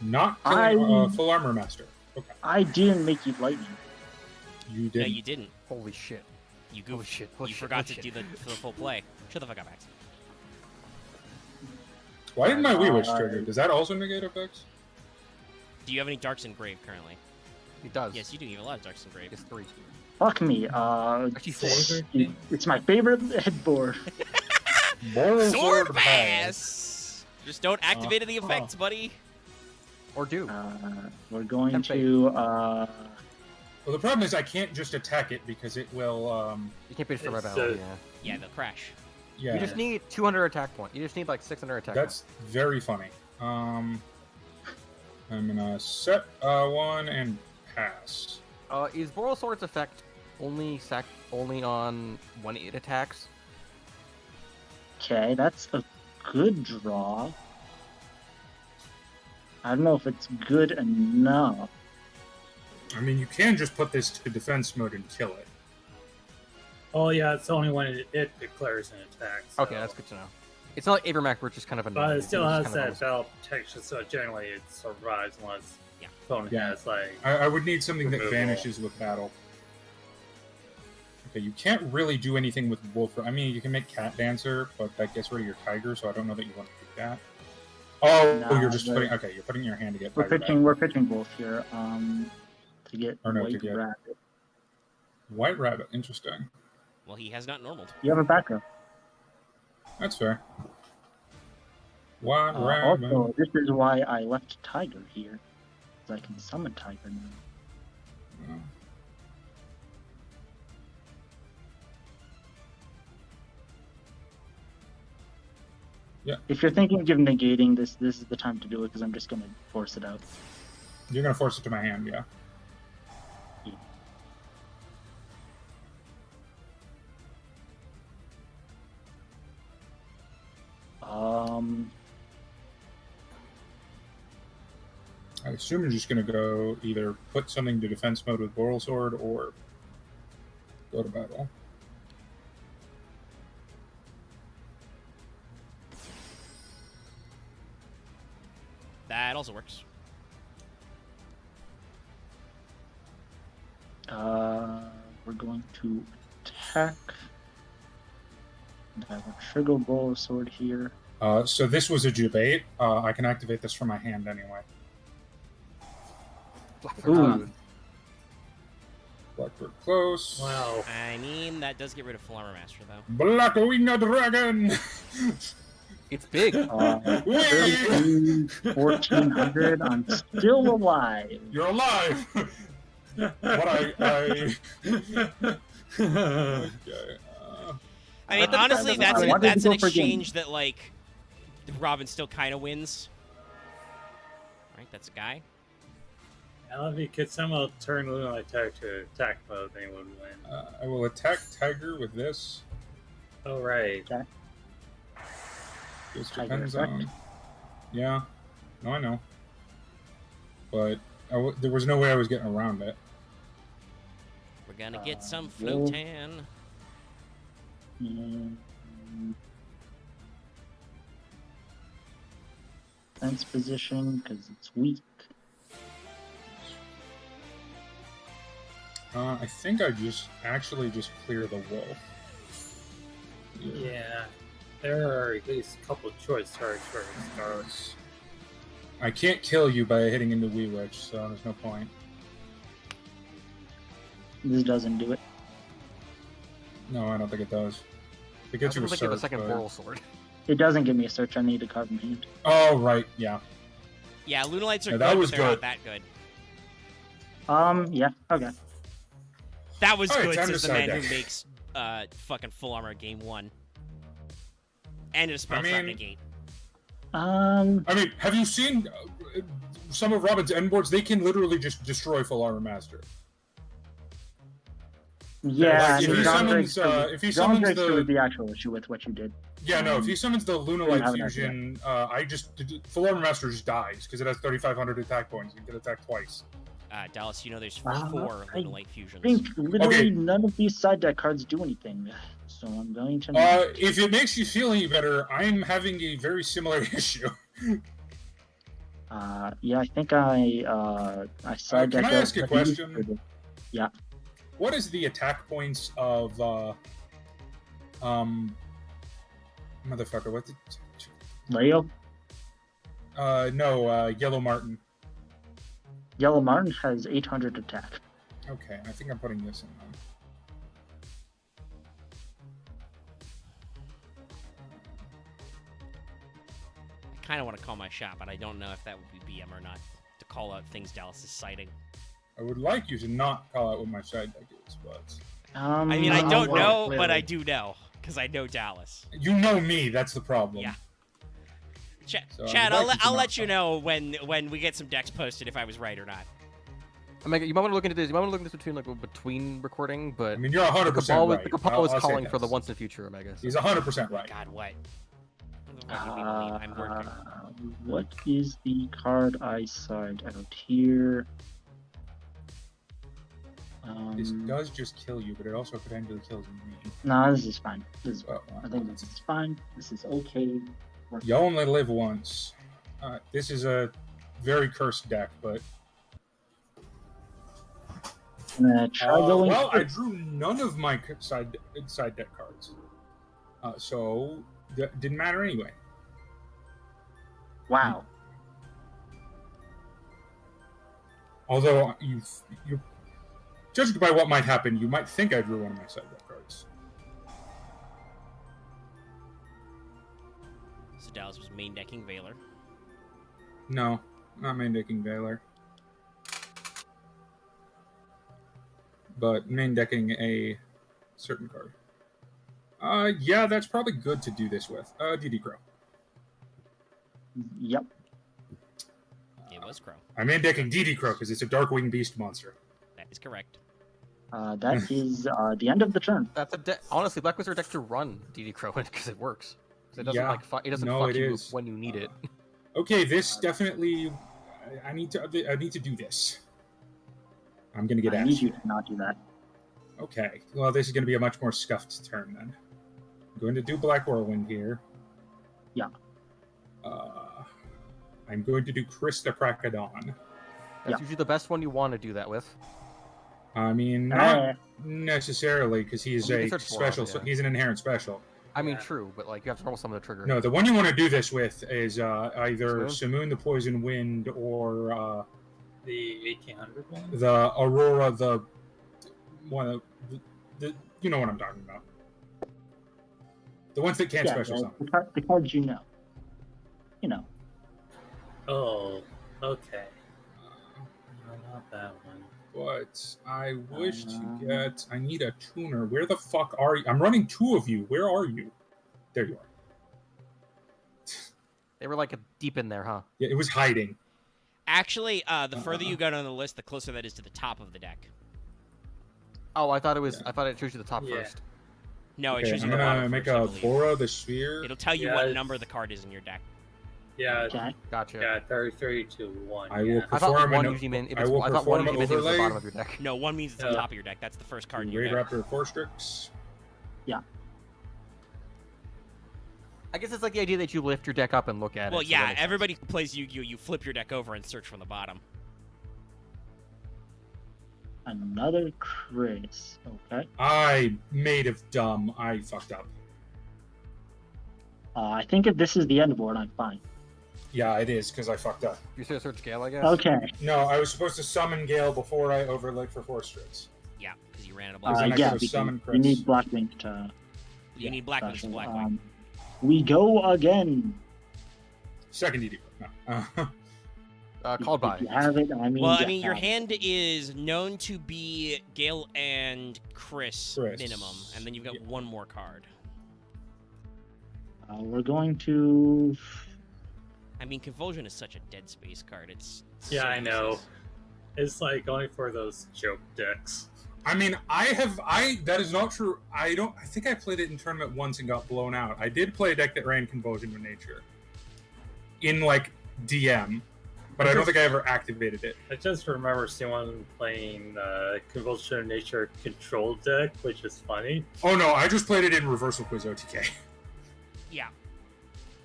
Not killing, I- Full Armor Master. Okay. I didn't make you lightning. You No, did. you didn't. Holy shit. You Holy goofed. shit. Holy You shit. forgot holy to shit. do the full play. Shut the fuck up, Axe. Why didn't my Wee Witch trigger? Does that also negate effects? Do you have any Darks Engraved currently? He does. Yes, you do. You have a lot of Darks Engraved. It's 3. Fuck me. Actually, 4. It's my favorite headboard. Sword Pass! Just don't activate the effects, buddy. Or do. We're going Tempt to. Well, the problem is I can't just attack it because it will. You can't be destroyed by It's, battle. uh, Yeah. Yeah, they'll crash. Yeah, You just need 200 attack point. You just need like 600 attack that's very funny. I'm gonna set one and pass. Is Boral Sword's effect only on when it attacks? Okay, that's a good draw. I don't know if it's good enough. I mean, you can just put this to defense mode and kill it. Oh yeah, it's only when it declares an attack. So. Okay, that's good to know. It's not like Avermac, where it's just kind of annoying. But it still It's has kind of that battle protection, so generally it survives unless Yeah. opponent Yeah. has like. I would need something that Removal. vanishes with battle. Okay, you can't really do anything with Wolf. I mean, you can make Cat Dancer, but that gets rid of your Tiger, so I don't know that you want to do that. Oh, Nah, you're just but- putting. Okay, you're putting your hand to get We're Tiger pitching. back. We're pitching both here. To get Or no, to White get- Rabbit. White Rabbit, interesting. Well, he has not normaled. You have a backup. That's fair. White Rabbit. Also, this is why I left Tiger here, because I can summon Tiger now. Oh. If you're thinking of negating this, this is the time to do it because I'm just gonna force it out. You're gonna force it to my hand, yeah. I assume you're just gonna go either put something to defense mode with Boral Sword or go to battle. That also works. We're going to attack. And I have a Sugar Bowl Sword here. So this was a debate. I can activate this from my hand anyway. Ooh. Blackbird close. Wow. I mean, that does get rid of Full Armor Master, though. Black Winged Dragon! It's big. 13, 1400. I'm still alive. You're alive! What okay, I mean, Uh, honestly, I that's wanted that's to an go for exchange that, like, Robin still kind of wins. Right, that's a guy. Now, if you could somehow turn Luna Attack to attack mode, then he would win. I will attack Tiger with this. Oh, right. This Tiger depends effect. on. Yeah. No, I know. But there was no way I was getting around it. We're gonna get some well- Flotan. Defense position because it's weak. I think I actually just clear the wolf. Yeah. There are at least a couple choice targets for stars. I can't kill you by hitting into Wee Witch, so there's no point. This doesn't do it. No, I don't think it does. It I gets you a was give a search, second but- Boral Sword. It doesn't give me a search. I need a card in hand. Oh, right, yeah. Yeah, Lunalights are Yeah, good, that was but they're good. not that good. Yeah, okay. That was Alright, good, time to says the man side who deck. makes fucking Full Armor game 1. And a spell I trap mean- negate. I mean, have you seen some of Robin's end boards? They can literally just destroy Full Armor Master. Yeah, Like, if he summons, if he John summons Drake's the- was the actual issue with what you did. Yeah, no, if he summons the have Lunalight an Fusion, Full Armor Master just dies, because it has 3,500 attack points. You can attack twice. Dallas, you know there's Ah, 4 I Lunalight Fusions. I think literally Okay. none of these side deck cards do anything. So I'm going to. If it makes you feel any better, I'm having a very similar issue. Yeah, I think I side can deck. I ask a question? Yeah. What is the attack points of motherfucker? What? Leo? No, Yellow Martin. Yellow Martin has 800 attack. Okay, I think I'm putting this in then. I kind of want to call my shot, but I don't know if that would be BM or not. To call out things Dallas is citing. I would like you to not call out what my side deck is, but I mean, I I'll don't work, know, but clearly. I do know because I know Dallas. you know me. That's the problem. Yeah. So I Chad, would I'll, like you to I'll not let you call. know when we get some decks posted if I was right or not. Omega, you might want to look into this. You might want to look into this between recording, but I mean, you're 100% right. the Cabal was I'll say calling for the this. once in the future, Omega. So. He's 100% right. God, what? What the fuck do you mean? I'm working. What is the card I signed out here? This does just kill you, but it also potentially kills me. No, this is fine. This is, Well, I think this is fine. This is okay. you only live once. This is a very cursed deck, but I'm gonna try going. well, I drew none of my side deck cards, so didn't matter anyway. Wow. Although you judging by what might happen, you might think I drew one of my side deck cards. So Dallas was main decking Valor. No, not main decking Valor, but main decking a certain card. Yeah, that's probably good to do this with. DD Crow. Yep. It was Crow. I'm main decking DD Crow because it's a Darkwing Beast monster. That is correct. That is the end of the turn. That's a deck. Honestly, Black Wizard deck to run DD Crow because it works. 'Cause it doesn't Yeah. it doesn't No, fuck it you is. when you need it. Okay, this definitely. I need to do this. I'm gonna get I asked. need you to not do that. Okay, well, this is gonna be a much more scuffed turn then. I'm going to do Black Whirlwind here. Yeah. I'm going to do Krista Prakadon. That's usually the best one you want to do that with. I mean, not necessarily because he's You can a search for special. him, yeah. He's an inherent special. I mean, Yeah. true, but like you have to roll some of the trigger. No, the one you want to do this with is either Simoon? Simoon the Poison Wind or The 1800 one? the Aurora the one of the you know what I'm talking about. The ones that can't Yeah, special summon. the cards you know. You know. Oh, okay. No, not that one. But I wish to get. I need a tuner. Where the fuck are you? I'm running two of you. Where are you? There you are. They were like deep in there, huh? Yeah, it was hiding. Actually, the further you go down the list, the closer that is to the top of the deck. Oh, I thought it was. Yeah. I thought it chose you the top Yeah. first. No, it Okay, shows you I'm the gonna bottom make first, I a believe. Bora the Sphere. It'll tell you Yeah, what it's- number the card is in your deck. Yeah, Okay. Gotcha. yeah, 33 to 1. I will yeah. I thought perform one an- usually meant. If I it's, will I thought one perform usually an meant it was the overlay. bottom of your deck. No, one means it's on Yeah. top of your deck. That's the first card in your Raid deck. Raptor 4 Strix. I guess it's like the idea that you lift your deck up and look at Well, it. so yeah, that makes sense. everybody who plays Yu-Gi-Oh! You flip your deck over and search from the bottom. Another Chris. Okay. I made of dumb. I fucked up. I think if this is the end board, I'm fine. Yeah, it is because I fucked up. You should search Gale, I guess. Okay. No, I was supposed to summon Gale before I overlaid for 4 Strix. Yeah, because you ran out of Then black. I Yeah, could've because summoned you Chris. need Blackwing to. You need black ones, special. black one. We go again. Second DD. No. Called by. If you have it, I mean. Well, I just mean, your have it. hand is known to be Gale and Chris Chris. minimum, and then you've got Yeah. one more card. We're going to. I mean, Convulsion is such a dead space card. It's Yeah, so I know. useless. It's like going for those joke decks. I mean, that is not true. I think I played it in tournament once and got blown out. I did play a deck that ran Convulsion with Nature. In, like, DM. But I don't think I ever activated it. I just remember someone playing Convulsion of Nature control deck, which is funny. Oh no, I just played it in Reversal Quiz OTK. Yeah.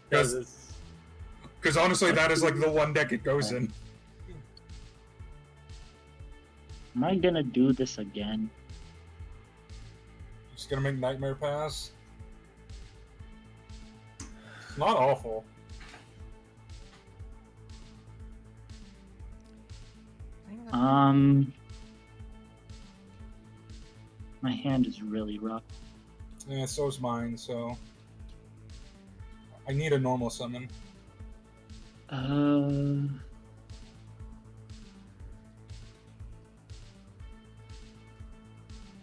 Because honestly, that is like the one deck it goes in. Am I gonna do this again? Just gonna make Nightmare Pass. It's not awful. My hand is really rough. Yeah, so's mine. So I need a normal summon.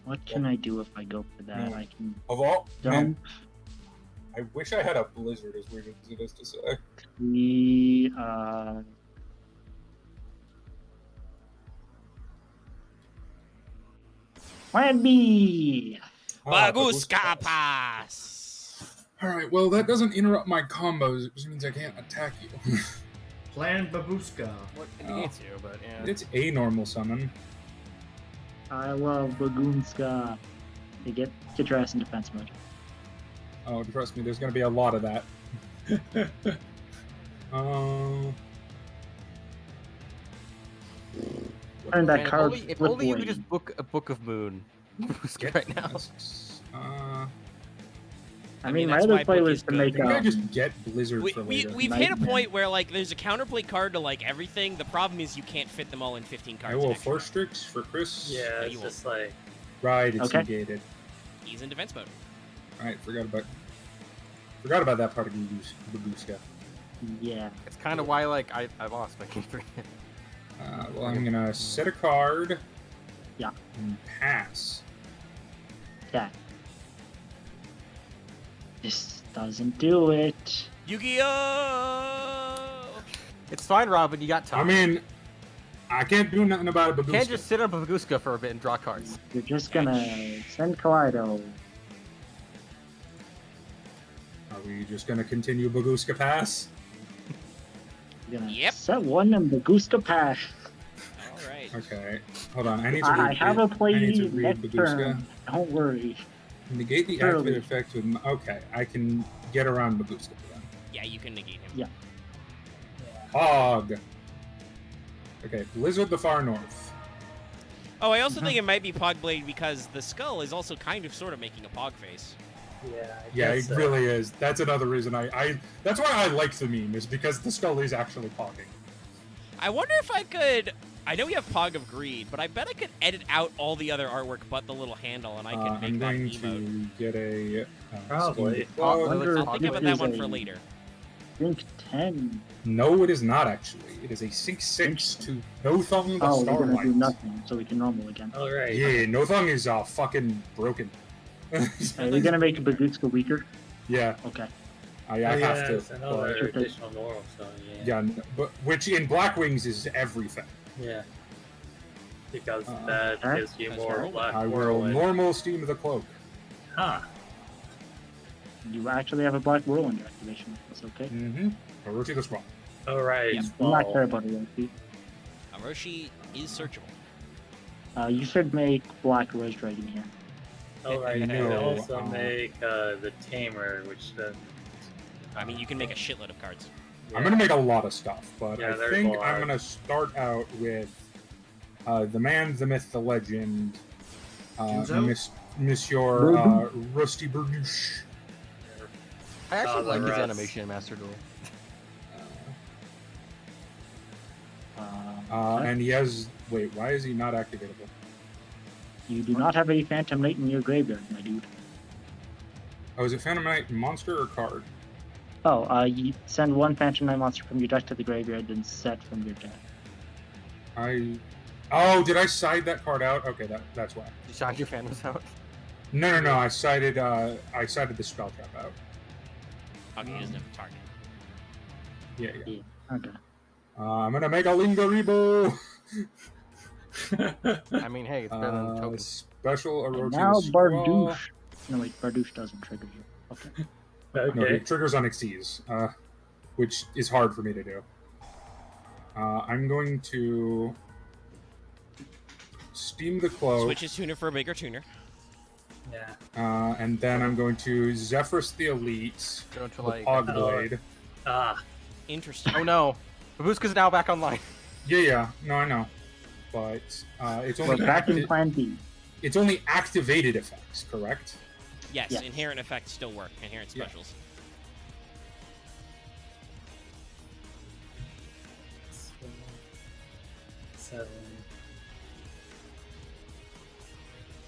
What can I do if I go for that? I can Of all, man, dump I wish I had a blizzard. As weird as it is to say. the Plan B. Baguska pass. All right. Well, that doesn't interrupt my combos. It just means I can't attack you. Plan Babushka. What indicates you, but yeah. It's a normal summon. I love Bagunska. Hey, get your ass in defense mode. Oh, trust me, there's gonna be a lot of that. Turn that Man, card. if flip only you away. could just book a Book of Moon Get right now. I mean, mean, my that's other why play Book was is to good. make Maybe I just get Blizzard for later. We've hit a Nightmare. point where like there's a counterplay card to like everything. The problem is you can't fit them all in 15 cards. I will in extra. Force Strix for Chris. Yeah, you it's won't. just like Right, it's Okay. negated. He's in defense mode. Right, forgot about that part of Babushka. Yeah. It's kind of why like I lost my game 3. Well, I'm gonna set a card. Yeah. And pass. Yeah. This doesn't do it. Yu-Gi-Oh! It's fine, Robin. You got I time. mean, I can't do nothing about it. You can't just sit on Baguska for a bit and draw cards. You're just gonna send Kaleido. Are we just gonna continue Baguska pass? You're gonna Yep. set one and Baguska pass. All right. Okay, hold on. I need to I read. have a play I need to read next Baguska. turn. Don't worry. Negate the Early. activate effect with. Okay, I can get around Baguska then. Yeah, you can negate him. Yeah. Hog. Okay, Blizzard the Far North. Oh, I also think it might be Pogblade because the skull is also kind of sort of making a Pog face. Yeah, guess it really is. That's another reason I that's why I like the meme, is because the skull is actually pogging. I wonder if I could. I know we have Pog of Greed, but I bet I could edit out all the other artwork but the little handle, and I can I'm make that going emote. to get a. Probably. Steam Cloak. Wonder I'll if think about this that one is for a later. Sync 10. No, it is not actually. It is a 6/6 to No Thumb the Oh, we're gonna do Starlight. nothing, so we can normal again. All right. Yeah, No Thumb is fucking broken. Are we gonna make Baguska weaker? Yeah, Okay. I Oh, have yeah, to. it's another but- additional normal, so yeah. Yeah, but which in Black Wings is everything. Yeah. Because Uh, that Alright. gives you That's more right. black I will whirlwind. normal Steam the Cloak. Huh. You actually have a black whirlwind activation. That's okay. Mm-hmm. Orochi the Sprawl. All right. Yeah. I'm not well, care about it, Roshi. Orochi is searchable. You should make black Rose Dragon here. all right. No, And also uh, make the tamer, which then. I mean, you can make a shitload of cards. I'm gonna make a lot of stuff, but Yeah, I there's think a lot. I'm gonna start out with the man, the myth, the legend, Junzo? Monsieur Rusty Burdouche. I actually the like his rest. animation in Master Duel. Okay. And he has. Wait, why is he not activatable? You do not have a Phantom Knight in your graveyard, my dude. Oh, is it Phantom Knight monster or card? Oh, you send one Phantom Knight monster from your deck to the graveyard, then set from your deck. Oh, did I side that card out? Okay, that's why. You shot your phantoms out. No. I sided the spell trap out. Okay, he doesn't have a target. Yeah. Okay. I'm gonna make a Lingaribo. I mean, hey, it's better than tokens. Special And Orochi now the Sprawl. Bardouche. No, wait, Bardouche doesn't trigger you. Okay. No, Okay. it triggers on Xyz, which is hard for me to do. I'm going to Steam the Cloak, Switch his tuner for a bigger tuner. Yeah. and then I'm going to Zephyrus the Elite, Go to the like. Pogblade. Ah. Interesting. Oh no, Babuska's now back online. Yeah, no, I know, but it's We're only back in Plan B. it's only activated effects, correct? Yes, Yes. inherent effects still work. Inherent Yeah. specials. Seven.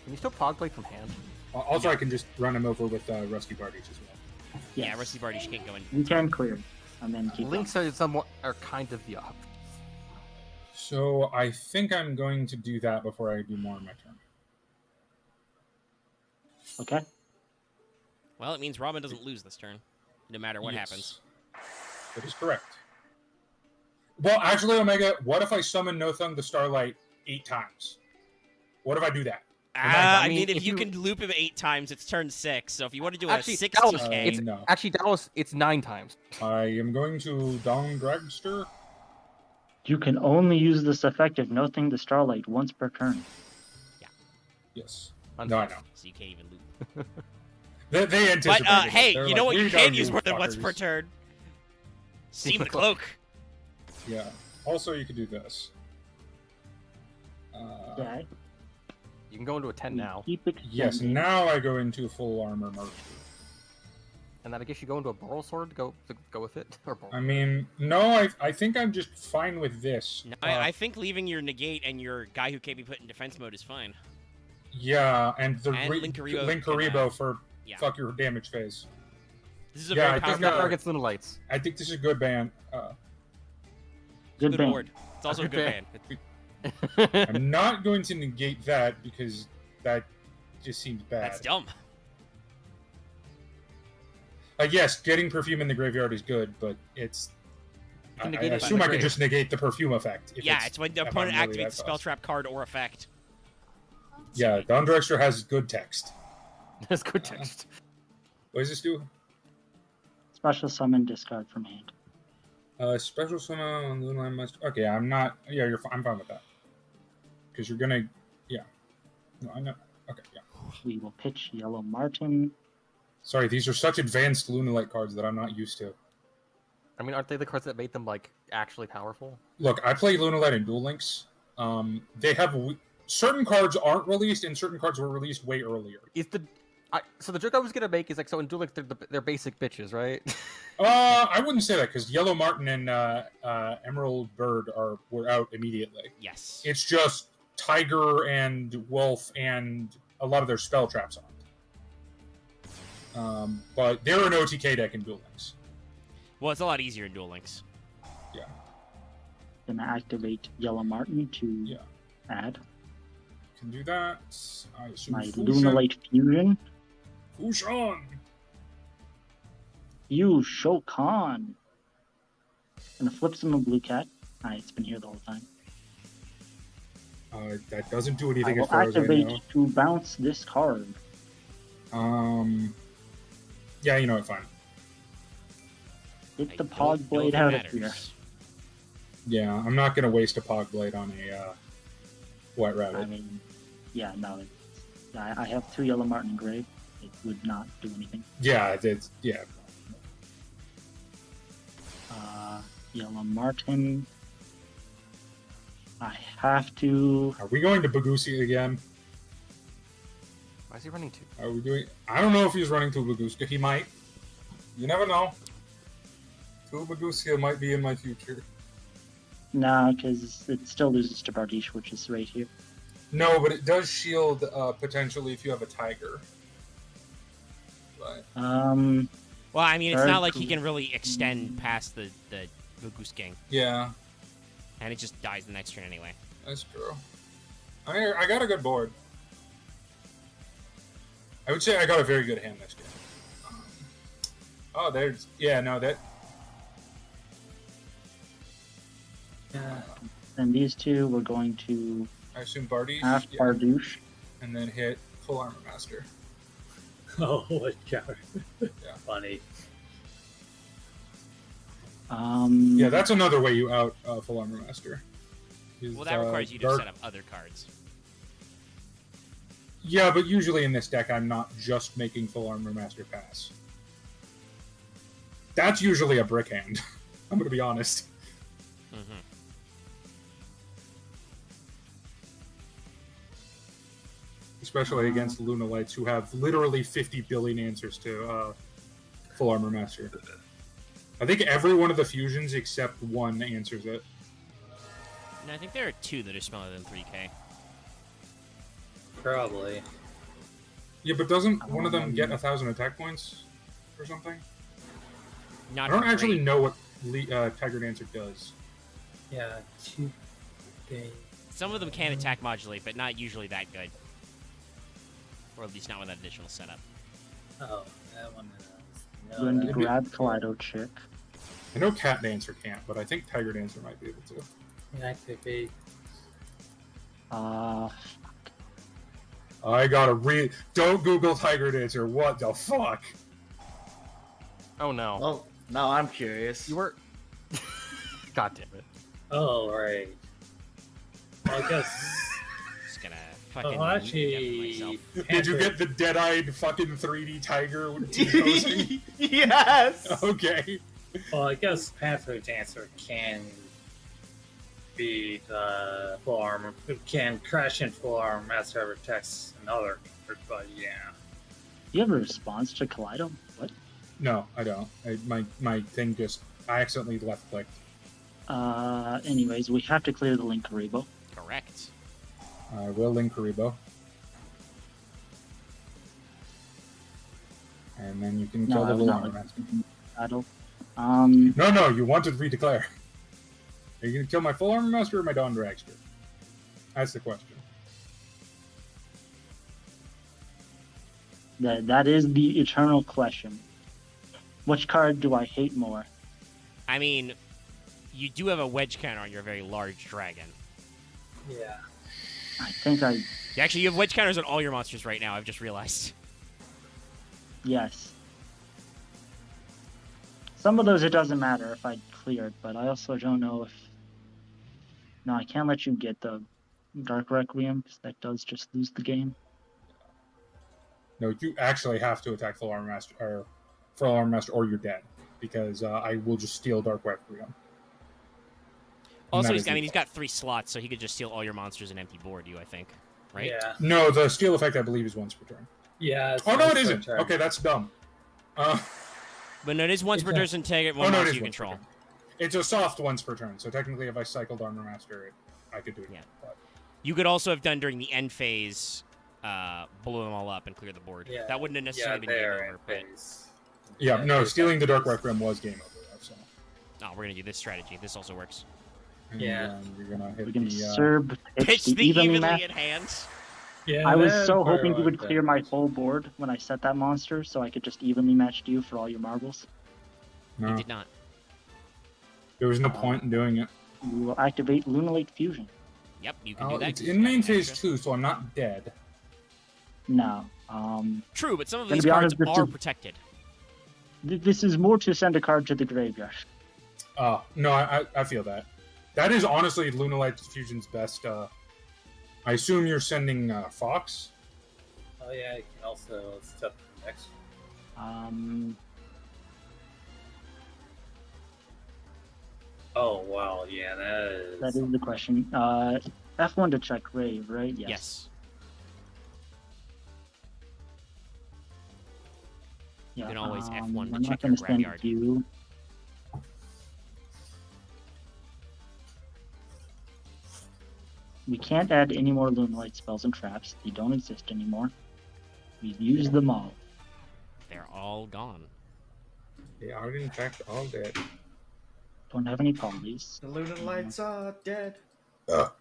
Can you still Pogblade from hand? Also, I can just run him over with Rusty Bardies as well. Yeah, Yes. Rusty Bardies can't go in. You can clear it, and then keep Links going. are somewhat are kind of the op. So I think I'm going to do that before I do more on my turn. Okay. Well, it means Robin doesn't lose this turn, no matter what Yes. happens. That is correct. Well, actually, Omega, what if I summon Nothung the Starlight 8 times? What if I do that? I I mean, mean, if if you you- can loop him 8 times, it's turn 6. So if you want to do Actually, a Dallas, 60k, it's No. actually Dallas. It's 9 times. I am going to Dong Dragster. You can only use this effect if nothing the Starlight once per turn. Yes. No, I know. so you can't even loop. They anticipated But it. hey, They're you know like, what? You "We can got use more than once fuckers." per turn. Steam the cloak. Yeah. Also, you could do this. Yeah. You can go into a 10 now, Keep extending. Yes, now I go into full armor mode. and then I guess you go into a Boral Sword to go with it. Or Boral. I mean, no, I think I'm just fine with this. No, I think leaving your negate and your guy who can't be put in defense mode is fine. Yeah, and the And Linkuriboh Linkuriboh can, for yeah. fuck your damage phase. This is a Yeah, very I think powerful Never that- board. against Lunalights. I think this is a good ban. Good Good ban. board. It's also a Good good ban. ban. I'm not going to negate that because that just seems bad. That's dumb. Yes, getting perfume in the graveyard is good, but it's. You can I negate it assume by I the could grave. just negate the perfume effect. If Yeah, it's when the if I'm opponent really activates a that spell fast. trap card or effect. Yeah, Dawn Dragster has good text. That's good text. What does this do? Special summon, discard from hand. Special summon on Lunar must. Okay, I'm not. Yeah, I'm fine with that. Because you're gonna. Yeah. No, I know. Okay, yeah. We will pitch Yellow Martin. Sorry, these are such advanced Lunalite cards that I'm not used to. I mean, aren't they the cards that made them like actually powerful? Look, I play Lunalite and Duel Links. They have certain cards aren't released, and certain cards were released way earlier. So the joke I was gonna make is like, so in Duel Links they're basic bitches, right? I wouldn't say that because Yellow Martin and Emerald Bird were out immediately. Yes. It's just Tiger and Wolf and a lot of their spell traps on it. But they're an OTK deck in Duel Links. Well, it's a lot easier in Duel Links. Gonna activate Yellow Martin to Yeah. add Can do that. I assume my Fushan. Lunalite Fusion. Fushan! You Shokan. Gonna flip some of Blue Cat. It's been here the whole time. That doesn't do I anything will as far as I activate know. to bounce this card. Yeah, you know what, fine. Get I the don't Pog know Blade if it out of matters. here. Yeah, I'm not going to waste a Pog Blade on a White I Rabbit. mean, yeah, no. I have 2 Yellow Martin Grave. It would not do anything. Yeah, yeah. Yellow Martin. I have to. Are we going to Bagusi again? Why is he running 2? Are we doing? I don't know if he's running to Baguska. He might. You never know. Two Bagusia might be in my future. No, because it still loses to Bardiche, which is right here. No, but it does shield potentially if you have a Tiger. But Well, I mean, it's Very not like he cool. can really extend past the Goose Gang, yeah, and it just dies the next turn anyway. that's true. I got a good board. I would say I got a very good hand this game. There's that. And these two, we're going to I assume Bardiche. half Yeah. Bardouche. And then hit full armor master. Oh my god. Yeah. Funny. Yeah, that's another way you out full armor master. Is, Well, that requires you to dark- set up other cards. Yeah, but usually in this deck, I'm not just making full armor master pass. That's usually a brick hand. I'm gonna be honest. Mm-hmm. Especially against Lunalites, who have literally 50 billion answers to full armor master. I think every one of the fusions except one answers it. And I think there are 2 that are smaller than 3K. Probably. Yeah, but doesn't one of them get 1,000 attack points or something? Not I don't for actually free. know what Tiger Dancer does. Yeah, 2 days. Some of them can attack modulate, but not usually that good. Or at least not with that additional setup. Oh, that one. I'm going to that- grab Kaleido Chick. I know Cat Dancer can't, but I think Tiger Dancer might be able to. Inactivate. I gotta read. Don't Google Tiger Dancer. What the fuck? Oh no. Well, now I'm curious. You were. God damn it. Oh, right. Well, I guess. Just gonna fucking Oh, actually. myself. Did you get the dead-eyed fucking 3D tiger T-posing? Yes. Okay. Well, I guess Panther Dancer can be full armor. Can crash in full armor, master ever attacks another, but yeah. Do you have a response to Kaleido? What? No, I don't. My thing just... I accidentally left-clicked. Anyways, we have to clear the Link Karibo. Correct. I will link Karibo. And then you can kill No, I the was not Alarm looking Master. battle. No, you wanted to redeclare. Are you going to kill my full armor master or my Dawn Dragster? That's the question. That is the eternal question. Which card do I hate more? I mean, you do have a wedge counter on your very large dragon. Yeah. I think I... Actually, you have wedge counters on all your monsters right now, I've just realized. Yes. Some of those it doesn't matter if I cleared, but I also don't know if... No, I can't let you get the Dark Requiem, because that does just lose the game. No, you actually have to attack full armor master, or you're dead. Because I will just steal Dark Requiem. Also, And that is he's got 3 slots, so he could just steal all your monsters and empty board you, I think. Right? Yeah. No, the steal effect, I believe, is once per turn. Yeah. It's Oh, no, once it per isn't. turn. Okay, that's dumb. But no, it is once per It's turn, take it Oh, one no, it monster is you once per control. turn. It's a soft once per turn, so technically if I cycled Armor Master, I could do it. Yeah. But You could also have done during the end phase, blow them all up and clear the board. Yeah. That wouldn't have necessarily been there game over, but... phase. yeah, no, phase stealing the Dark phase. Requiem was game over, though, so. No, we're gonna do this strategy. This also works. And, Yeah. You're gonna hit We can the... Serb Pitch the evenly evenly match. in hands. Yeah. I was that so part hoping you would like clear that. my whole board when I set that monster, so I could just evenly match you for all your marbles. He no, did not. there was no point in doing it. You will activate Lunalate Fusion. Yep, you can Oh, do that. it's 'cause in you main have an phase extra. 2, so I'm not dead. No. True, but some of Gonna these be cards honest, this are is- protected. This is more to send a card to the graveyard. No, I feel that. That is honestly Lunalite Fusion's best. I assume you're sending Fox? Oh yeah, you can also step to the next. Oh wow, yeah, That is the question. F1 to check grave, right? Yes. Yeah, can always F1 to I'm check not your gonna send graveyard. you. We can't add any more Lunalite spells and traps. They don't exist anymore. We've used them all. They're all gone. They are in fact all dead. Don't have any polys. The lunar lights are dead. Oh.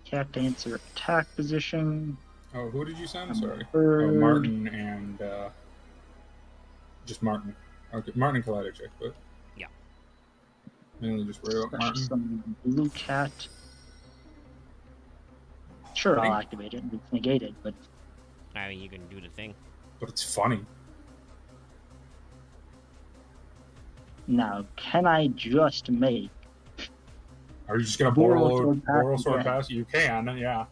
Cat Dancer attack position. Oh, who did you send? I'm Sorry. third. Oh, Martin and just Martin. Okay, Martin and Kaleido check, but Yeah. mainly just worry about Special Martin. summon blue cat. Sure, I'll Right. activate it. It's negated, but I mean, you can do the thing. But it's funny. now can I just make Are you just gonna Boral borrow Sword Pass sword again. pass? You can, yeah.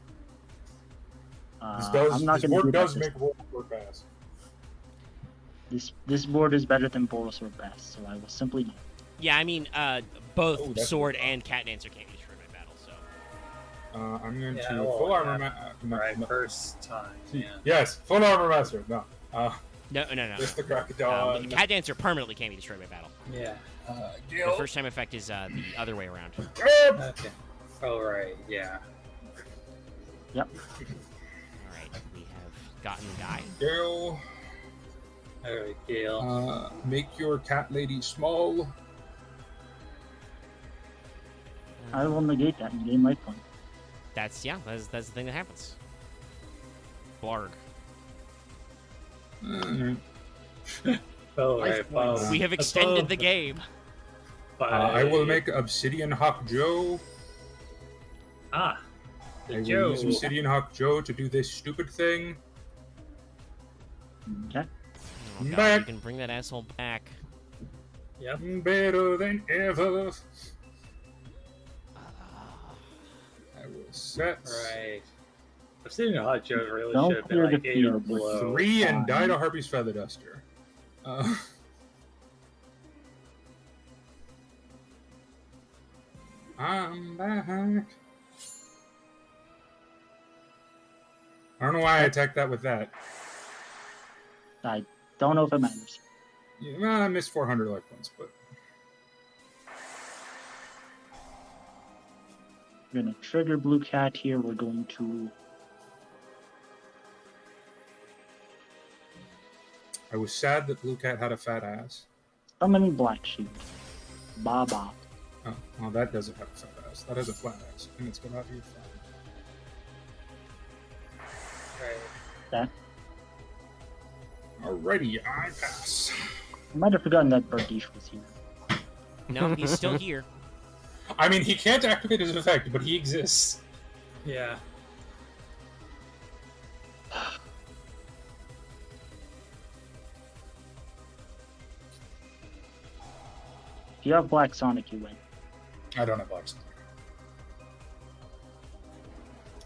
I'm not This going to do board that. does make Boral sword pass. This board is better than Borosword Best, so I will simply do it. Yeah, I mean, both Oh, that's Sword good. and Cat Dancer can't be destroyed by battle, so... I'm going Yeah, to well, full armor. right first time. Yeah. Yes, full armor master. No, No. just the The Crocodile. Cat Dancer permanently can't be destroyed by battle. Yeah. The Gil. first time effect is the other way around. Okay. Oh, right, yeah. Yep. All right, we have gotten Guy. Gil. Alright, Gale. Make your cat lady small. I will negate that and gain life point. That's the thing that happens. Blarg. Oh, Life right, points. above. We have extended Above the game. I will make Obsidian Hawk Joe. Ah, I the will Joe. use Obsidian Hawk Joe to do this stupid thing. Okay. Oh, God, Back. you can bring that asshole back. Yep. Better than ever. I will set Right. I've seen a hot Joe really Don't should have been clear like the 8 or field with below. 3 and die to Harpy's Feather Duster. I'm back. I don't know why I attacked that with that. I don't know if it matters. Yeah, well, I missed 400 life points, but We're gonna trigger Blue Cat here. We're going to. I was sad that Blue Cat had a fat ass. Summon Black Sheep. Ba. Oh, well, that doesn't have a fat ass. That has a flat ass, and it's gonna be flat. Right. Alrighty, I pass. I might have forgotten that Bardiche was here. No, he's still here. I mean, he can't activate his effect, but he exists. Yeah. If you have Black Sonic, you win. I don't have Black Sonic.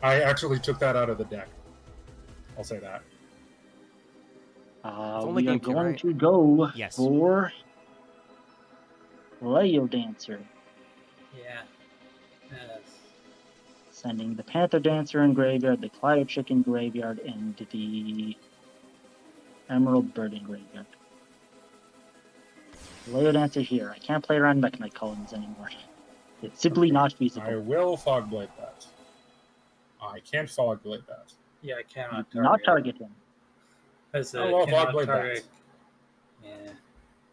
I actually took that out of the deck. I'll say that. only We are game two, going right? to go Yes. for Leo Dancer. Yeah. Yes. Sending the Panther Dancer in graveyard, the Clyde Chicken graveyard, and the Emerald Bird in graveyard. Leo Dancer here. I can't play around Mechanite columns anymore. It's simply not I feasible. will Fogblade that. I can't Fogblade that. Yeah, I cannot Do not target him. As Oh, a well, cannot Fogblade target. that.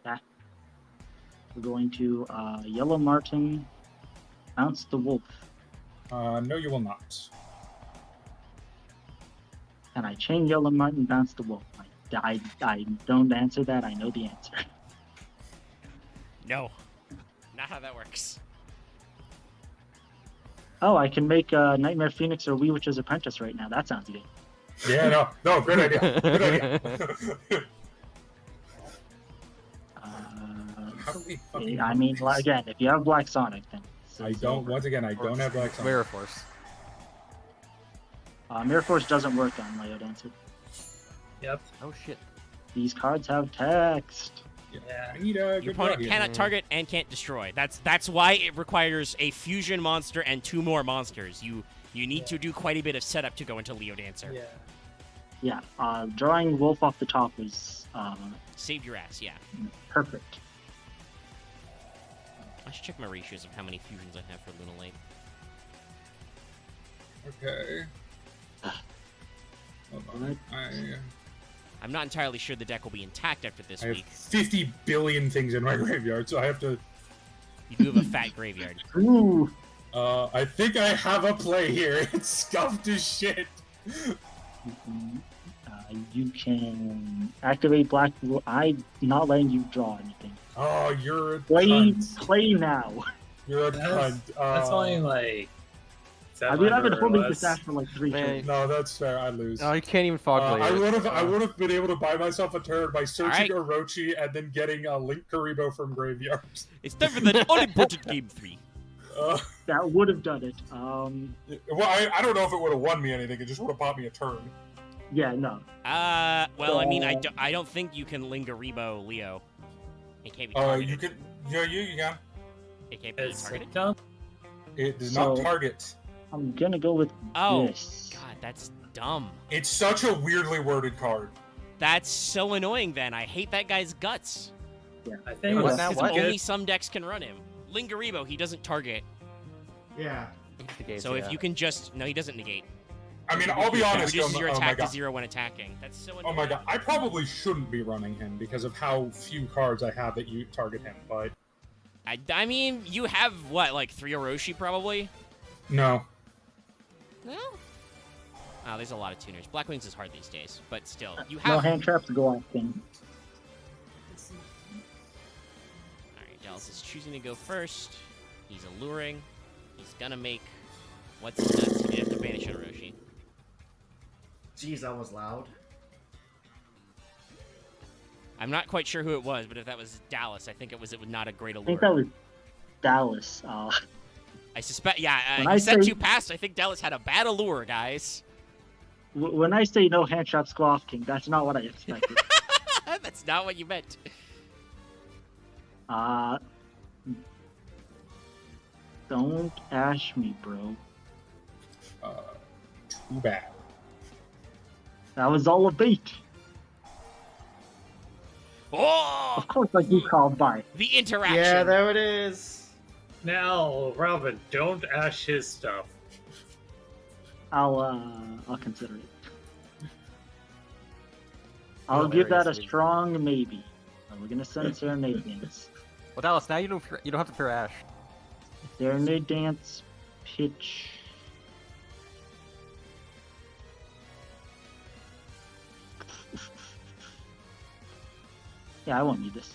Yeah. We're going to Yellow Martin, Bounce the Wolf. No, you will not. Can I chain Yellow Martin, Bounce the Wolf? I don't answer that. I know the answer. No, not how that works. Oh, I can make Nightmare Phoenix or Wee Witch's Apprentice right now. That sounds good. Yeah, no, great idea. Good idea. How do we fucking... I mean, again, if you have Black Sonic, then I don't, once again, I don't have Black Sonic. Mirror Force. Mirror Force doesn't work on Leo Dancer. Yep. Oh shit. These cards have text. Yeah. I need a Your good opponent draw here. cannot target and can't destroy. That's why it requires a fusion monster and 2 more monsters. You need to do quite a bit of setup to go into Leo Dancer. Yeah. Yeah, drawing Wolf off the top was Saved your ass, yeah. perfect. I should check my ratios of how many fusions I have for Lunalite. Okay. Hold on. I'm not entirely sure the deck will be intact after this I have week. 50 billion things in my graveyard, so I have to... You do have a fat graveyard. Ooh, I think I have a play here. It's scuffed as shit. you can activate Black. I'm not letting you draw anything. Oh, you're a Play cunt. now. You're a That's, cunt. that's only like. I mean, I've been holding this this ass for like 3 Man. turns. No, that's fair. I lose. No, you can't even fog blade. I would have been able to buy myself a turn by searching Alright. Orochi and then getting a Link Karibo from graveyard. It's time for the all-important game 3. That would have done it. Well, I don't know if it would have won me anything. It just would have bought me a turn. Yeah, no. Well, I mean, I don't think you can Lingaribo Leo. It can't be Oh, targeted. you can. Yeah, you can. It can't be Is targeted. it done? It does not So- target. I'm gonna go with Oh, this. God, that's dumb. It's such a weirdly worded card. That's so annoying, then. I hate that guy's guts. I think What it's now? Because What? only some decks can run him. Lingaribo, he doesn't target. Yeah. So if you can just... No, he doesn't negate. I mean, I'll be It honest. reduces your oh my attack to god. 0 when attacking. That's so annoying. Oh my god. I probably shouldn't be running him because of how few cards I have that you target him, but I mean, you have, what, like 3 Orochi probably? no. No? Oh, there's a lot of tuners. Black Wings is hard these days, but still. You No have... hand traps go off thing. Alright, Dallas is choosing to go first. He's alluring. He's gonna make... What's nuts? He have to banish Orochi. Jeez, that was loud. I'm not quite sure who it was, but if that was Dallas, I think it was not a great I allure. think that was Dallas. I suspect, yeah, When he I said say- 2 past. I think Dallas had a bad allure, guys. When I say no hand traps go off king, that's not what I expected. That's not what you meant. Don't ash me, bro. Too bad. That was all a bait. Oh! Of course, I do call by. The interaction. Yeah, there it is. now, Robin, don't ash his stuff. I'll consider it. I'll give that a strong maybe. We're gonna send Serenade Dance. Well, Dallas, now you don't have to fear Ash. Serenade Dance, pitch. Yeah, I won't need this.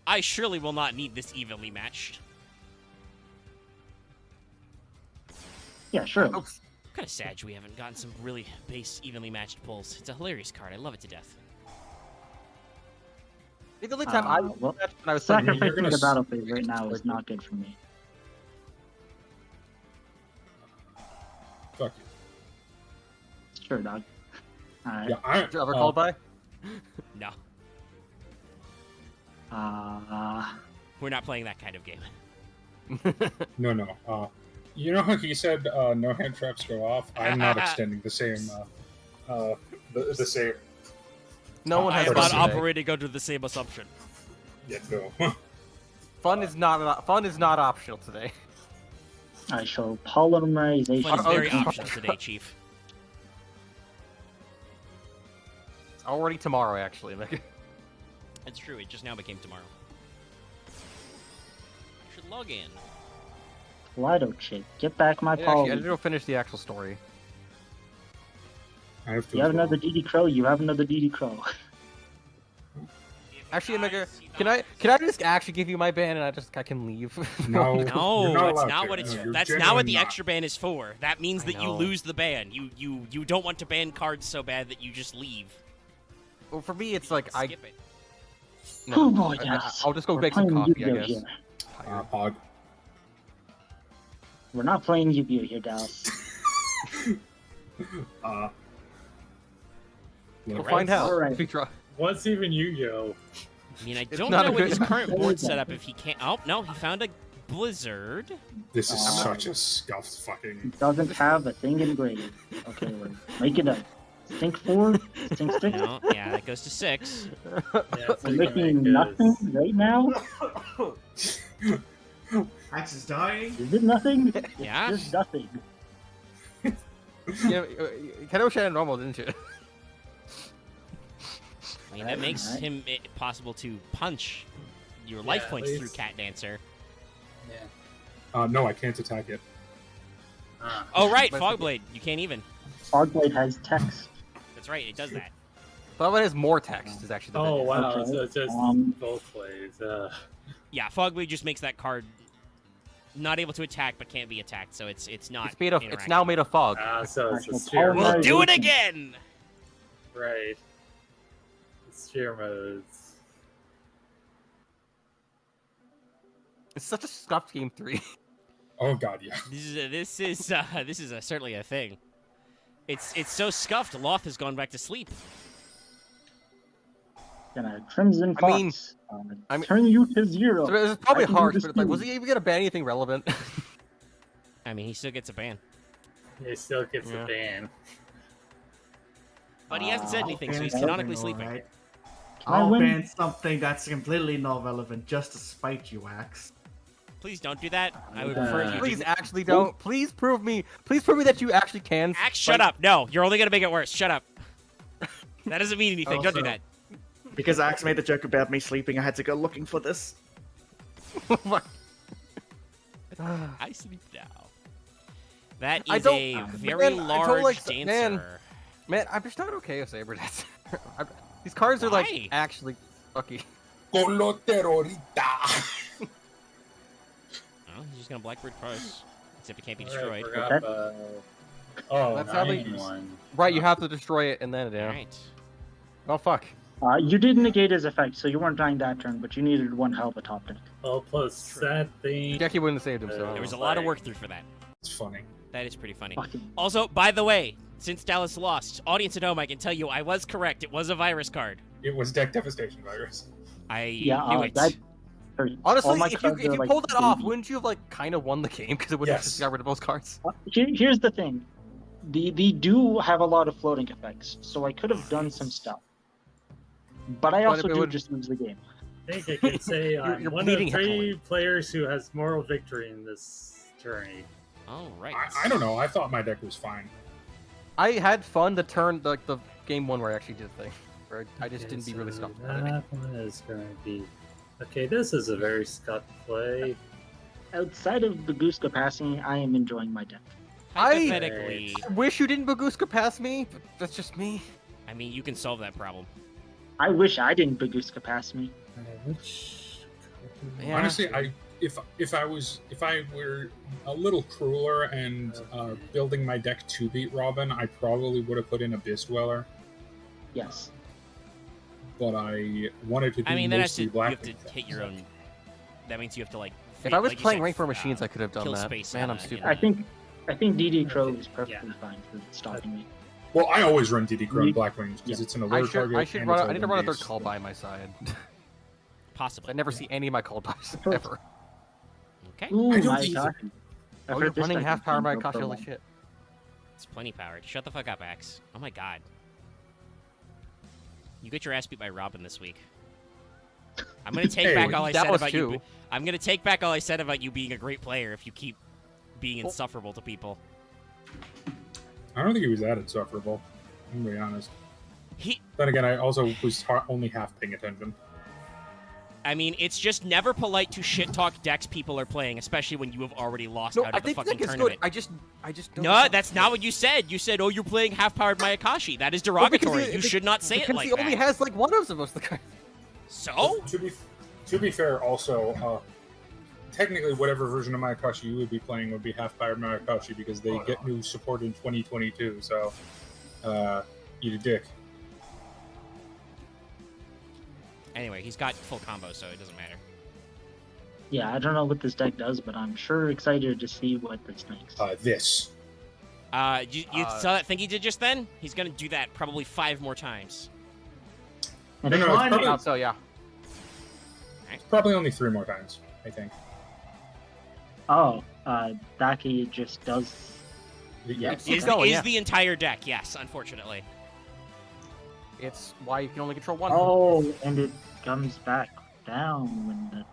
I surely will not need this evenly matched. Yeah, sure. Kind of sad we haven't gotten some really base evenly matched pulls. It's a hilarious card. I love it to death. I think the only time Well, when I was like, Sacrificing gonna the s- battle phase right now is not good for me. Fuck you. Sure, dog. Alright. Yeah, I. did you ever called by? No, Uh, we're not playing that kind of game. No. You know how he said no hand traps go off? I'm not extending the same. The same. No one I has am fun not today. operating under the same assumption. Yeah, no. Fun is not optional today. I show polymerization. Fun is very Okay. optional today, Chief. It's already tomorrow, actually. It's true. It just now became tomorrow. I should log in. Lido chick, get back my Actually, I poly. didn't finish the actual story. I have to. You have as well. another DD Crow, you have another DD Crow. Actually, Omega, can I just actually give you my ban and I can leave? No, No, you're not that's allowed not to. what it's. No, you're That's not what genuinely the not. extra ban is for. That means I that you know. lose the ban. You don't want to ban cards so bad that you just leave. Well, for me, it's like I. Skip it. No, Oh boy, I- yes. I'll just go We're make some playing coffee, I Yu-Gi-Oh guess. here. Pog. We're not playing Yu-Gi-Oh here, Dallas. We'll Right. find out. Alright. If we draw. What's even Yu-Gi-Oh? I mean, I It's don't not know a with good- his current board setup if he can't. Oh no, he found a blizzard. This is I'm such a scuffed fucking. Doesn't have a thing engraved. Okay, we're make it up. Stink 4? Stink 6? No, yeah, that goes to 6. Yeah, We're making nothing right now? Axe is dying. Is it nothing? It's Yeah. just nothing. Yeah, Keno Shannon normal, didn't you? I mean, that makes Alright. him possible to punch your Yeah, life at points through least. Cat Dancer. Yeah. No, I can't attack it. Oh right, But- Fogblade. You can't even. Fogblade has text. That's right, it does that. But what has more text is actually the Oh bit. wow, Okay, so it's just both ways. Yeah, Fogblade just makes that card not able to attack but can't be attacked, so it's not. It's now made of fog. So it's a Actual steer power- We'll mode. do it again. Right. Steer modes. It's such a scuffed game 3. Oh god, yeah. This is certainly a thing. It's so scuffed. Loth has gone back to sleep. Gonna Crimson I mean- Fox. I mean- Turn you to 0. So it's probably I can do harsh, this but it's like, too. was he even gonna ban anything relevant? I mean, he still gets a ban, He still gets Yeah. a ban. but he hasn't said anything, so he's Ban's canonically open, sleeping. alright. I I'll win? ban something that's completely not relevant just to spite you, Axe. Please don't do that. I would prefer if you Please didn't. actually don't. Please prove me that you actually can. Axe, shut up. No, you're only gonna make it worse. Shut up. That doesn't mean anything. Don't do Also- that. Because Axe made the joke about me sleeping, I had to go looking for this. I sleep now. That I is don't- a man, very I don't large like- dancer. Man, I'm just not okay with Saber Dance. These cards are like Why? actually lucky. Colo terrorita. Oh, he's just gonna Blackbird Price. Except it can't be Alright, destroyed. forgot the... Oh, That's how they- 9-1. Right, you have to destroy it and then yeah. Alright. Oh fuck. You did negate his effect, so you weren't dying that turn, but you needed one hell of a top deck. Well, plus that thing... Jackie wouldn't have saved him, so. There was a It's lot of like- work through for that. It's funny. That is pretty funny. Fucking Also, by the way, since Dallas lost, audience at home, I can tell you I was correct. It was a virus card. It was deck devastation virus. I Yeah, knew it. that. Honestly, all my if cards you are, like, pulled that off, baby. wouldn't you have like kind of won the game because it would have Yes. just got rid of both cards? Here's the thing. They do have a lot of floating effects, so I could have done some stuff. But I But also if it do would- just lose the game. I think I can say I'm you're one of bleeding 3 players who has moral victory in this tourney. All right. I don't know. I thought my deck was fine. I had fun the turn, like the game one where I actually did the thing. Where I just Okay, didn't be really so stuffed on it. That one is going to be... Okay, this is a very scut play. Outside of Baguska passing, I am enjoying my deck. Hypothetically, I wish you didn't Baguska past me, but that's just me. I mean, you can solve that problem. I wish I didn't Baguska pass me. Which... Yeah. Honestly, if I were a little crueler and building my deck to beat Robin, I probably would have put in Abyss Dweller. Yes. But I wanted to do I mean, that has to, mostly you black. have to hit your own. That means you have to like. If I was like you playing said, Rank for Machines, I could have done kill that. space Man, on I'm that, stupid. yeah. I think DD Crow is perfectly Yeah. fine for stopping me. Well, I always run DD Crow You- and Black Wings because yeah. it's an I alert should, target. I should and run. it's I need to run a third Odin-based. call by my side. Possibly. I never see any of my call bys ever. Okay. Ooh, I don't my either. god. Oh, you're running half power my gosh, holy shit. It's plenty powered. Shut the fuck up, Axe. Oh my god. You get your ass beat by Robin this week. I'm gonna take Hey, back all I that said was about you. two. I'm gonna take back all I said about you being a great player if you keep being insufferable to people. I don't think he was that insufferable. I'm gonna be honest. He, Then again, I also was only half paying attention. I mean, it's just never polite to shit talk decks people are playing, especially when you have already lost No, out I of the think fucking that is tournament. good. I just don't. No, that's not what you said. You said, "Oh, you're playing half-powered Mayakashi." That is derogatory. You should not say it because like he only that. has like one of most of the cards. So, To be fair, also, technically, whatever version of Mayakashi you would be playing would be half-powered Mayakashi because they get new support in 2022. So, eat a dick. anyway, he's got full combo, so it doesn't matter. Yeah, I don't know what this deck does, but I'm sure excited to see what this makes. This. You saw that thing he did just then? He's gonna do that probably 5 more times. And No, no, it's finally- probably- Oh, so yeah. Probably only 3 more times, I think. Daki just does. Yeah. It's Is, going, yeah. the entire deck? Yes, unfortunately. It's why you can only control one. Oh, and it comes back down when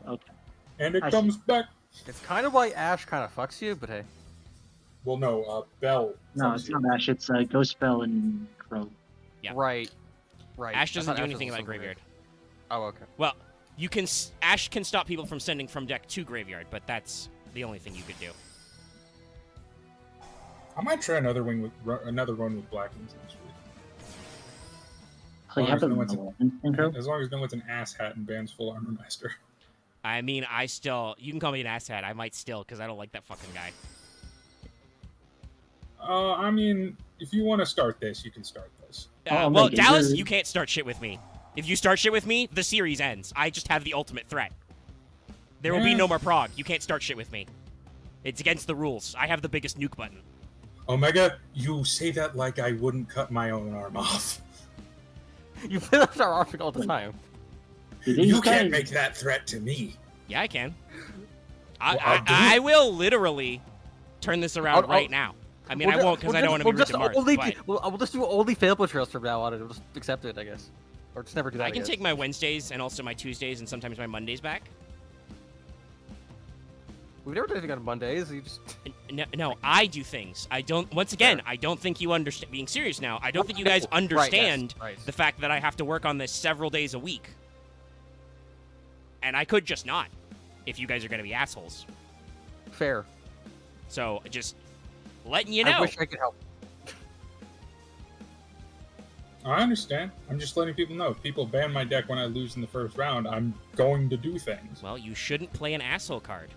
the. Okay. And it I comes back. It's kind of why Ash kind of fucks you, but hey. Well, no, Bell. No, fucks it's you. not Ash. It's Ghost Spell and Crow. Yeah. Right. Ash I doesn't thought do Ash anything was about something graveyard. weird. Oh, okay. Well, you can. Ash can stop people from sending from deck to graveyard, but that's the only thing you could do. I might try another run with Black Wings next week. Play Oh, have there's it no in one's the in Crow. As long as no one's an ass hat and bans full armor master. I mean, you can call me an asshat. I might still, because I don't like that fucking guy. I mean, if you want to start this, you can start this. I'll Well, make it Dallas, good. you can't start shit with me. If you start shit with me, the series ends. I just have the ultimate threat. There will be Yeah. no more prog. You can't start shit with me. It's against the rules. I have the biggest nuke button. Omega, you say that like I wouldn't cut my own arm off. You play that our arsenal all the time. You can't make that threat to me. Yeah, I can. Well, I'll do I it. will literally turn this around I'll- right now. I mean, We'll I won't because I don't want to be rude to Marth. only, but we'll just do only fail betrayals from now on, and we'll just accept it, I guess. Or just never do that. I can guess. take my Wednesdays and also my Tuesdays and sometimes my Mondays back. We've never done anything on Mondays. You just. No, I do things. I don't. Once again, Fair. I don't think you understand. Being serious now, I don't think you No. guys Right, yes, understand right. the fact that I have to work on this several days a week, and I could just not, if you guys are going to be assholes. Fair. So just letting you know. I wish I could help. I understand. I'm just letting people know. If people ban my deck when I lose in the first round, I'm going to do things. Well, you shouldn't play an asshole card.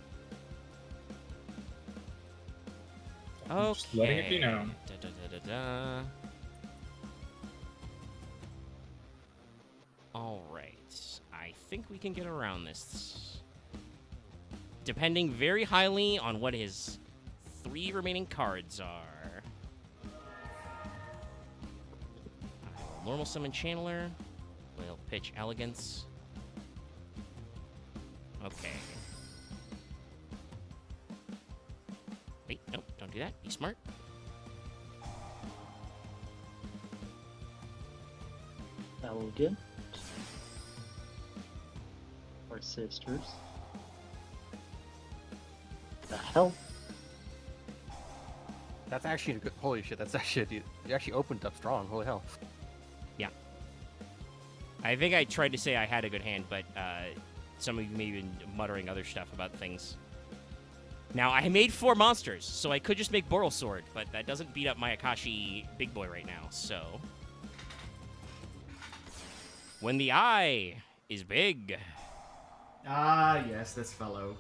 I'm just letting it be known. Da. All right. I think we can get around this. Depending very highly on what his 3 remaining cards are. Normal Summon Channeler. We'll pitch Elegance. Okay. Wait, nope, don't do that. Be smart. Elegant. Or sisters. The hell? That's actually a good. Holy shit! That's actually you actually opened up strong. Holy hell! Yeah. I think I tried to say I had a good hand, but some of you may have been muttering other stuff about things. Now, I made 4 monsters, so I could just make Boral Sword, but that doesn't beat up my Akashi big boy right now, so... When the eye is big... Ah, yes, this fellow.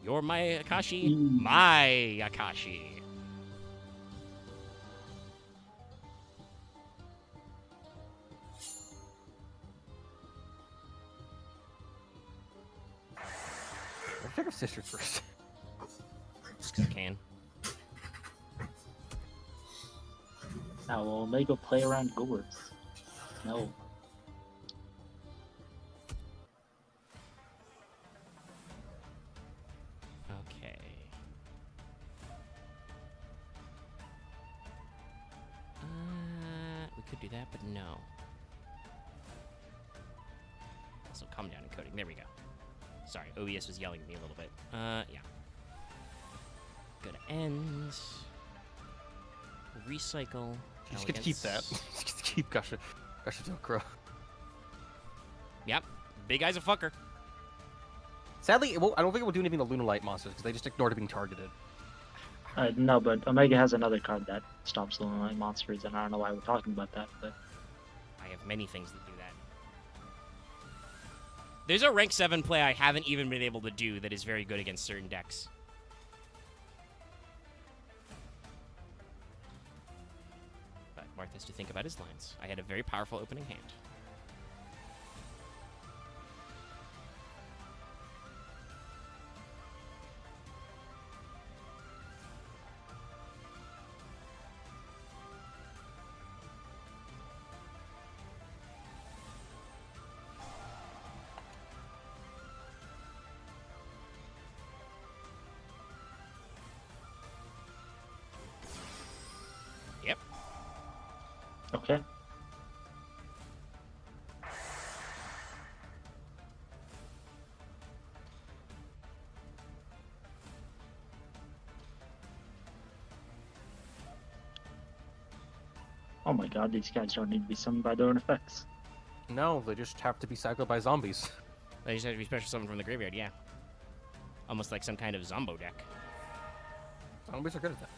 You're my Akashi, my Akashi. Let's check our sisters first. Just 'cause I can. Now will Omega play around gourds? No. Okay. We could do that, but no. Also, calm down encoding. There we go. Sorry, OBS was yelling at me a little bit. Yeah. Go to end. Recycle. You just get to keep that. Just get to keep Gusha Tail Crow. Yep. Big guy's a fucker. Sadly, I don't think it will do anything to Lunalight monsters because they just ignored it being targeted. No, but Omega has another card that stops Lunalight monsters, and I don't know why we're talking about that, but... I have many things that do that. There's a rank 7 play I haven't even been able to do that is very good against certain decks. But Marth has to think about his lines. I had a very powerful opening hand. Yep. Okay. Oh my god, these guys don't need to be summoned by their own effects. No, they just have to be cycled by zombies. They just have to be special summoned from the graveyard, yeah. Almost like some kind of Zombo deck. Zombies are good at that.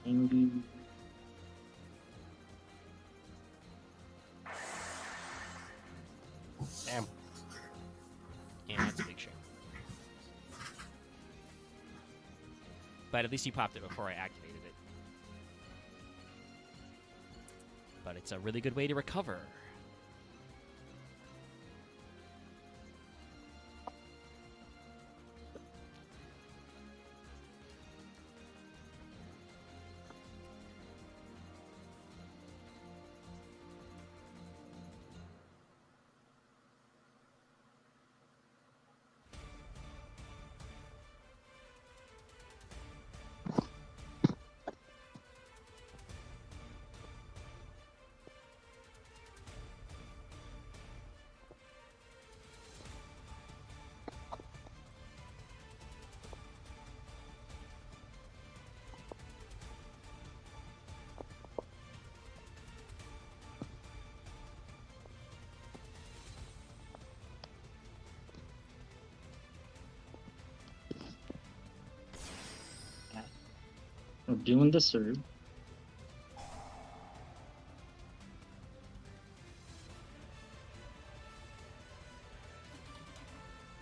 Maybe. Damn. Yeah, that's a big shame. But at least you popped it before I activated it. But it's a really good way to recover. We're doing the serve.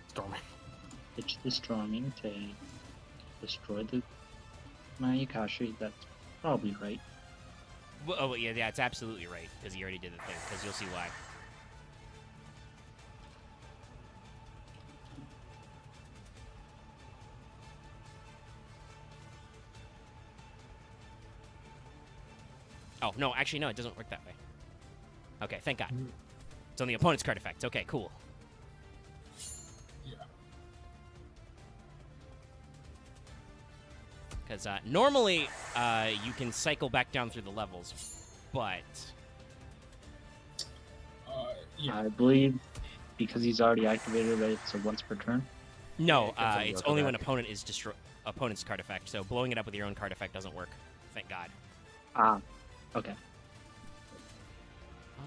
Storming. Pitch the storming to destroy the Mayakashi. That's probably right. Well, oh, yeah, it's absolutely right, because he already did the thing, because you'll see why. Oh, no, actually, no, it doesn't work that way. Okay, thank God. It's on the opponent's card effect. Okay, cool. Yeah. Because normally, you can cycle back down through the levels, but... Yeah. I believe because he's already activated that it's a once per turn. No, Yeah, it it's go only when back. opponent is opponent's card effect, so blowing it up with your own card effect doesn't work. Thank God. Ah, okay.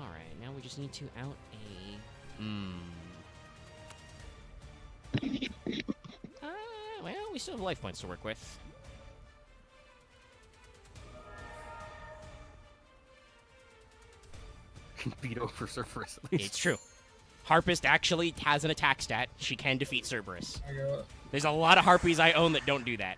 Alright, now we just need to out a... well, we still have life points to work with. Can beat over Cerberus at least. It's true. Harpist actually has an attack stat. She can defeat Cerberus. I got There's a lot of Harpies I own that don't do that.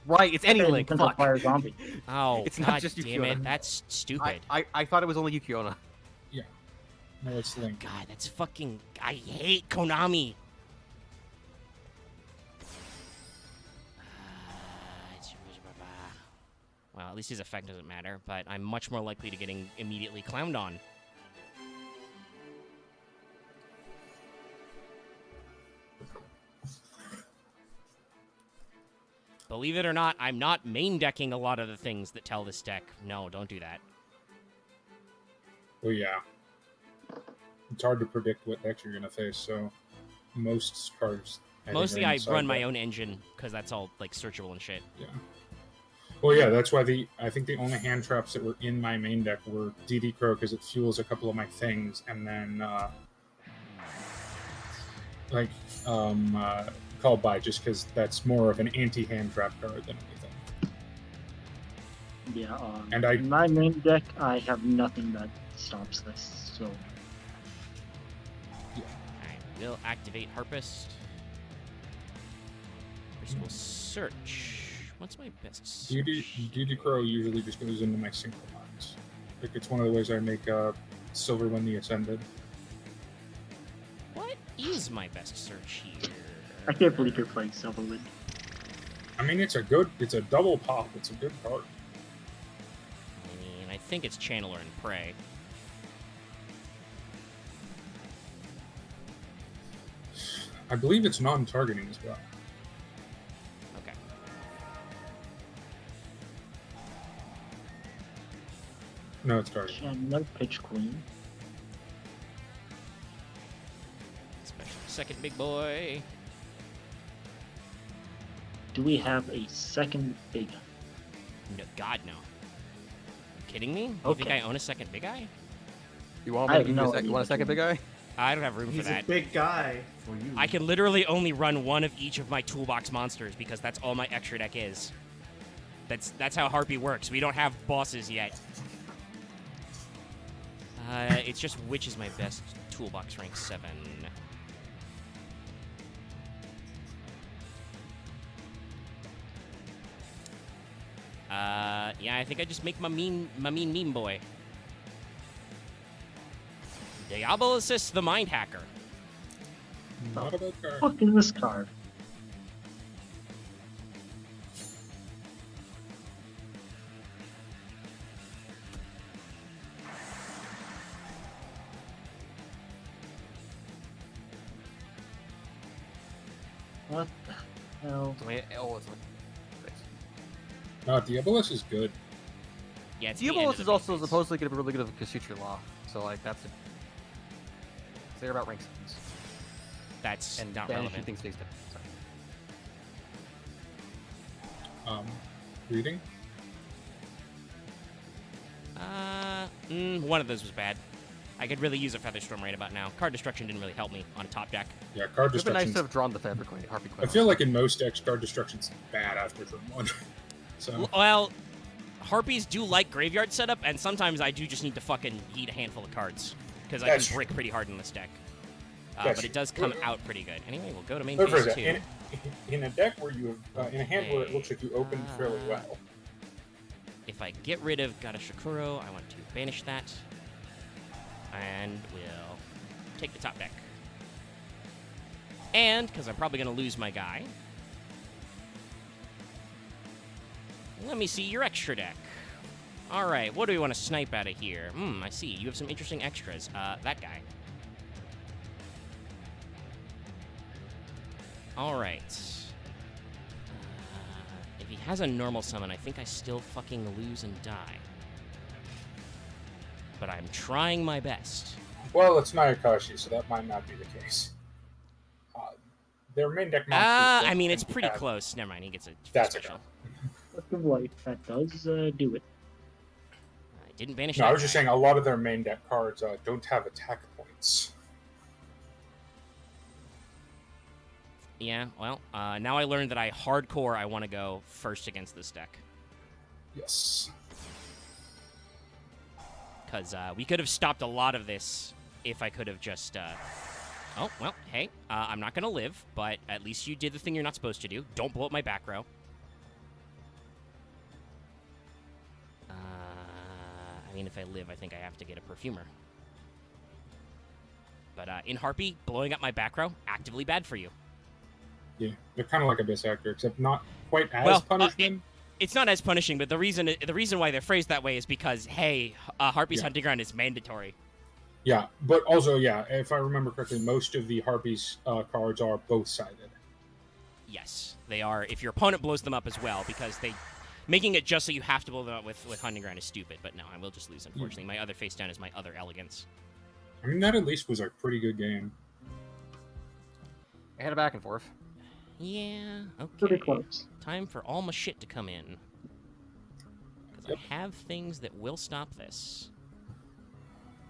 Right, it's any link. Can Fuck. fire zombie. Oh, It's God not just damn it. Yukiona. That's stupid. I thought it was only Yukiona. no, it's Link. God, that's fucking... I hate Konami. Well, at least his effect doesn't matter, but I'm much more likely to getting immediately clowned on. Believe it or not, I'm not main decking a lot of the things that tell this deck. No, don't do that. Well, yeah. It's hard to predict what decks you're gonna face, so most cards. think, Mostly are I inside run my that. own engine, because that's all, like, searchable and shit. Yeah. Well, yeah, that's why I think the only hand traps that were in my main deck were DD Crow because it fuels a couple of my things, and then Call By just because that's more of an anti-hand trap card than anything. Yeah. And I- in my main deck, I have nothing that stops this. So Alright, we'll activate Harpist. Harpist will search. What's my best search? DD Crow usually just goes into my single lines. Like it's one of the ways I make Silver when the Ascended. What is my best search here? I can't believe you're playing Silverwind. I mean, it's a double pop. It's a good card. I mean, I think it's Channeler and Prey. I believe it's non-targeting as well. Okay. No, it's targeting. Chandler, Pitch Queen. Special second big boy. Do we have a second big? No, God, no. You kidding me? You think Okay. I own a second big eye? You want I me to have give you no a second? idea Want a what second, you big guy? I don't have room He's for a that. big guy for you. I can literally only run one of each of my toolbox monsters because that's all my extra deck is. That's how Harpy works. We don't have bosses yet. It's just which is my best toolbox rank 7. Yeah, I think I just make my mean meme boy. Diabolicus the Mind Hacker. Not a bad card. What is this card? What the hell? So, oh, it's like, No, Diabolus is good. Yeah, it's the end of Diabolus the is also main phase. supposedly going to be really good at the Kasutra Law. So, like, that's it. They're about rank 7s. That's And not banishing relevant. things face down. Reading? One of those was bad. I could really use a Featherstorm right about now. Card destruction didn't really help me on a top deck. Yeah, card It would be nice destruction. to have drawn the Fabric Queen, Harpy Queen. I feel like in most decks, card destruction's bad after turn 1. So Well, Harpies do like graveyard setup, and sometimes I do just need to fucking eat a handful of cards. Because I That's can brick pretty hard in this deck. That's But it true. does come out pretty good. Anyway, we'll go to main But for phase that, 2. in a deck where you have in a hand where it looks like you opened fairly well. If I get rid of Goddess Shakuro, I want to banish that. And we'll take the top deck. And, because I'm probably going to lose my guy, let me see your extra deck. All right, what do we want to snipe out of here? I see. You have some interesting extras. That guy. All right. If he has a normal summon, I think I still fucking lose and die. But I'm trying my best. Well, it's Mayakashi, so that might not be the case. Their main deck monsters. I mean, it's pretty have- close. Never mind, he gets a That's special. okay. Look of light. That does do it. I didn't banish No, that I was just guy. saying a lot of their main deck cards don't have attack points. Yeah, well, now I learned that I want to go first against this deck. Yes. Because we could have stopped a lot of this if I could have just... Oh, well, hey, I'm not going to live, but at least you did the thing you're not supposed to do. Don't blow up my back row. I mean, if I live, I think I have to get a Perfumer. But in Harpy, blowing up my back row, actively bad for you. Yeah, they're kind of like Abyss Actor, except not quite as Well, punishment. It's not as punishing, but the reason why they're phrased that way is because, hey, Harpy's Yeah. Hunting Ground is mandatory. Yeah, but also, yeah, if I remember correctly, most of the Harpies cards are both-sided. Yes, they are. If your opponent blows them up as well, because making it just so you have to blow them up with Hunting Ground is stupid. But no, I will just lose, unfortunately. My other face down is my other Elegance. I mean, that at least was a pretty good game. I had a back and forth. Yeah, Pretty okay. close. Time for all my shit to come in. Because Yep. I have things that will stop this.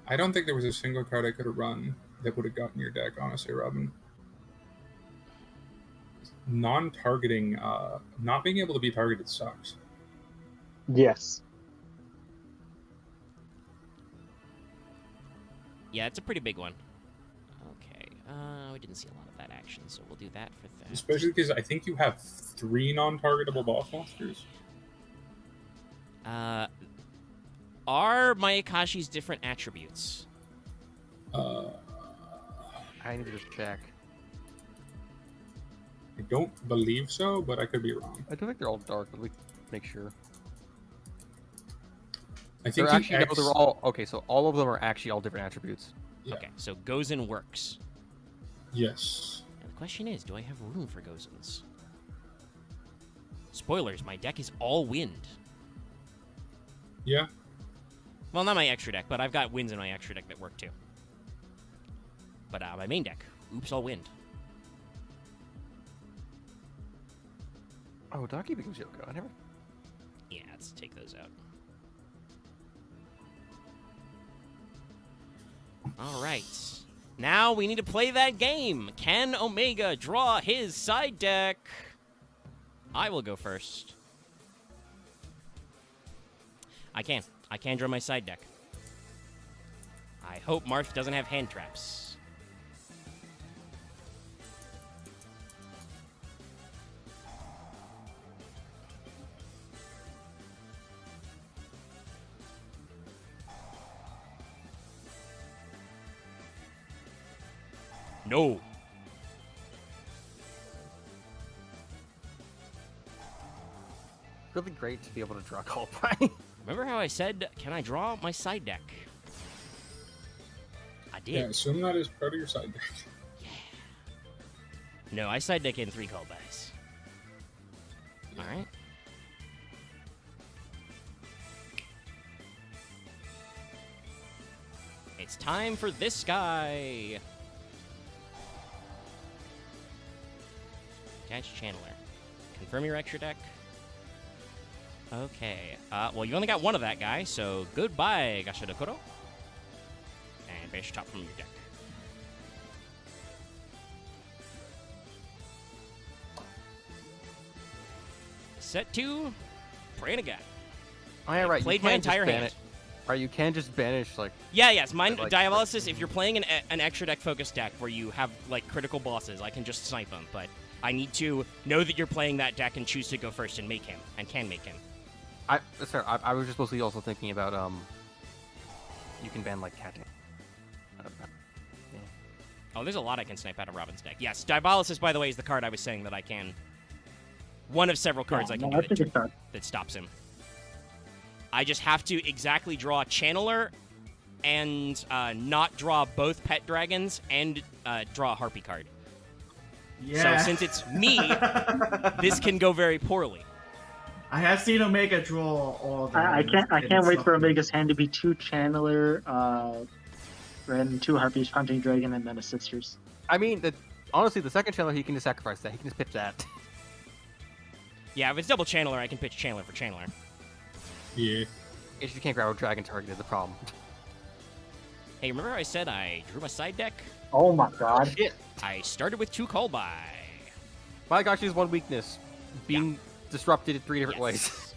I don't think there was a single card I could have run that would have gotten your deck, honestly, Robin. Non-targeting, not being able to be targeted sucks. Yes. Yeah, it's a pretty big one. Okay, we didn't see a lot of that action, so we'll do that for that. Especially because I think you have 3 non-targetable boss monsters. Are Mayakashi's different attributes? I I need to just check. don't believe so, but I could be wrong. I do think they're all dark, but we make sure. I think They're actually, no, X- they're all, okay, so all of them are actually all different attributes. Yeah. Okay, so Gozen works. Yes. And the question is, do I have room for Gozens? Spoilers, my deck is all wind. Yeah. Well, not my extra deck, but I've got winds in my extra deck that work too. But my main deck, oops, all wind. Oh, Daki becomes Yoko. I never. Yeah, let's take those out. All right. Now we need to play that game. Can Omega draw his side deck? I will go first. I can. I can draw my side deck. I hope Marth doesn't have hand traps. No. Really great to be able to draw Callby. Remember how I said, can I draw my side deck? I did. Yeah, assume that is part of your side deck. No, I side deck in 3 callbacks. Alright. It's time for this guy. Attach Channeler. Confirm your extra deck. Okay. Well, you only got one of that guy, so goodbye, Gashadokoro. And banish top from your deck. Set 2. Praying to God. Oh, yeah, right. you Played my can just entire ban hand. it. Right, you can just banish, like... Yeah, yes. Mine, Like- Diabolysis, if you're playing an extra deck focused deck where you have, like, critical bosses, I can just snipe them, but I need to know that you're playing that deck and choose to go first and make him, and can make him. That's fair. I was just mostly also thinking about, you can ban, like, Cat. Oh, there's a lot I can snipe out of Robin's deck. Yes, Diabolysis, by the way, is the card I was saying that I can... One of several cards I can no, do that's a good card. that stops him. I just have to exactly draw Channeler and not draw both Pet Dragons and draw a Harpy card. Yeah. So since it's me, this can go very poorly. I have seen Omega draw all the. I can't wait for Omega's hand to be 2 Channeler, and 2 Harpies, Hunting Dragon, and then a Sisters. I mean, honestly, the second channel, he can just sacrifice that. He can just pitch that. Yeah, if it's double Channeler, I can pitch Channeler for Channeler. Yeah. It's just you can't grab a dragon target is the problem. Hey, remember how I said I drew my side deck? Oh my god. Shit. I started with 2 Callby. My gosh, he has one weakness. Being disrupted in 3 different ways.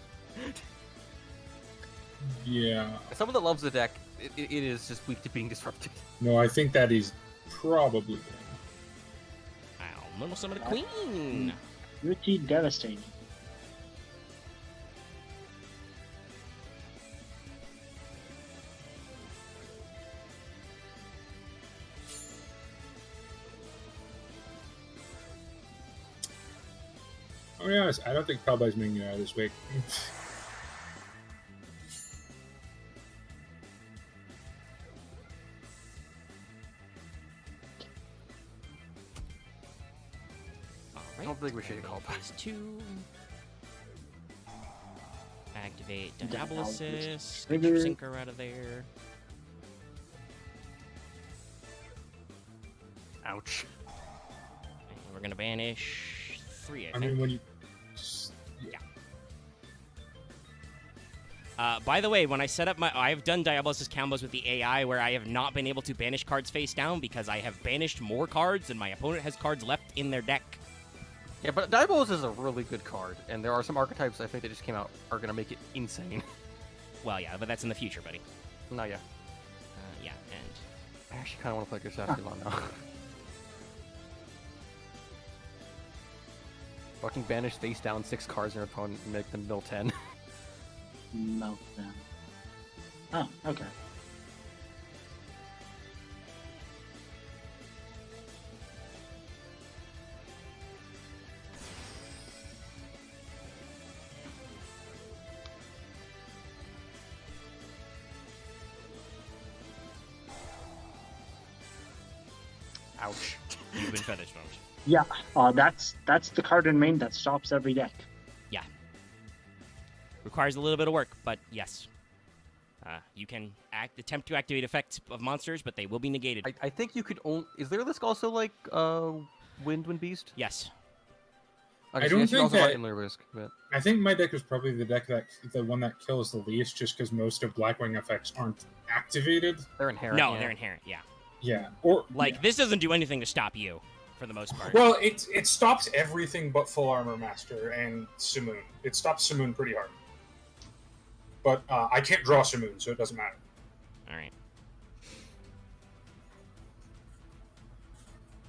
Yeah. As someone that loves the deck, it is just weak to being disrupted. No, I think that is probably. I'll normal summon the Queen. Pretty devastating. I'll be honest, I don't think Cowboy's making it out this week. Alright, I don't think we should call back. phase 2. Activate Diabolysis. Diabolysis. Get your Sinker out of there. Ouch. And we're gonna banish 3, I I think. mean, when you. By the way, when I set up I've done Diabolysis combos with the AI where I have not been able to banish cards face down because I have banished more cards than my opponent has cards left in their deck. Yeah, but Diabolos is a really good card, and there are some archetypes I think that just came out are going to make it insane. Well, yeah, but that's in the future, buddy. No, yeah. Yeah, and I actually kind of want to play Gashafilon now. Fucking banish face down 6 cards in your opponent and make them mill 10. Meltdown. Oh, okay. Ouch. you've been feather stormed. Yeah, that's the card in main that stops every deck. Requires a little bit of work, but yes. You can attempt to activate effects of monsters, but they will be negated. I think you could only... Is there a list also like Wind Beast? Yes. Okay, I so don't yes, you think also have that- Inler Risk, but... I think my deck is probably the one that kills the least, just because most of Blackwing effects aren't activated. They're inherent. No, yeah. they're inherent, yeah. Yeah. Or Like, this doesn't do anything to stop you, for the most part. well, it stops everything but Full Armor Master and Simoon. It stops Simoon pretty hard. But I can't draw Simoon, so it doesn't matter. Alright.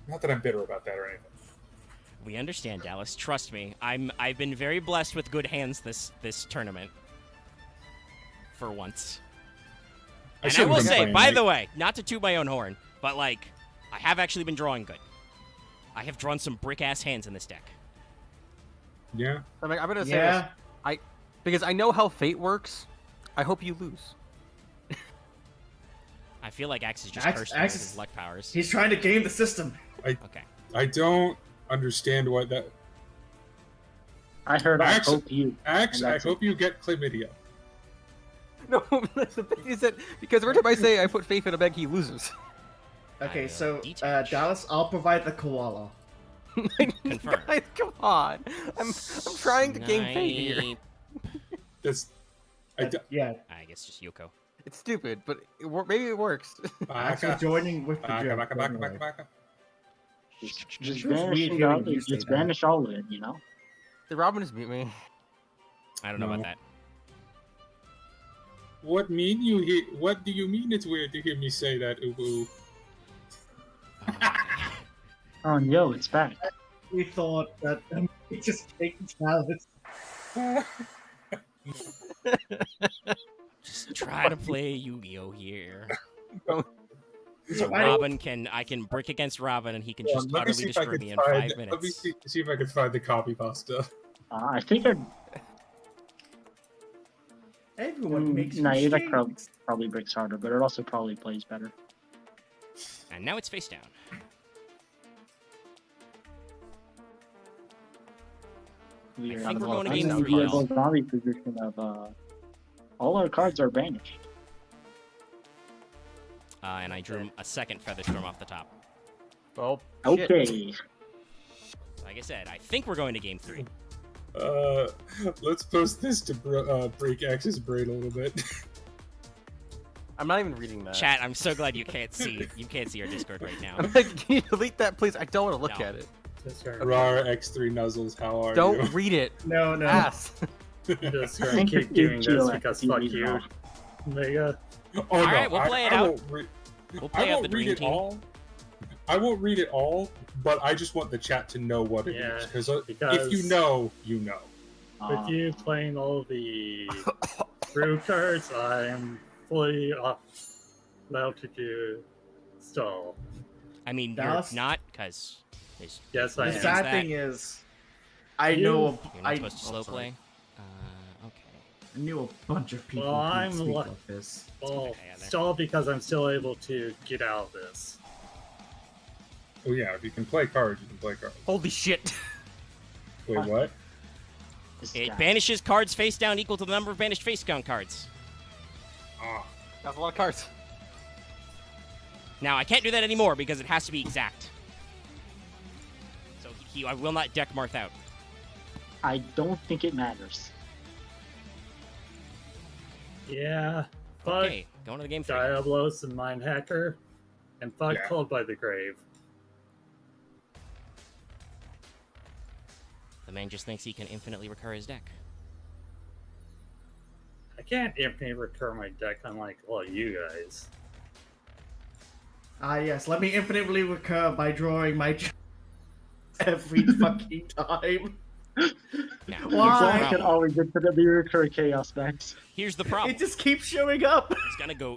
Not that I'm bitter about that or anything. We understand, Dallas. Trust me. I've been very blessed with good hands this tournament. For once. And I should've will been say, playing, by like- the way, not to toot my own horn, but like, I have actually been drawing good. I have drawn some brick-ass hands in this deck. Yeah. I'm gonna say Yeah. this. Because I know how fate works. I hope you lose. I feel like Axe is just Axe- cursed Axe with is- his luck powers. He's trying to game the system. Okay. I don't understand what that. I heard I Axe- hope you. Axe, And I that's hope you get chlamydia. No, the thing is that because every time I say I put faith in a bag, he loses. Okay, will so detach. Dallas, I'll provide the koala. Confirm. Guys, come on. I'm trying to game fate here. Snipe. That's. Yeah, I guess just Yoko. It's stupid, but maybe it works. actually joining with the joke. Baka. anyway. Just Just vanishing read all, hearing you say just that. vanish all of it, you know? Did Robin just mute me? I don't know No. about that. What do you mean it's weird to hear me say that, Ubu? Oh, yo, it's back. We thought that we just take Dallas. Just try to play Yu-Gi-Oh here. So I can brick against Robin and he can just Let me utterly see if I destroy can me in find. 5 minutes. Let me see if I can find the copy pasta. I think Everyone makes Naida mistakes. probably breaks harder, but it also probably plays better. And now it's face down. We I are think in we're the going to game three, unenviable y'all. zombie position of all our cards are banished. And I drew a second Feather Storm off the top. Well, shit. Okay. Like I said, I think we're going to game 3. Let's post this to break Axe's brain a little bit. I'm not even reading that. Chat, I'm so glad you can't see our Discord right now. I'm like, can you delete that, please? I don't want to look No. at it. Just gonna, Rar X3 Nuzzles, how are you? Don't read it. No, no. Ass. just I gonna think keep it's doing this GLX, because you fuck read it you, all. Mega. Oh, All no, right, we'll play it I out. won't We'll I play out won't the read dream it team. all. I won't read it all, but I just want the chat to know what it is. Yeah, Because if because- you know, you know. With you playing all the brew cards, I am fully allowed to do stall. I mean, Dallas? you're not, because Yes, I The am. sad that? thing is, I know you're not supposed to slow sorry. play. Okay. I knew a bunch of people Well, who I'm speak lu- of this. Well, okay, yeah, there. stall because I'm still able to get out of this. Oh yeah, if you can play cards, you can play cards. Holy shit. Wait, what? This It guy. banishes cards face down equal to the number of banished face down cards. Ah, That's a lot of cards. Now, I can't do that anymore because it has to be exact. So I will not deck Marth out. I don't think it matters. Yeah, fuck Okay, going to the game 3. Diablos and Mind Hacker, and fuck Yeah. Called by the Grave. The man just thinks he can infinitely recur his deck. I can't infinitely recur my deck unlike all you guys. Ah, yes. Let me infinitely recur by drawing my every fucking time. Now, Why? here's the I can problem. always infinitely recur Chaos Max. Here's the problem. It just keeps showing up.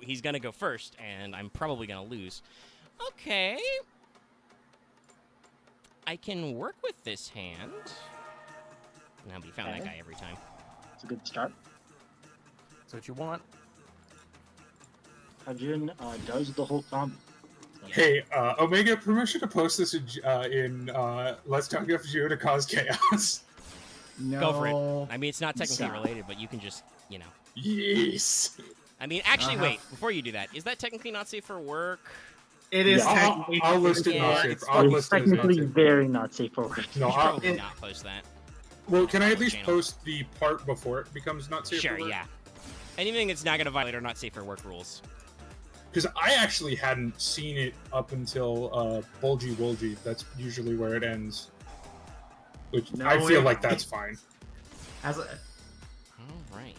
He's gonna go first, and I'm probably gonna lose. Okay. I can work with this hand. No, but he found that Okay. guy every time. It's a good start. That's what you want. Hajin does the whole combo. hey, Omega, permission to post this in Let's Talk FGO to cause chaos. No. Go for it. I mean, it's not technically Stop. related, but you can just, Yes. I mean, actually, Uh-huh. wait. Before you do that, is that technically not safe for work? It is Yeah. technically. I'll list it Yeah, not safe. it's I'll It's list it as not technically safe. very not safe for work. No, You should probably it- not post that. well, can I at least Channel. post the part before it becomes not safe? Sure, for work? yeah. Anything that's not going to violate or not safe for work rules. because I actually hadn't seen it up until Bulgy Wulgy. That's usually where it ends. Which No, I feel it- like that's fine. As a, All right.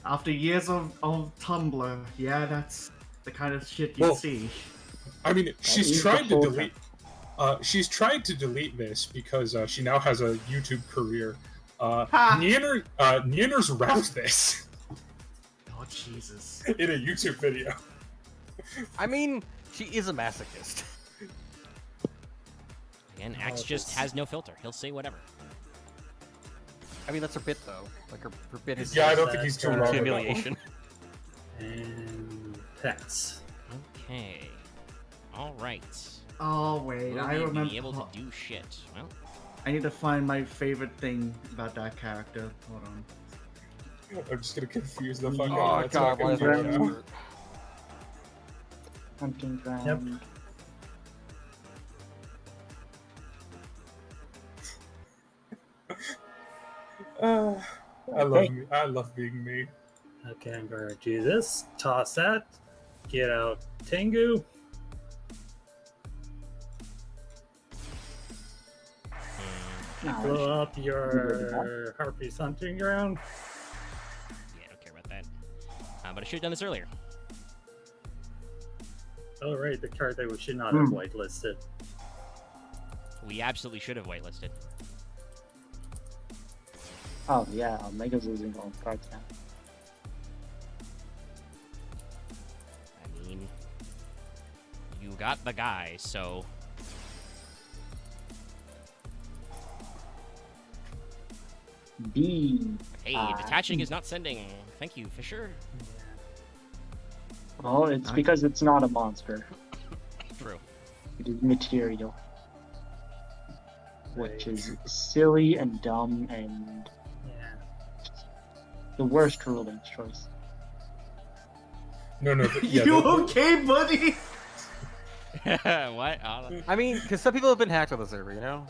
after years of Tumblr, yeah, that's the kind of shit you Well, see. I mean, is she's the tried to whole delete. She's tried to delete this because she now has a YouTube career. Nierner's rapped this Oh Jesus! in a YouTube video. I mean, she is a masochist. Again, Axe just has no filter. He'll say whatever. I mean, that's her bit though. Like her bit is Yeah, I don't think he's too wrong with that one. humiliation. And pets. Okay. All right. Oh wait, I Will we remember. be able to do shit? Well, I need to find my favorite thing about that character. Hold on. I'm just gonna confuse the fuck Oh out of god, why is that. that so hurt? Hunting ground. Yep. I love me. I love being me. Okay, I'm going to do this. Toss that. Get out Tengu. No, Blow up your Harpy's hunting ground. yeah, I don't care about that. But I should have done this earlier. Oh, right, the card that we should not have whitelisted. We absolutely should have whitelisted. Oh yeah, Omega's losing all cards now. I mean, you got the guy, so B. hey, detaching is not sending. Thank you, Fisher. Well, it's because it's not a monster. True. It is material. Which is silly and dumb and Yeah. the worst ruling choice. No, but yeah, You okay, buddy? What? I mean, because some people have been hacked on the server, you know?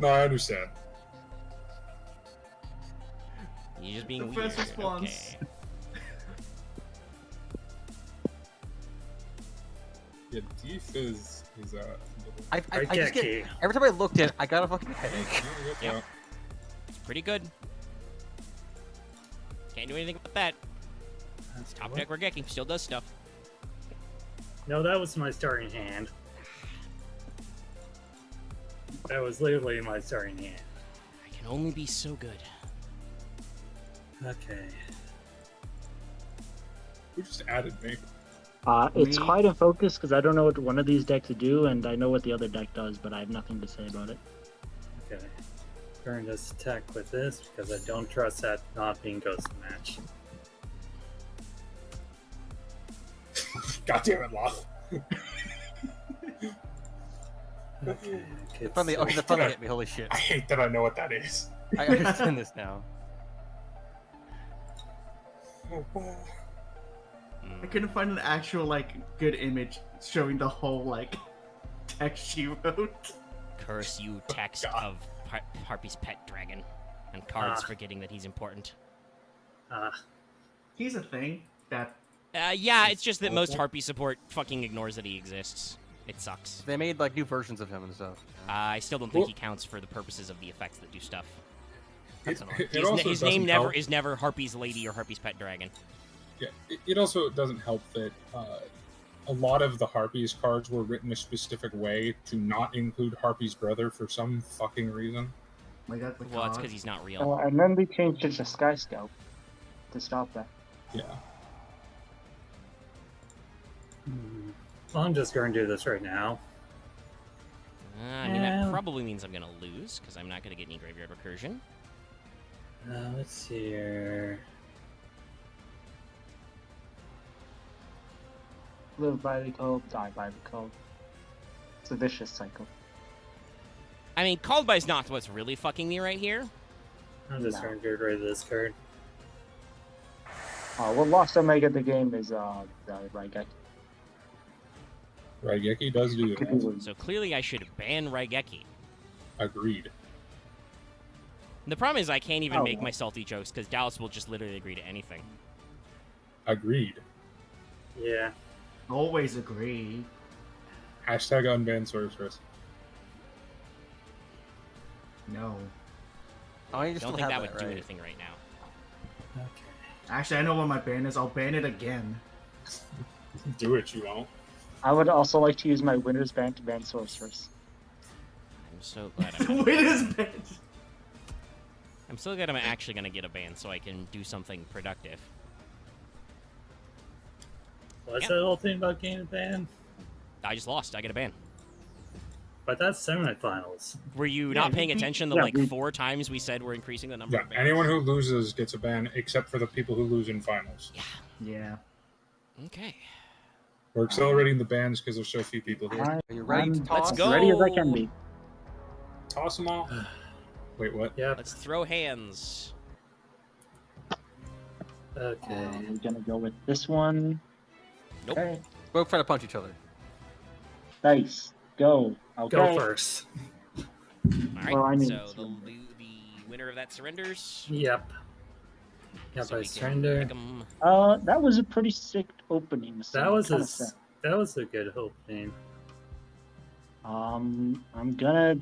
no, I understand. You're just being The weird. first response. Okay. Yeah, Deef is I Right, just yeah, get, Key. every time I looked at it, I got a fucking headache. Yep. It's pretty good. Can't do anything about that. Top deck Regeki still does stuff. No, that was my starting hand. That was literally my starting hand. I can only be so good. Okay. Who just added me? It's Me? quite a focus because I don't know what one of these decks do, and I know what the other deck does, but I have nothing to say about it. Okay. Going to attack with this because I don't trust that not being ghost match. God damn it, Loth. Okay. The fun hit me, holy shit. I hate that I know what that is. I understand this now. I couldn't find an actual like good image showing the whole like text she wrote. Curse you, text God. of Harpy's pet dragon. And cards forgetting that he's important. He's a thing that Yeah, it's just that most Harpy support fucking ignores that he exists. It sucks. They made like new versions of him and stuff. I still don't think he counts for the purposes of the effects that do stuff. That's annoying. His name never is never Harpy's lady or Harpy's pet dragon. Yeah, it also doesn't help that a lot of the Harpies cards were written a specific way to not include Harpy's brother for some fucking reason. like that's the Well, it's card. because he's not real. And then they changed it to Sky Scout to stop that. Yeah. Well, I'm just going to do this right now. I mean, that probably means I'm going to lose, because I'm not going to get any graveyard recursion. Let's see here. Live by the code, die by the code. It's a vicious cycle. I mean, Called By is not what's really fucking me right here. I'm just No. going to get rid of this card. What lost Omega the game is the Raigeki. Raigeki does do that. So clearly I should ban Raigeki. Agreed. The problem is I can't even Oh, make no. my salty jokes, because Dallas will just literally agree to anything. Agreed. Yeah. Always agree. Hashtag unban sorceress. No. Oh, you I still don't think have that would do right. anything right now. Okay. Actually, I know what my ban is. I'll ban it again. Do it, you won't. I would also like to use my winner's ban to ban sorceress. I'm so glad I'm. Wait, is ban? I'm so glad I'm actually gonna get a ban so I can do something productive. What's Yep. that whole thing about getting a ban? I just lost. I get a ban. But that's semifinals. Were you Yeah, not paying we- attention the yeah, like we- 4 times we said we're increasing the number Yeah, of bans? anyone who loses gets a ban, except for the people who lose in finals. Yeah. Okay. We're accelerating the bans because there's so few people here. I, Are you ready to I'm toss? Let's as ready as I go. can be. Toss them all. Wait, what? Yep. Let's throw hands. Okay. We're gonna go with this one. Nope. Okay. Both try to punch each other. Dice. Go. Okay. Go first. All right. Well, I mean, so the winner of that surrenders. Yep. Yep, So I we can surrender. pick 'em. That was a pretty sick opening. So That was kinda a sad. that was a good opening. I'm gonna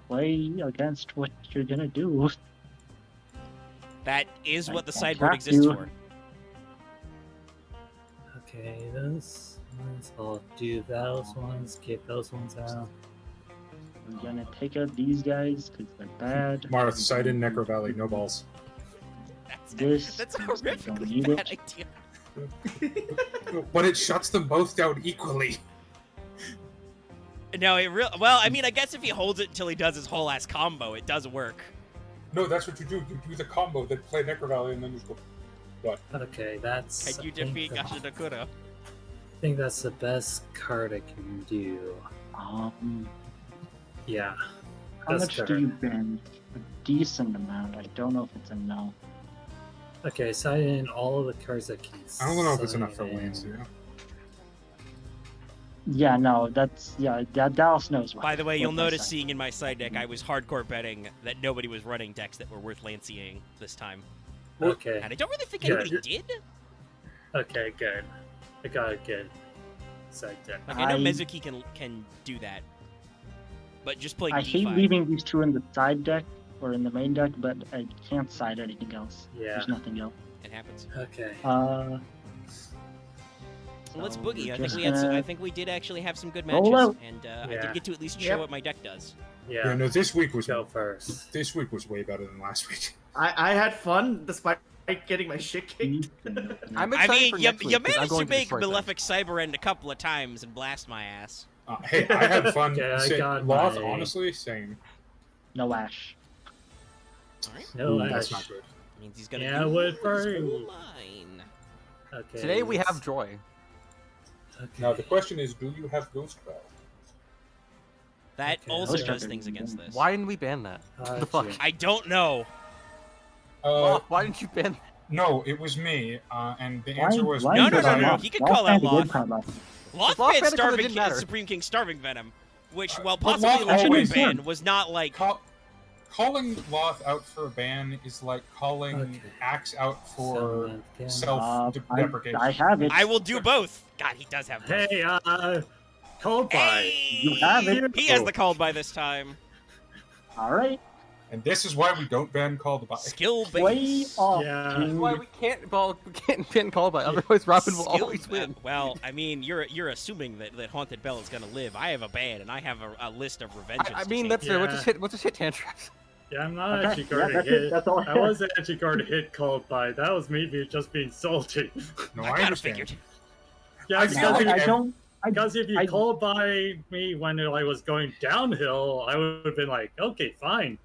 play against what you're gonna do. That is I what the can't sideboard track exists you. for. Okay, those ones. I'll do those ones. Get those ones out. I'm gonna take out these guys because they're bad. Marth, side in Necro Valley, no balls. This That's a because I don't horrifically need bad it. idea. But it shuts them both down equally. No, well, I mean, I guess if he holds it until he does his whole ass combo, it does work. No, that's what you do. You do the combo, then play Necro Valley, and then just go. Okay, that's. Can you I think defeat that- Gashinakura? I think that's the best card I can do. Yeah. How That's much do you bend? A decent amount. I don't know if it's enough. Okay, sign in all of the cards that can. I don't know if it's enough for sign lanes, in. you know? Yeah, no, Dallas knows why. By the way, What you'll am I notice saying? seeing in my side deck, I was hardcore betting that nobody was running decks that were worth Lanceying this time. Okay. And I don't really think Yeah, anybody you're- did. Okay, good. I got a good side deck. Like, I know I- Mezuki can do that. But just playing I hate D5. leaving these two in the side deck or in the main deck, but I can't side anything else. Yeah. There's nothing else. It happens. Okay. Well, let's So boogie. we're I think just we had. gonna I think we did actually have some good roll matches, out. and I Yeah. did get to at least show Yep. what my deck does. Yeah. No, this week was Go first. this week was way better than last week. I had fun despite getting my shit kicked. I'm I excited mean, for you next week, 'cause I'm managed to going make destroy things. Malefic Cyber End a couple of times and blast my ass. Hey, I had fun. Okay, I saying, got Loth, my- honestly, saying No Ash. All right. No, that's Ash. not good. Means he's gonna Yeah, do would his furry. full line. Okay. Today we let's- have joy. Okay. Now the question is, do you have Ghost Bell? That Okay, also let's does try things to- against this. Why didn't we ban that? Gotcha. The fuck? I don't know. Oh, why didn't you ban? No, it was me, and the answer was No, no, because no, I- no. He could call out Loth. Loth. Loth Loth banned banned it 'cause it Starving didn't matter. Supreme King Starving Venom, which, while But possibly Loth a legitimate always ban, did. was not like. calling Loth out for a ban is like calling Okay. Axe out for Someone can- self-deprecation. I have it. I will do both. God, he does have both. Hey, called by. Hey! You have it. He has the called by this time. All right. And this is why we don't ban called by. Skill Way base. off, Yeah. That's dude. why we can't ban call by. Otherwise, Robin will Skill- always win. well, I mean, you're assuming that Haunted Bell is gonna live. I have a ban, and I have a list of revenges. I to mean, take. that's fair. Yeah. What's just hit Tantraps? Yeah, I'm not Okay, actually yeah, going to that's it. hit. That's all I I wasn't actually going to hit called by. That was me just being salty. No, I I kinda understand. figured. Yeah, I because feel if, like I don't. because if you I- called by me when I was going downhill, I would have been like, okay, fine.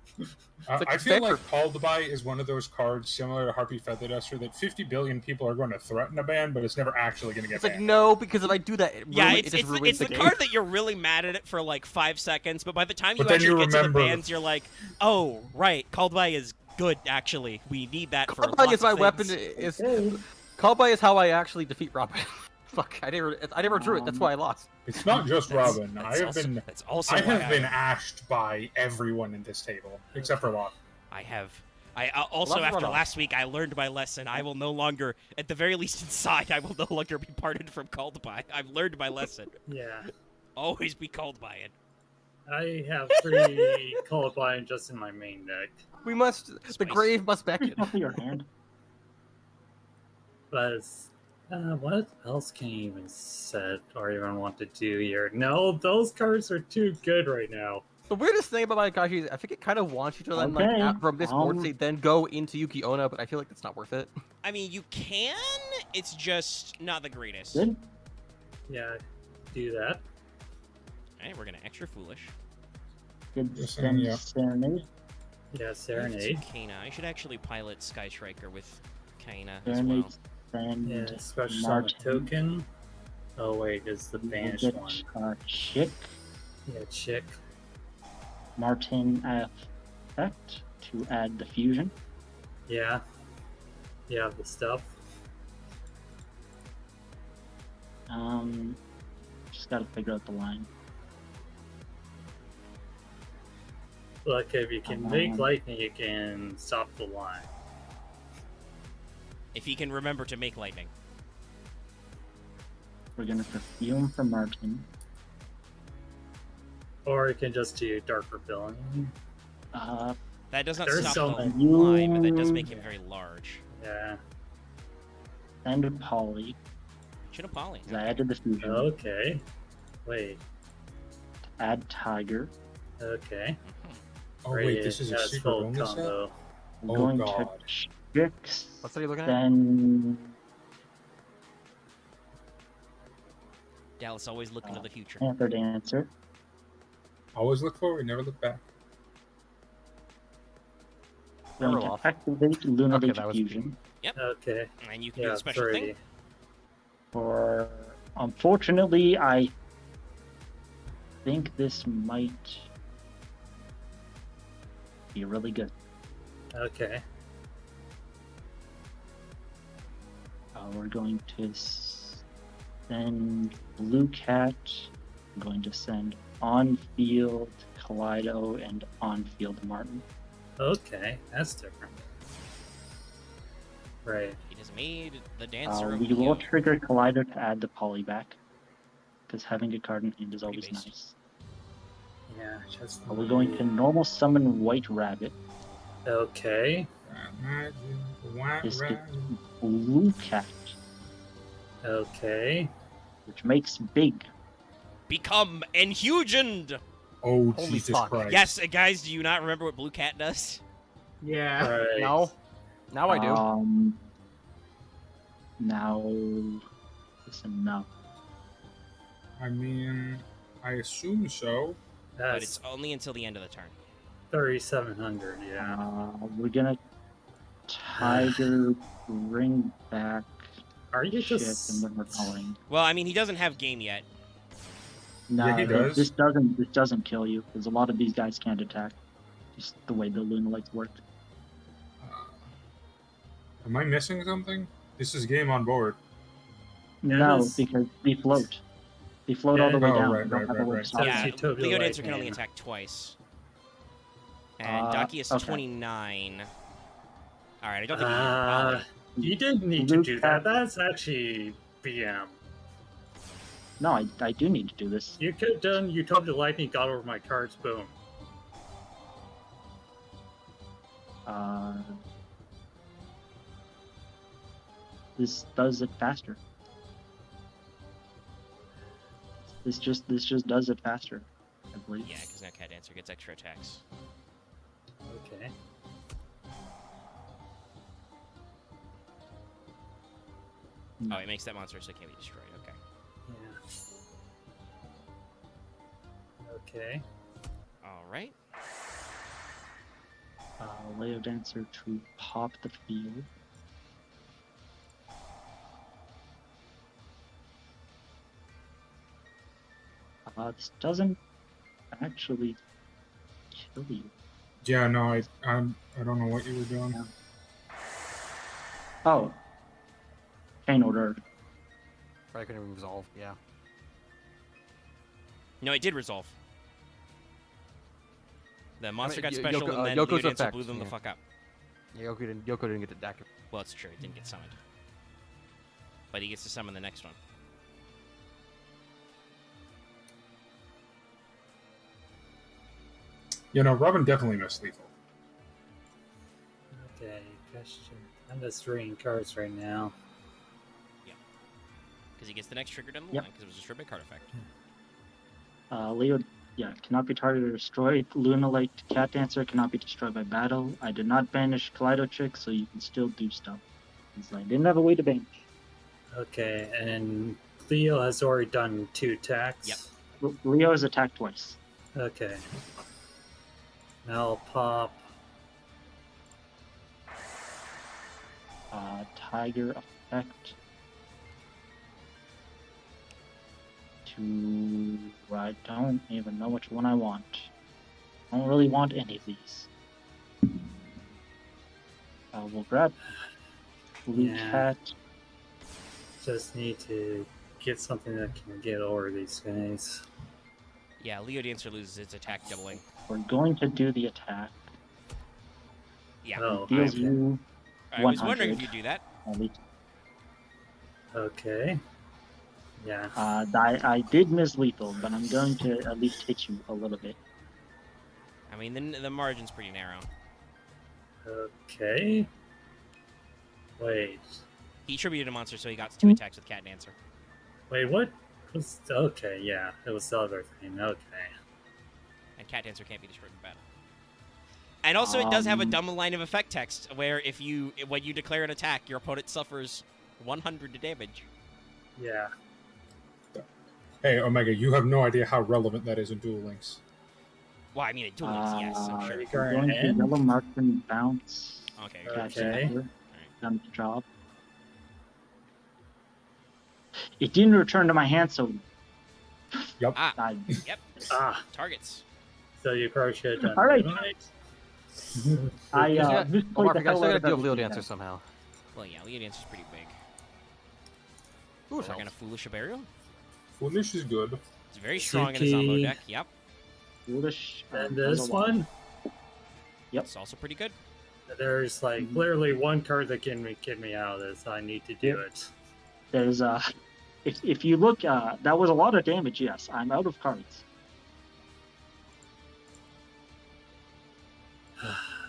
like I feel fair. like called by is one of those cards similar to Harpy Feather Duster that 50 billion people are going to threaten a ban, but it's never actually going to get It's like banned. no, because if I do that, Yeah, it just ruins it's the the game. card that you're really mad at it for like 5 seconds, but by the time you But then actually you get to the remember- bans, you're like, oh, right, called by is good, actually. We need that for Call by lots is my of weapon. things. Is call by is how I actually defeat Robin. Fuck, I never drew it. That's why I lost. It's not just That's- Robin. that's also I why have been ashed by everyone in this table except for Loth. I have Also, Let's after run off. last week, I learned my lesson. I will no longer, at the very least inside, I will no longer be parted from called by. I've learned my lesson. Yeah. Always be called by it. I have 3 called by just in my main deck. We must. The Spice. grave must beckon. Shuffle your hand. But what else can you even set or even want to do here? No, those cards are too good right now. The weirdest thing about my Akashi is I think it kind of wants you to then like Okay, out from this board state, then go into Yuki Onna, but I feel like that's not worth it. I mean, you can. It's just not the greatest. Good. Yeah, do that. Alright, we're gonna extra foolish. Good. Yes, Then yeah. Serenade. Yeah, Serenade. Kaina. I should actually pilot Sky Striker with Kaina as well. Serenade. Send Yeah, special summon Martin. token. Oh wait, it's the banished one. Chick. Yeah, chick. Martin effect to add the fusion. Yeah. Yeah, the stuff. Just gotta figure out the line. Look, if you can make lightning, you can stop the line. If he can remember to make lightning. We're gonna perfume for Martin. Or you can just do dark rebellion. That does not There's stop the something. line, but that does make him very large. Yeah. Send Polly. Chinapali. 'Cause I added the fusion. Okay. Wait. Add Tiger. Okay. Oh wait, this is a That's secret full only set? combo. I'm Oh, going God. to Chicks. What's that you looking at? Then Dallas always looking to the future. Panther Dancer. Always look forward, never look back. Going Never to lost. activate Lunar Okay, Lake that was- Fusion. Okay. And you can do Yeah, the special 3. thing. For unfortunately, I think this might be really good. Okay. We're going to send Blue Cat. I'm going to send on-field Kaleido and on-field Martin. Okay. That's different. Right. He has made the dancer of We will Leo. trigger Kaleido to add the Poly back, because having a card in hand is always based. nice. Yeah, just. We're going to normal summon White Rabbit. Okay. This gets Blue Cat, Okay. which makes big. Become Enhugened! Oh, Holy Jesus fuck. Christ. Yes, guys, do you not remember what Blue Cat does? Yeah. Right. No. Now I do. Now, listen, no. I mean, I assume so. But That's it's only until the end of the turn. 3,700. Yeah. We're gonna Tiger bring back Are you shit, just? and then we're calling. Well, I mean, he doesn't have game yet. No, Yeah, he does. this doesn't kill you because a lot of these guys can't attack. Just the way the Lunalights work. Am I missing something? This is game on board. Yeah, No, this- because they float. They float all the way Oh, down. right, They don't right, have a right, way right. to stop Yeah, them. Utopia Leo Dancer can Lightning. only attack twice. And Ducky is okay. 29. Alright, I don't think You didn't need to Luke do that. had- That's actually BM. No, I do need to do this. You could have done Utopia Lightning, got over my cards, boom. This does it faster. This just does it faster, I believe. Yeah, because now Cat Dancer gets extra attacks. Okay. Oh, it makes that monster so it can't be destroyed. Okay. Yeah. Okay. Alright. Leo Dancer to pop the field. This doesn't actually kill you. Yeah, no, I don't know what you were doing. Oh. Chain order. I couldn't even resolve. Yeah. No, it did resolve. The monster got Yoko- special, and then Leo Yoko's Dancer effect, blew them the yeah. fuck up. Yeah, Yoko didn't get to activate. Well, it's true. It didn't get summoned. But he gets to summon the next one. You know, Robin definitely missed lethal. Okay, question. I'm just reading cards right now. Because he gets the next trigger down the Yep. line because it was destroyed by card effect. Leo, cannot be targeted or destroyed. Lunalite Cat Dancer cannot be destroyed by battle. I did not banish Kaleido Trick, so you can still do stuff. Because I didn't have a way to banish. Okay, and Leo has already done 2 attacks. Yep. Leo has attacked twice. Okay. Now I'll pop. Tiger Effect. I don't even know which one I want. I don't really want any of these. We'll grab Blue Yeah. Cat. Just need to get something that can get over these guys. Yeah, Leo Dancer loses its attack doubling. We're going to do the attack. Yeah. Oh, Deals okay. you I was wondering if 100. you'd do that. at least. Okay. Yeah. I did miss lethal, but I'm going to at least hit you a little bit. I mean, the margin's pretty narrow. Okay. Wait. He attributed a monster, so he got 2 attacks with Cat Dancer. Wait, what? Okay, yeah. It was the other thing. Okay. And Cat Dancer can't be destroyed in battle. And also, it does have a Um, dumb line of effect text where when you declare an attack, your opponent suffers 100 damage. Yeah. Hey, Omega, you have no idea how relevant that is in Duel Links. Well, I mean, it duels, yes, I'm sure. you We're Current going to hand? yellow marksman bounce. Okay. Catch Okay. Dancer. Done the job. It didn't return to my hand, so Ah, I yep. Ah, Targets. so you probably should have done All right. Lunite. misplayed Omar, the you guys hell still out gotta of deal with Leo everything Dancer there. somehow. Well, yeah, Leo Dancer's pretty big. Ooh, We're gonna Foolish a Burial. Foolish is good. It's very strong in his Zombo Suki. deck. Yep. Foolish. And does this a lot. one, Yep. It's also pretty good. there's like literally one card that can get me out of this. I need to do it. There's if you look, that was a lot of damage. Yes, I'm out of cards.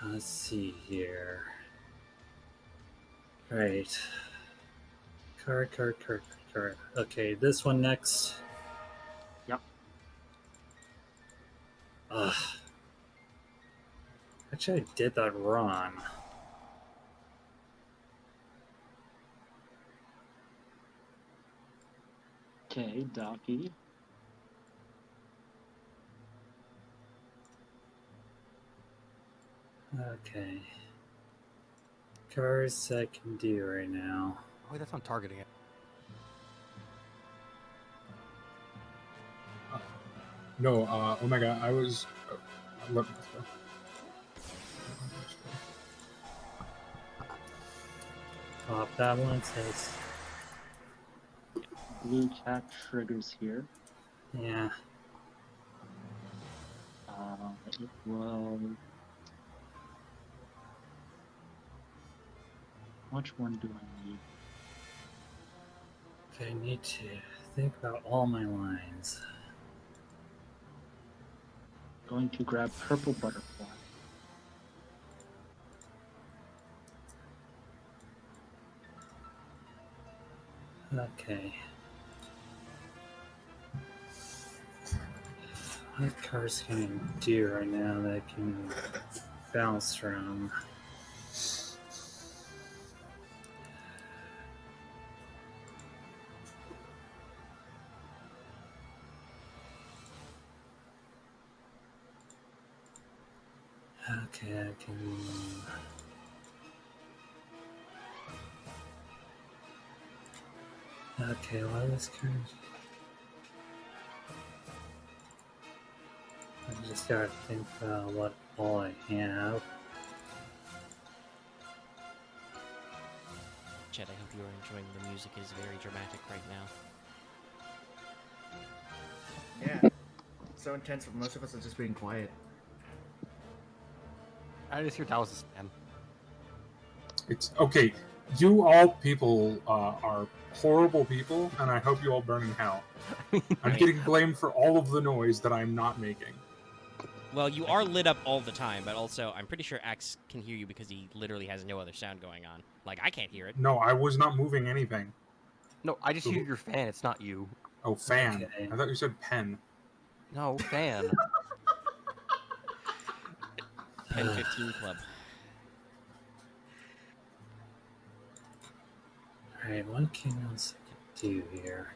Let's see here. Right. Card. Okay, this one next. Yep. Ugh. Actually, I did that wrong. Okay, Docky. Okay. Cards I can do right now. Oh, wait, that's not targeting it. No, Omega, I was. Let me go. Pop that one. Says, Blue Cat triggers here. yeah. It will. Which one do I need? Okay, I need to think about all my lines. Going to grab Purple Butterfly. Okay. What cards can I do right now that I can bounce from? Okay, I can. Okay, what is this card? I just gotta think about what all I have. Chet, I hope you are enjoying the music. It is very dramatic right now. Yeah. So intense, but most of us are just being quiet. I just hear that was a spam. It's okay. You all people are horrible people, and I hope you all burn in hell. I'm getting blamed for all of the noise that I'm not making. Well, you are lit up all the time, but also I'm pretty sure Axe can hear you because he literally has no other sound going on. Like, I can't hear it. No, I was not moving anything. No, I just hear your fan. It's not you. Oh, fan. Okay. I thought you said pen. No, fan. 10-15 Club. Alright, what else I can do here?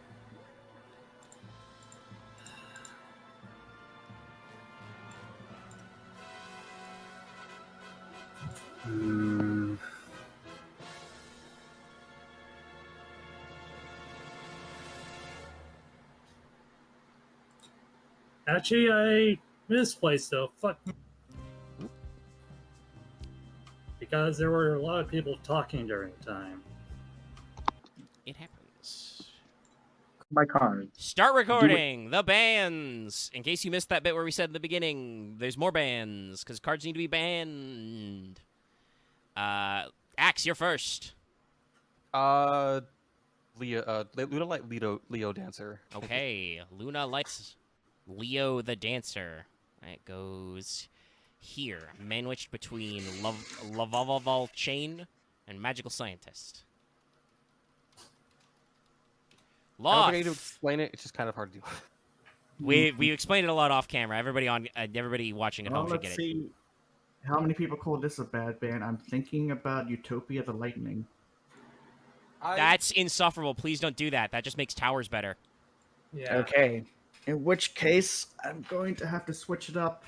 Hmm. Actually, I misplaced though. Fuck. Because there were a lot of people talking during the time. It happens. My cards. Start recording the bands. In case you missed that bit where we said in the beginning, there's more bands because cards need to be banned. Axe, you're first. Leo, Luna Light Leo Dancer. Okay, Luna likes Leo the Dancer. It goes here. Manwiched between Lavaval Chain and Magical Scientist. I don't think I need to Loth. explain it. It's just kind of hard to do. We explained it a lot off camera. Everybody watching at Well, home should let's get it. see how many people call this a bad band. I'm thinking about Utopia the Lightning. That's insufferable. Please don't do that. That just makes towers better. Yeah. Okay. In which case, I'm going to have to switch it up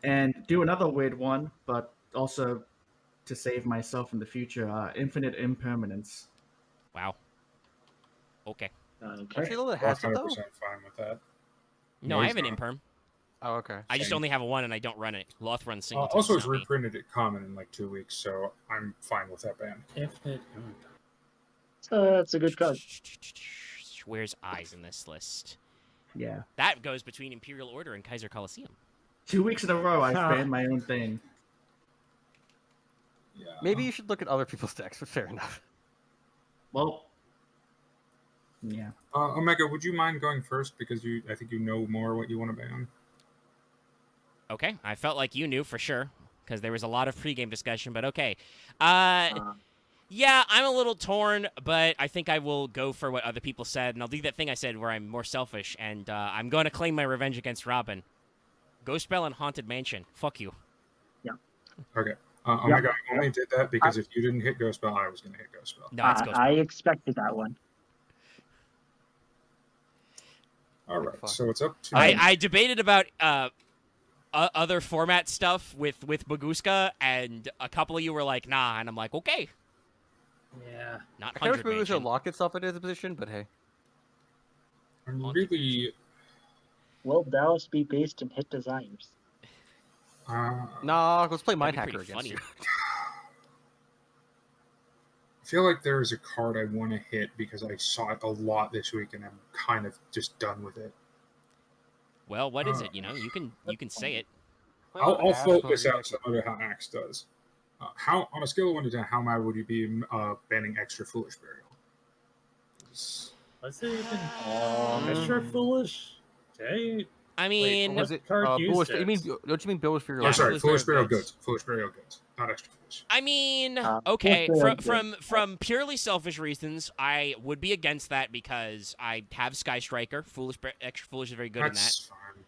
and do another weird one, but also to save myself in the future, Infinite Impermanence. Wow. Okay. Okay. Actually, a little bit 100% has it though. fine with that. No, No, I he's have an not. imperm. Oh, okay. I just Same. only have a 1 and I don't run it. Loth runs single. Also, it's reprinted at Common in like 2 weeks, so I'm fine with that ban. So that's a good card. Where's eyes in this list? Yeah. That goes between Imperial Order and Kaiser Coliseum. 2 weeks in a row, I've banned my own thing. Yeah. Maybe you should look at other people's decks, but fair enough. Well, yeah. Omega, would you mind going first because I think you know more what you want to ban. Okay, I felt like you knew for sure because there was a lot of pregame discussion, but okay. Yeah, I'm a little torn, but I think I will go for what other people said, and I'll do that thing I said where I'm more selfish, and I'm going to claim my revenge against Robin. Ghost Spell and Haunted Mansion. Fuck you. Okay. Omega, I only did that because if you didn't hit Ghost Spell, I was going to hit Ghost Spell. No, it's Ghost I Spell. expected that one. All right, fuck. so it's up to... I debated about other format stuff with Baguska, and a couple of you were like, nah, and I'm like, okay. Yeah. Not I kind of 100 wish we should Mansion. lock itself into the position, but hey. I'm really... Will Dallas be based in Hit Desires? Nah, let's play Mind That'd be Hacker pretty against funny. you. I feel like there is a card I want to hit because I saw it a lot this week and I'm kind of just done with it. Well, what is it? You know, you can say it. I'll float this out similar to how Axe does. How on a scale of 1 to 10, how mad would you be banning extra Foolish Burial? Was it even extra foolish? Okay. I mean, Was it card Bullish? used You mean? it. Don't you mean Bullish for your Oh, life? sorry, Foolish Foolish Burial Burial goods. goods. Foolish Burial goods, not extra foolish. okay, Foolish Burial from purely selfish reasons, I would be against that because I have Sky Striker. Extra foolish is very good in that. That's fine.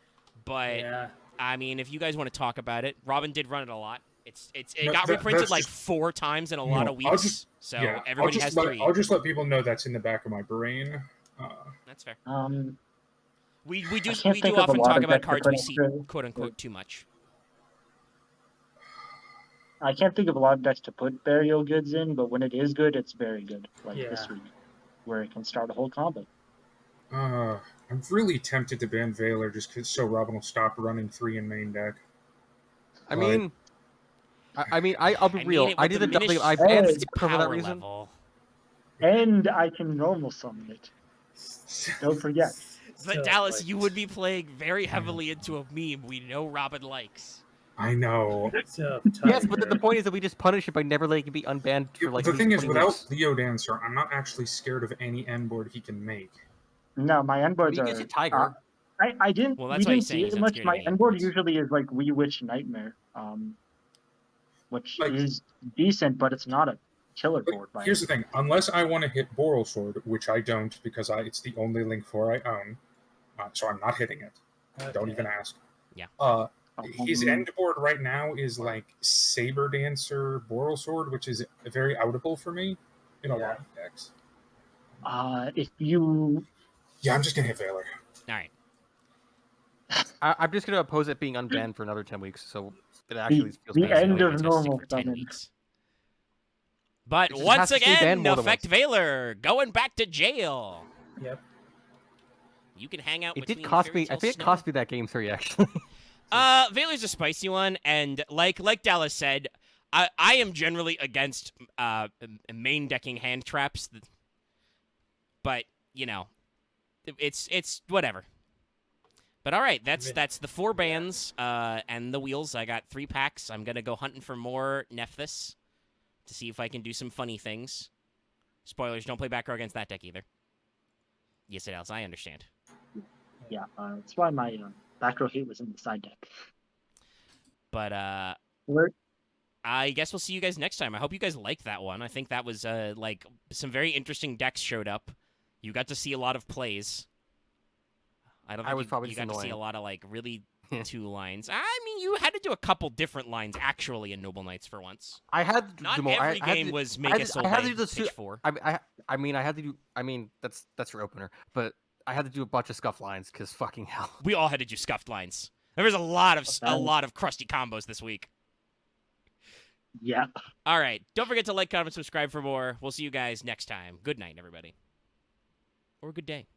But Yeah. I mean, if you guys want to talk about it, Robin did run it a lot. It No, got that- reprinted that's like just- 4 times in a lot No, of I'll weeks. just- So yeah, everybody has 3. I'll just let people know that's in the back of my brain. That's fair. I We can't do think of a often lot talk of about decks to cards put we see extra- quote unquote too much. I can't think of a lot of decks to put burial goods in, but when it is good, it's very good. Like this Yeah. week, where it can start a whole combo. I'm really tempted to ban Veiler just so Robin will stop running 3 in main deck. I mean, I'll be real. I did the doubling. I Hey, banned its for that power reason. level. And I can normal summon it. Don't forget. But So, Dallas, like- you would be playing very heavily into a meme we know Robin likes. I know. So Yes, but the point is that we just punish it by never letting it be unbanned for like. The at thing least is, 20 without weeks. Leo Dancer, I'm not actually scared of any end board he can make. No, my end boards You are. can get Tiger. I didn't. Well, We that's why didn't he's saying see he's it not much. scared of My any end board inputs. usually is like Wee Witch Nightmare, which Like- is decent, but it's not a killer But board. By here's the any thing: unless I want to hit Boral Sword, which I don't because it's the only Link 4 I own, so I'm not hitting it. Don't even ask. Yeah. His end board right now is like Saber Dancer, Boral Sword, which is very outable for me in a lot of decks. If you Yeah, I'm just gonna hit Valor. All right. I'm just gonna oppose it being unbanned for another 10 weeks, so it actually feels the bad. He's end really of gonna stick normal for 10 summon. weeks. But It just once has to stay again, banned more than Effect once. Valor going back to jail. Yep. You can hang out It between did cost Fairy me. I Tale think it Snow. cost me that game 3 actually. Valor's a spicy one, and like Dallas said, I am generally against main decking hand traps, but you know, it's whatever. But all right, that's the 4 bands and the wheels. I got 3 packs. I'm gonna go hunting for more Nephthys to see if I can do some funny things. Spoilers: don't play back row against that deck either. Yes, it else. I understand. Yeah, that's why my back row hate was in the side deck. But Where I guess we'll see you guys next time. I hope you guys liked that one. I think that was like some very interesting decks showed up. You got to see a lot of plays. I don't think was probably you just got to see a annoying. lot of like really 2 lines. I mean, you had to do a couple different lines actually in Noble Knights for once. I had to Not do more. every I had game to, was I make had a to- soul I had to by do the pitch 4. I mean, I had to do. I mean, that's your opener, but I had to do a bunch of scuff lines because fucking hell. We all had to do scuffed lines. There was a lot of crusty combos this week. yeah. All right, don't forget to like, comment, subscribe for more. We'll see you guys next time. Good night, everybody, or good day.